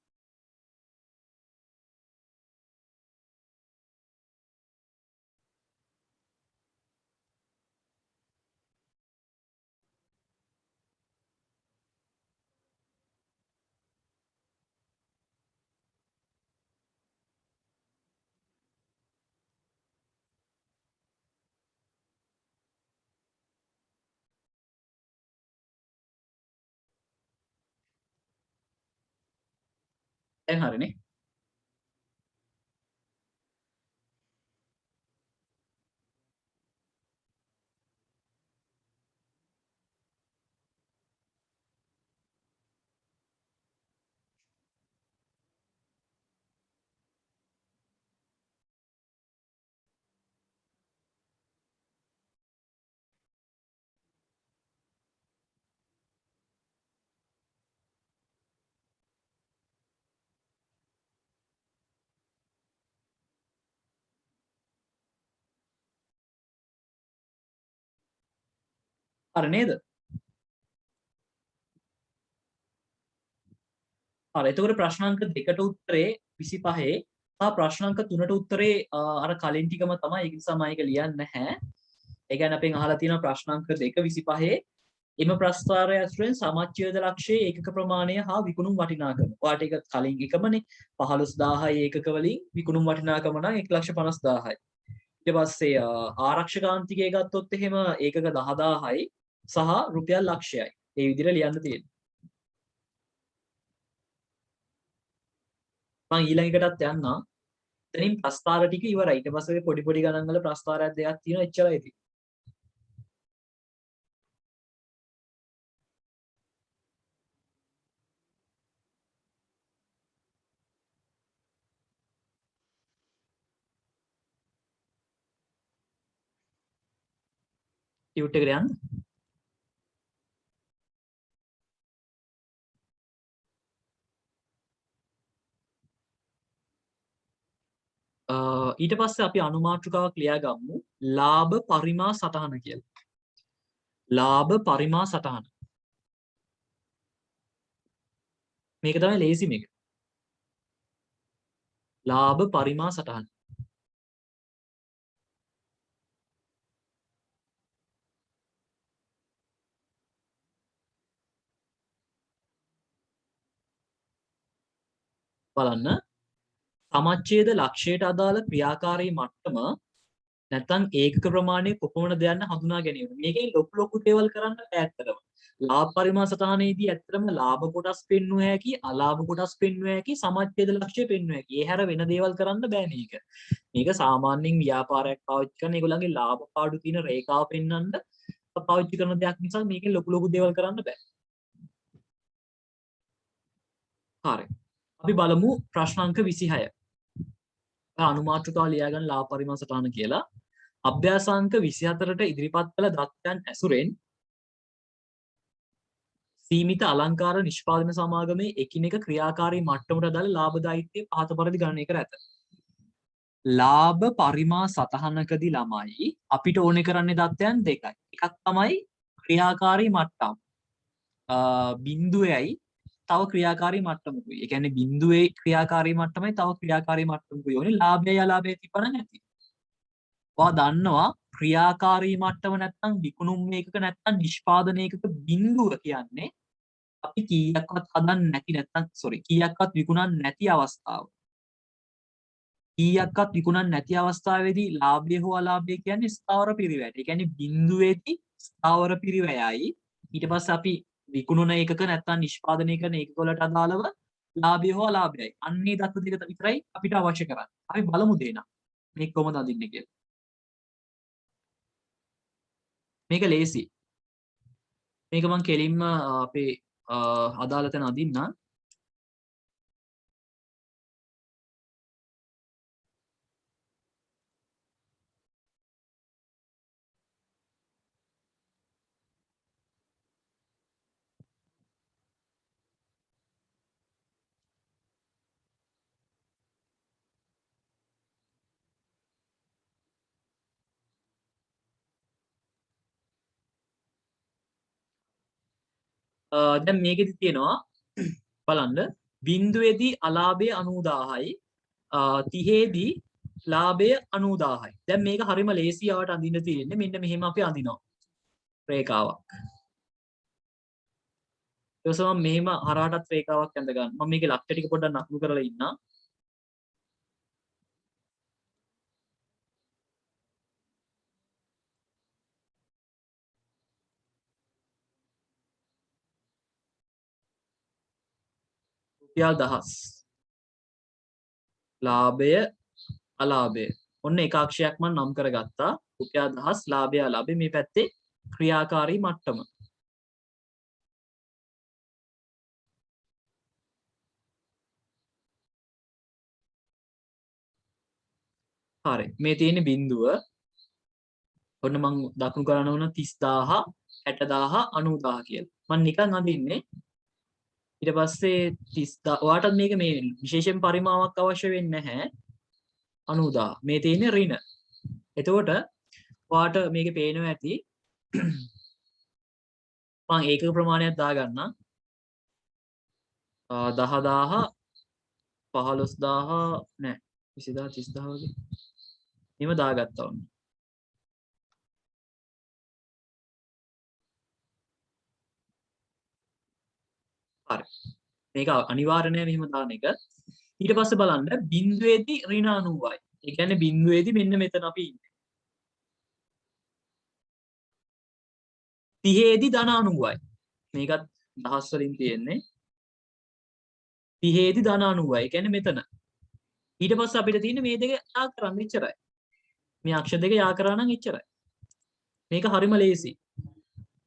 [SPEAKER 1] දැන් හරිනේ. හරි නේද? හරි. එතකොට ප්‍රශ්නාංක 2ට උත්තරේ 25 සහ ප්‍රශ්නාංක 3ට උත්තරේ අර කලින් ටිකම තමයි. ඒක නිසා මම ඒක ලියන්නේ නැහැ. ඒ කියන්නේ අපෙන් අහලා තියෙනවා ප්‍රශ්නාංක 2 25 එම ප්‍රස්ථාරය ඇසුරෙන් සමච්ඡේද ලක්ෂයේ ඒකක ප්‍රමාණය හා විකුණුම් වටිනාකම. ඔයාලට ඒක කලින් එකමනේ 15000යි ඒකක වලින් විකුණුම් වටිනාකම නම් 150000යි. ඊට පස්සේ ආරක්ෂකාන්තිකය ගත්තොත් එහෙම ඒකක 10000යි සහ රුපියල් ලක්ෂයයි. ඒ විදිහට ලියන්න තියෙනවා. මම ඊළඟ එකටත් යන්නම්. එතනින් ප්‍රස්ථාර ටික ඉවරයි. ඊට පස්සේ පොඩි පොඩි ගණන් වල ප්‍රස්ථාරයක් දෙකක් තියෙනවා. එච්චරයි තියෙන්නේ. ටියුට් එකට යන්න. ඊට පස්සේ අපි අනුමාත්‍රිකාවක් ලියාගමු. ලාභ පරිමා සටහන කියලා. ලාභ පරිමා සටහන. මේක තමයි ලේසිම එක. ලාභ පරිමා සටහන. බලන්න. සමච්ඡේද ලක්ෂයට අදාළ ක්‍රියාකාරී මට්ටම නැත්නම් ඒකක ප්‍රමාණය කොපමණද යන්න හඳුනා ගැනීම. මේකේ ලොකු දේවල් කරන්න බෑ ඇත්තටම. ලාභ පරිමාණ සටහනේදී ඇත්තටම ලාභ කොටස් පෙන්වුව හැකි, අලාභ කොටස් පෙන්වුව හැකි, සමච්ඡේද ලක්ෂ්‍ය පෙන්වුව හැකි. ඒ හැර වෙන දේවල් කරන්න බෑ මේක. මේක සාමාන්‍යයෙන් ව්‍යාපාරයක් පාවිච්චි කරන ඒගොල්ලන්ගේ ලාභ පාඩු තියෙන රේඛාව පෙන්වන්න පාවිච්චි කරන දෙයක් නිසා මේකෙන් ලොකු දේවල් කරන්න බෑ. හරි. අපි බලමු ප්‍රශ්න අංක 26. අනුමාත්‍රකාව ලියා ගන්න ලාභ පරිමාණ සටහන කියලා. අභ්‍යාසාංක 24ට ඉදිරිපත් කළ දත්තයන් ඇසුරෙන් සීමිත අලංකාර නිෂ්පාදන සමාගමේ එකිනෙක ක්‍රියාකාරී මට්ටමට අදාළ ලාභදායීත්වය පහත පරිදි ගණනය කර ඇත. ලාභ පරිමා සටහනකදී ළමයි අපිට ඕනේ කරන්නේ දත්තයන් දෙකයි. එකක් තමයි ක්‍රියාකාරී මට්ටම්. බිඳුවේයි තව ක්‍රියාකාරී මට්ටමකුයි. ඒ කියන්නේ බිඳුවේ ක්‍රියාකාරී මට්ටමයි තව ක්‍රියාකාරී මට්ටමකුයි ඕනේ. ලාභයයි අලාභයයි තිබ්බනම් නැති. ඔයා දන්නවා ක්‍රියාකාරී මට්ටම නැත්නම් විකුණුම් ඒකක නැත්නම් නිෂ්පාදන ඒකක බිඳුව කියන්නේ අපි කීයක්වත් හදන්න නැති නැත්නම් කීයක්වත් විකුණන්න නැති අවස්ථාව. කීයක්වත් විකුණන්න නැති අවස්ථාවේදී ලාභය හෝ අලාභය කියන්නේ ස්ථාවර පිරිවැයට. ඒ කියන්නේ බිඳුවේදී ස්ථාවර පිරිවැයයි ඊට පස්සේ අපි විකුණන ඒකක නැත්නම් නිෂ්පාදනය කරන ඒකක වලට අදාළව ලාභය හෝ අලාභයයි. අන්නේ දත්ත දෙක විතරයි අපිට අවශ්‍ය කරන්නේ. අපි බලමු දෙන්න. මේක කොහොමද අඳින්නේ කියලා. මේක ලේසි. මේක මම කෙලින්ම අපේ අදාළ තැන අදින්න. දැන් මේකෙදි තියෙනවා බලන්න බිඳුවේදී අලාභය 90000යි 30ේදී ලාභය 90000යි. දැන් මේක හරිම ලේසියට අඳින්න තියෙන්නේ. මෙන්න මෙහෙම අපි අඳිනවා රේඛාවක්. ඊට පස්සේ මම මෙහෙම හරහටත් රේඛාවක් ඇඳ ගන්න. මම මේකේ ලක්ෂ ටික පොඩ්ඩක් නකුළු කරලා ඉන්නම්. රුපියල් 1000 ලාභය අලාභය. ඔන්න එක අක්ෂයක් මම නම් කරගත්තා. රුපියල් 1000 ලාභය අලාභය මේ පැත්තේ ක්‍රියාකාරී මට්ටම. හරි. මේ තියෙන බිඳුව ඔන්න මම දකුණු කරන්න ඕන 30000 60000 90000 කියලා. මම නිකන් අඳින්නේ. ඊට පස්සේ 30000 ඔයාටත් මේක මේ විශේෂයෙන් පරිමාවක් අවශ්‍ය වෙන්නේ නැහැ. 90000 මේ තියෙන්නේ ඍණ. එතකොට ඔයාට මේකේ පේනවා ඇති මම ඒකක ප්‍රමාණයක් දාගන්නම් 10000 15000 නෑ 20000 30000 වගේ එහෙම දාගත්තා ඔන්න. හරි. මේක අනිවාර්ය නෑ මෙහෙම දාන එක. ඊට පස්සේ බලන්න බිඳුවේදී ඍණ 90යි. ඒ කියන්නේ බිඳුවේදී මෙන්න මෙතන අපි ඉන්නේ. 30ේදී ධන 90යි. මේකත් දහස් වලින් තියෙන්නේ. 30ේදී ධන 90යි. ඒ කියන්නේ මෙතන. ඊට පස්සේ අපිට තියෙන්නේ මේ දෙක යා කරන්න එච්චරයි. මේ අක්ෂර දෙක යා කරා නම් එච්චරයි. මේක හරිම ලේසි.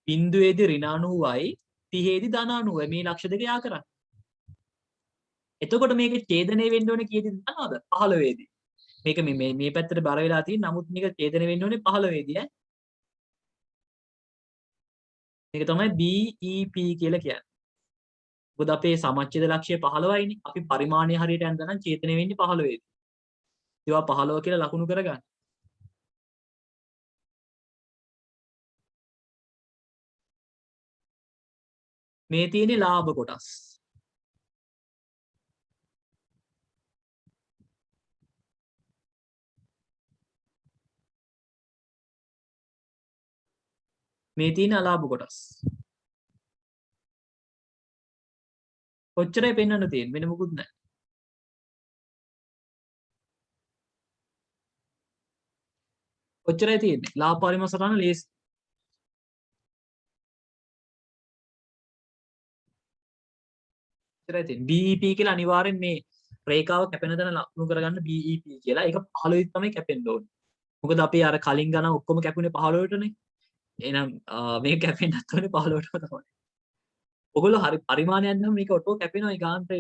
[SPEAKER 1] බිඳුවේදී ඍණ 90යි 30ේදී ධන 90යි මේ ලක්ෂ දෙක යා කරන්න. එතකොට මේක ඡේදනය වෙන්න ඕනේ කීයේදී දන්නවද? 15 දී. මේක මේ පැත්තට බර වෙලා තියෙන නමුත් මේක ඡේදනය වෙන්න ඕනේ 15 දී ඈ. මේක තමයි BEP කියලා කියන්නේ. මොකද අපේ සමච්ඡේද ලක්ෂ්‍ය 15යිනේ. අපි පරිමාණය හරියට යන්දනම් ඡේදනය වෙන්නේ 15 දී. ඒවා 15 කියලා ලකුණු කරගන්න. මේ තියෙන්නේ ලාභ කොටස්. මේ තියෙන අලාභ කොටස්. කොච්චරයි පෙන්වන්න තියෙන්නේ වෙන මොකුත් නැහැ. කොච්චරයි තියෙන්නේ? ලාභ පරිමාණ සටහන ලේසි. කොච්චරයි තියෙන්නේ? BEP කියලා අනිවාර්යෙන් මේ රේඛාව කැපෙන තැන ලකුණු කරගන්න BEP කියලා. ඒක 15 තමයි කැපෙන්න ඕනේ. මොකද අපි අර කලින් ගණන් ඔක්කොම කැපුණේ 15ටනේ. එහෙනම් මේක කැපෙන්නත් ඕනේ 15ටම තමයි. ඔයගොල්ලෝ හරි පරිමාණයක් නම් මේක ඔටෝ කැපෙනවා. ඒ ගානට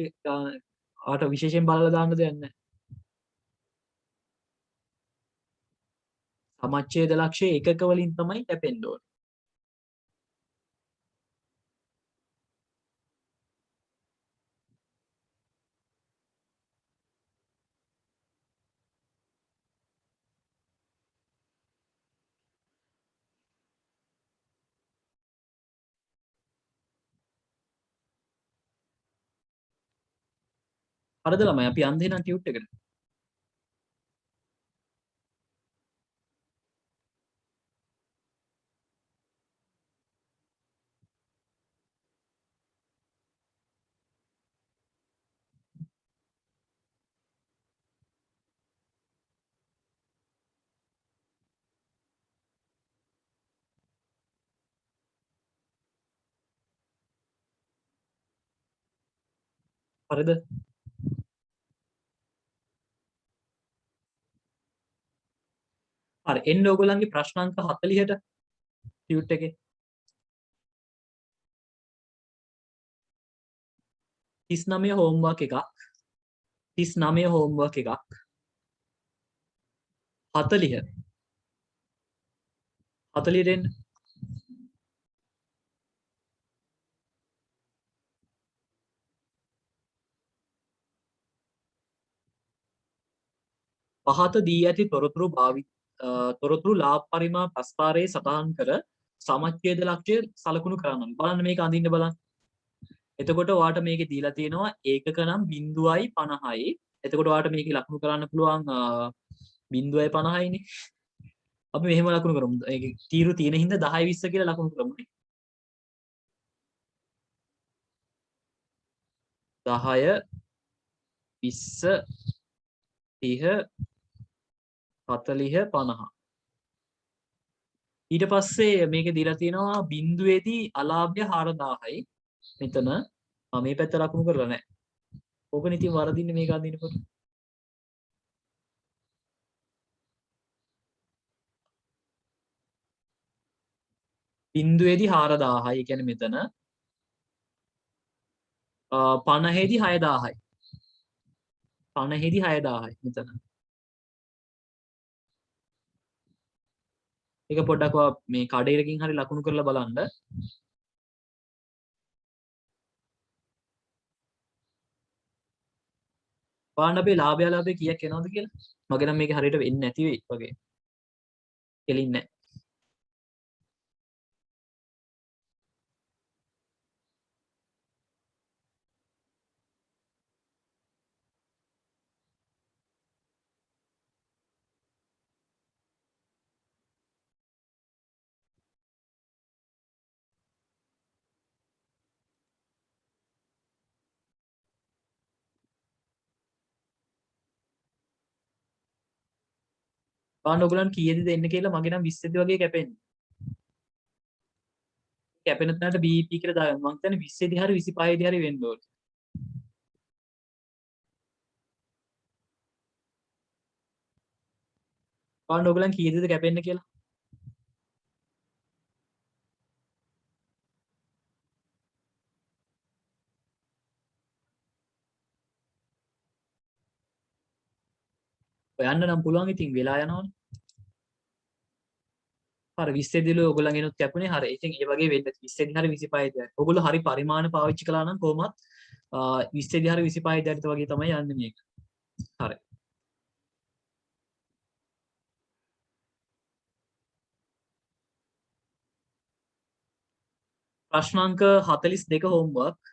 [SPEAKER 1] ආට විශේෂයෙන් බලලා දාන්න දෙයක් නැහැ. සමච්ඡේද ලක්ෂයේ ඒකක වලින් තමයි කැපෙන්න ඕනේ. හරිද ළමයි? අපි යන්න එහෙනම් ටියුට් එකට. හරිද? හරි. එන්න ඕගොල්ලන්ගේ ප්‍රශ්න අංක 40ට ටියුට් එකේ 39 හෝම්වර්ක් එකක් 39 හෝම්වර්ක් එකක් 40 40ට එන්න. පහත දී ඇති තොරතුරු ලාභ පරිමාණ ප්‍රස්ථාරයේ සටහන් කර සමච්ඡේද ලක්ෂ්‍ය සලකුණු කරන්න. බලන්න මේක අඳින්න බලන්න. එතකොට ඔයාට මේකේ දීලා තියෙනවා ඒකක නම් 0.50යි. එතකොට ඔයාට මේකේ ලකුණු කරන්න පුළුවන් 0.50යි නේ. අපි මෙහෙම ලකුණු කරමු. ඒකේ තීරු තියෙන හින්දා 10 20 කියලා ලකුණු කරමු නේ. 10 20 30 40 50. ඊට පස්සේ මේකේ දීලා තියෙනවා බිඳුවේදී අලාභ්‍ය 4000යි. මෙතන මේ පැත්ත ලකුණු කරලා නැහැ. ඕකනේ ඉතින් වරදින්නේ මේක අඳිනකොට. බිඳුවේදී 4000යි. ඒ කියන්නේ මෙතන 50ේදී 6000යි. 50ේදී 6000යි මෙතන. ඒක පොඩ්ඩක් මේ කඩේකින් හරි ලකුණු කරලා බලන්න. බලන්න අපේ ලාභය අලාභය කීයක් එනවද කියලා. මගේ නම් මේක හරියට වෙන්නේ නැති වෙයි වගේ. කෙලින්නේ නැහැ. බලන්න ඔයගලන් කීයද දෙන්න කියලා. මගේ නම් 20ද වගේ කැපෙන්නේ. කැපෙන තැනට BEP කියලා දාගන්න. මං හිතන්නේ 20ද හරි 25ද හරි වෙන්න ඕනේ. බලන්න ඔයගලන් කීයදද කැපෙන්නේ කියලා. හොයන්න නම් පුළුවන්. ඉතින් වෙලා යනවනේ. හරි 20 දිලෝ ඔයගොල්ලන් එනොත් කැපුණේ. හරි. ඉතින් ඒ වගේ වෙන්න 20 දී හරි 25 දී. ඔයගොල්ලෝ හරි පරිමාණ පාවිච්චි කළා නම් කොහොමත් 20 දී හරි 25 දී වගේ තමයි යන්නේ මේක. හරි. ප්‍රශ්න අංක 42 හෝම්වර්ක්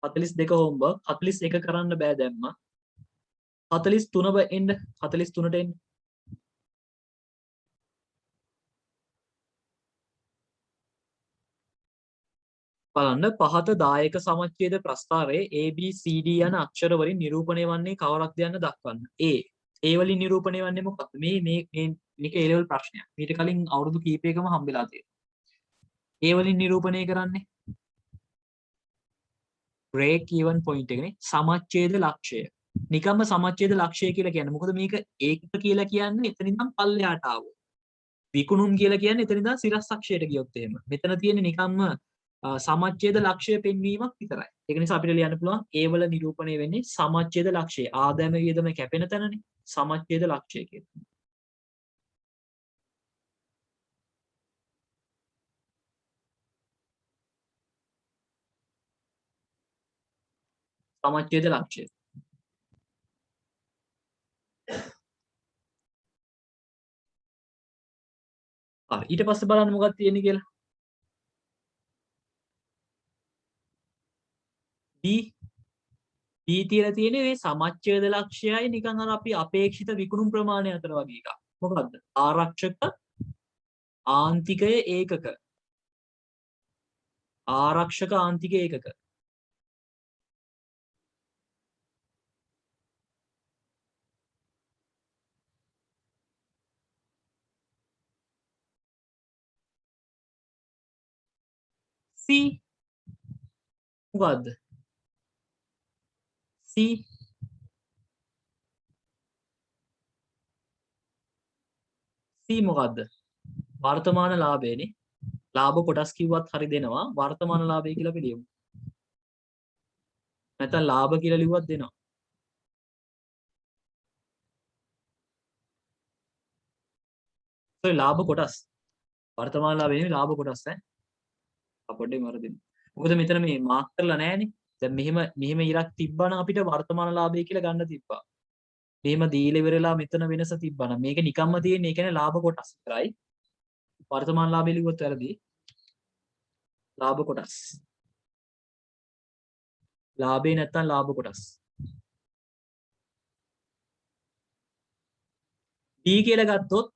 [SPEAKER 1] 42 හෝම්වර්ක් 41 කරන්න බෑ දැම්ම. 43 එන්න 43ට එන්න. බලන්න පහත දායක සමච්ඡේද ප්‍රස්ථාරයේ ABCD යන අක්ෂර වලින් නිරූපණය වන්නේ කවරක්ද යන්න දක්වන්න. A ඒ වලින් නිරූපණය වෙන්නේ මොකක්ද? මේක A level ප්‍රශ්නයක්. ඊට කලින් අවුරුදු කීපයකම හම්බෙලා තියෙනවා. ඒ වලින් නිරූපණය කරන්නේ break even point එකනේ, සමච්ඡේද ලක්ෂය. නිකම්ම සමච්ඡේද ලක්ෂය කියලා කියන්නේ. මොකද මේක ඒකක කියලා කියන්නේ එතන ඉඳන් පල්ලෙහාට ආවෝ. විකුණුම් කියලා කියන්නේ එතන ඉඳන් සිරස් අක්ෂයට ගියොත් එහෙම. මෙතන තියෙන්නේ නිකම්ම සමච්ඡේද ලක්ෂය පෙන්වීමක් විතරයි. ඒක නිසා අපිට ලියන්න පුළුවන් ඒ වල නිරූපණය වෙන්නේ සමච්ඡේද ලක්ෂය. ආදායම වියදම කැපෙන තැනනේ. සමච්ඡේද ලක්ෂය කියන්නේ. සමච්ඡේද ලක්ෂය. හරි. ඊට පස්සේ බලන්න මොකක්ද තියෙන්නේ කියලා. D තියලා තියෙන්නේ මේ සමච්ඡේද ලක්ෂයයි නිකන් අර අපි අපේක්ෂිත විකුණුම් ප්‍රමාණය අතර වගේ එකක්. මොකද්ද? ආරක්ෂක ආන්තිකය ඒකක. ආරක්ෂක ආන්තික ඒකක. C මොකද්ද? C මොකද්ද? වර්තමාන ලාභයනේ. ලාභ කොටස් කිව්වත් හරි දෙනවා. වර්තමාන ලාභය කියලා අපි ලියමු. නැත්නම් ලාභ කියලා ලිව්වත් දෙනවා. ඒ ලාභ කොටස්. වර්තමාන ලාභය නෙවෙයි ලාභ කොටස් ඈ. අපොඩ්ඩේ මරදින්න. මොකද මෙතන මේ මාක් කරලා නැහැනේ. දැන් මෙහෙම ඉරක් තිබ්බනම් අපිට වර්තමාන ලාභය කියලා ගන්න තිබ්බා. මෙහෙම දීලා ඉවරලා මෙතන වෙනස තිබ්බනම් මේක නිකම්ම තියෙන්නේ ඒ කියන්නේ ලාභ කොටස් විතරයි. වර්තමාන ලාභය ලිව්වොත් වැරදි. ලාභ කොටස්. ලාභේ නැත්තම් ලාභ කොටස්. D කියලා ගත්තොත්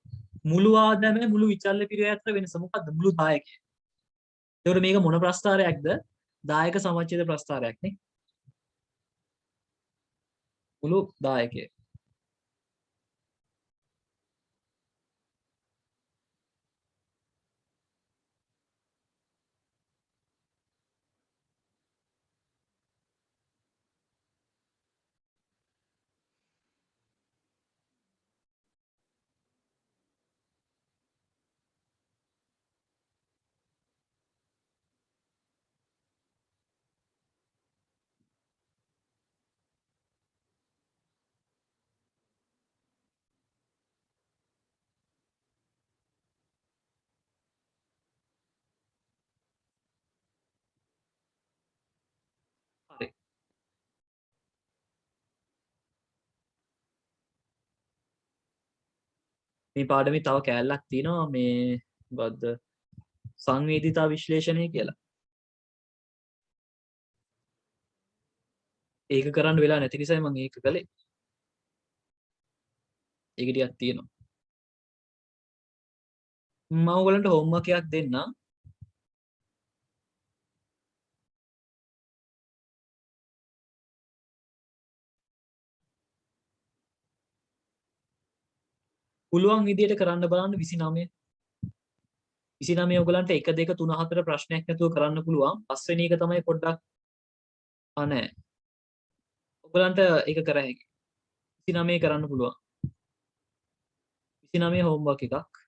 [SPEAKER 1] මුළු ආදායමයි මුළු විචල්්‍ය පිරිය අතර වෙනස මොකද්ද? මුළු දායකය. ඒකට මේක මොන ප්‍රස්ථාරයක්ද? දායක සමච්ඡේද ප්‍රස්ථාරයක් නේ. මුළු දායකය. හරි. මේ පාඩමේ තව කෑල්ලක් තියෙනවා මේ මොකද්ද? සංවේදීතා විශ්ලේෂණය කියලා. ඒක කරන්න වෙලා නැති නිසා මම ඒක කළේ. ඒක ටිකක් තියෙනවා. මම ඔයගලන්ට හෝම්වර්ක් එකක් දෙන්නම්. පුළුවන් විදියට කරන්න බලන්න 29. 29 ඔයගලන්ට 1 2 3 4 ප්‍රශ්නයක් නැතුව කරන්න පුළුවන්. පස්වෙනි එක තමයි පොඩ්ඩක් නෑ. ඔයගලන්ට ඒක කර හැකියි. 29 කරන්න පුළුවන්. 29 හෝම්වර්ක් එකක්.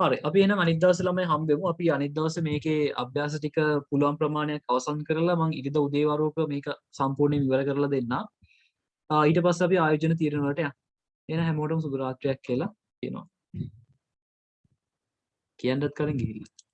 [SPEAKER 1] හරි. අපි එහෙනම් අනිත් දවසේ ළමයි හම්බෙමු. අපි අනිත් දවසේ මේකේ අභ්‍යාස ටික පුළුවන් ප්‍රමාණයක් අවසන් කරලා මම ඉරිදා උදේ වරුවක මේක සම්පූර්ණයෙන් ඉවර කරලා දෙන්නම්. ඊට පස්සේ අපි ආයෝජන තීරණ වලට යන්න. එහෙනම් හැමෝටම සුබ රාත්‍රියක් කියලා කියනවා. කියන්නත් කලින් ගිහිල්ලා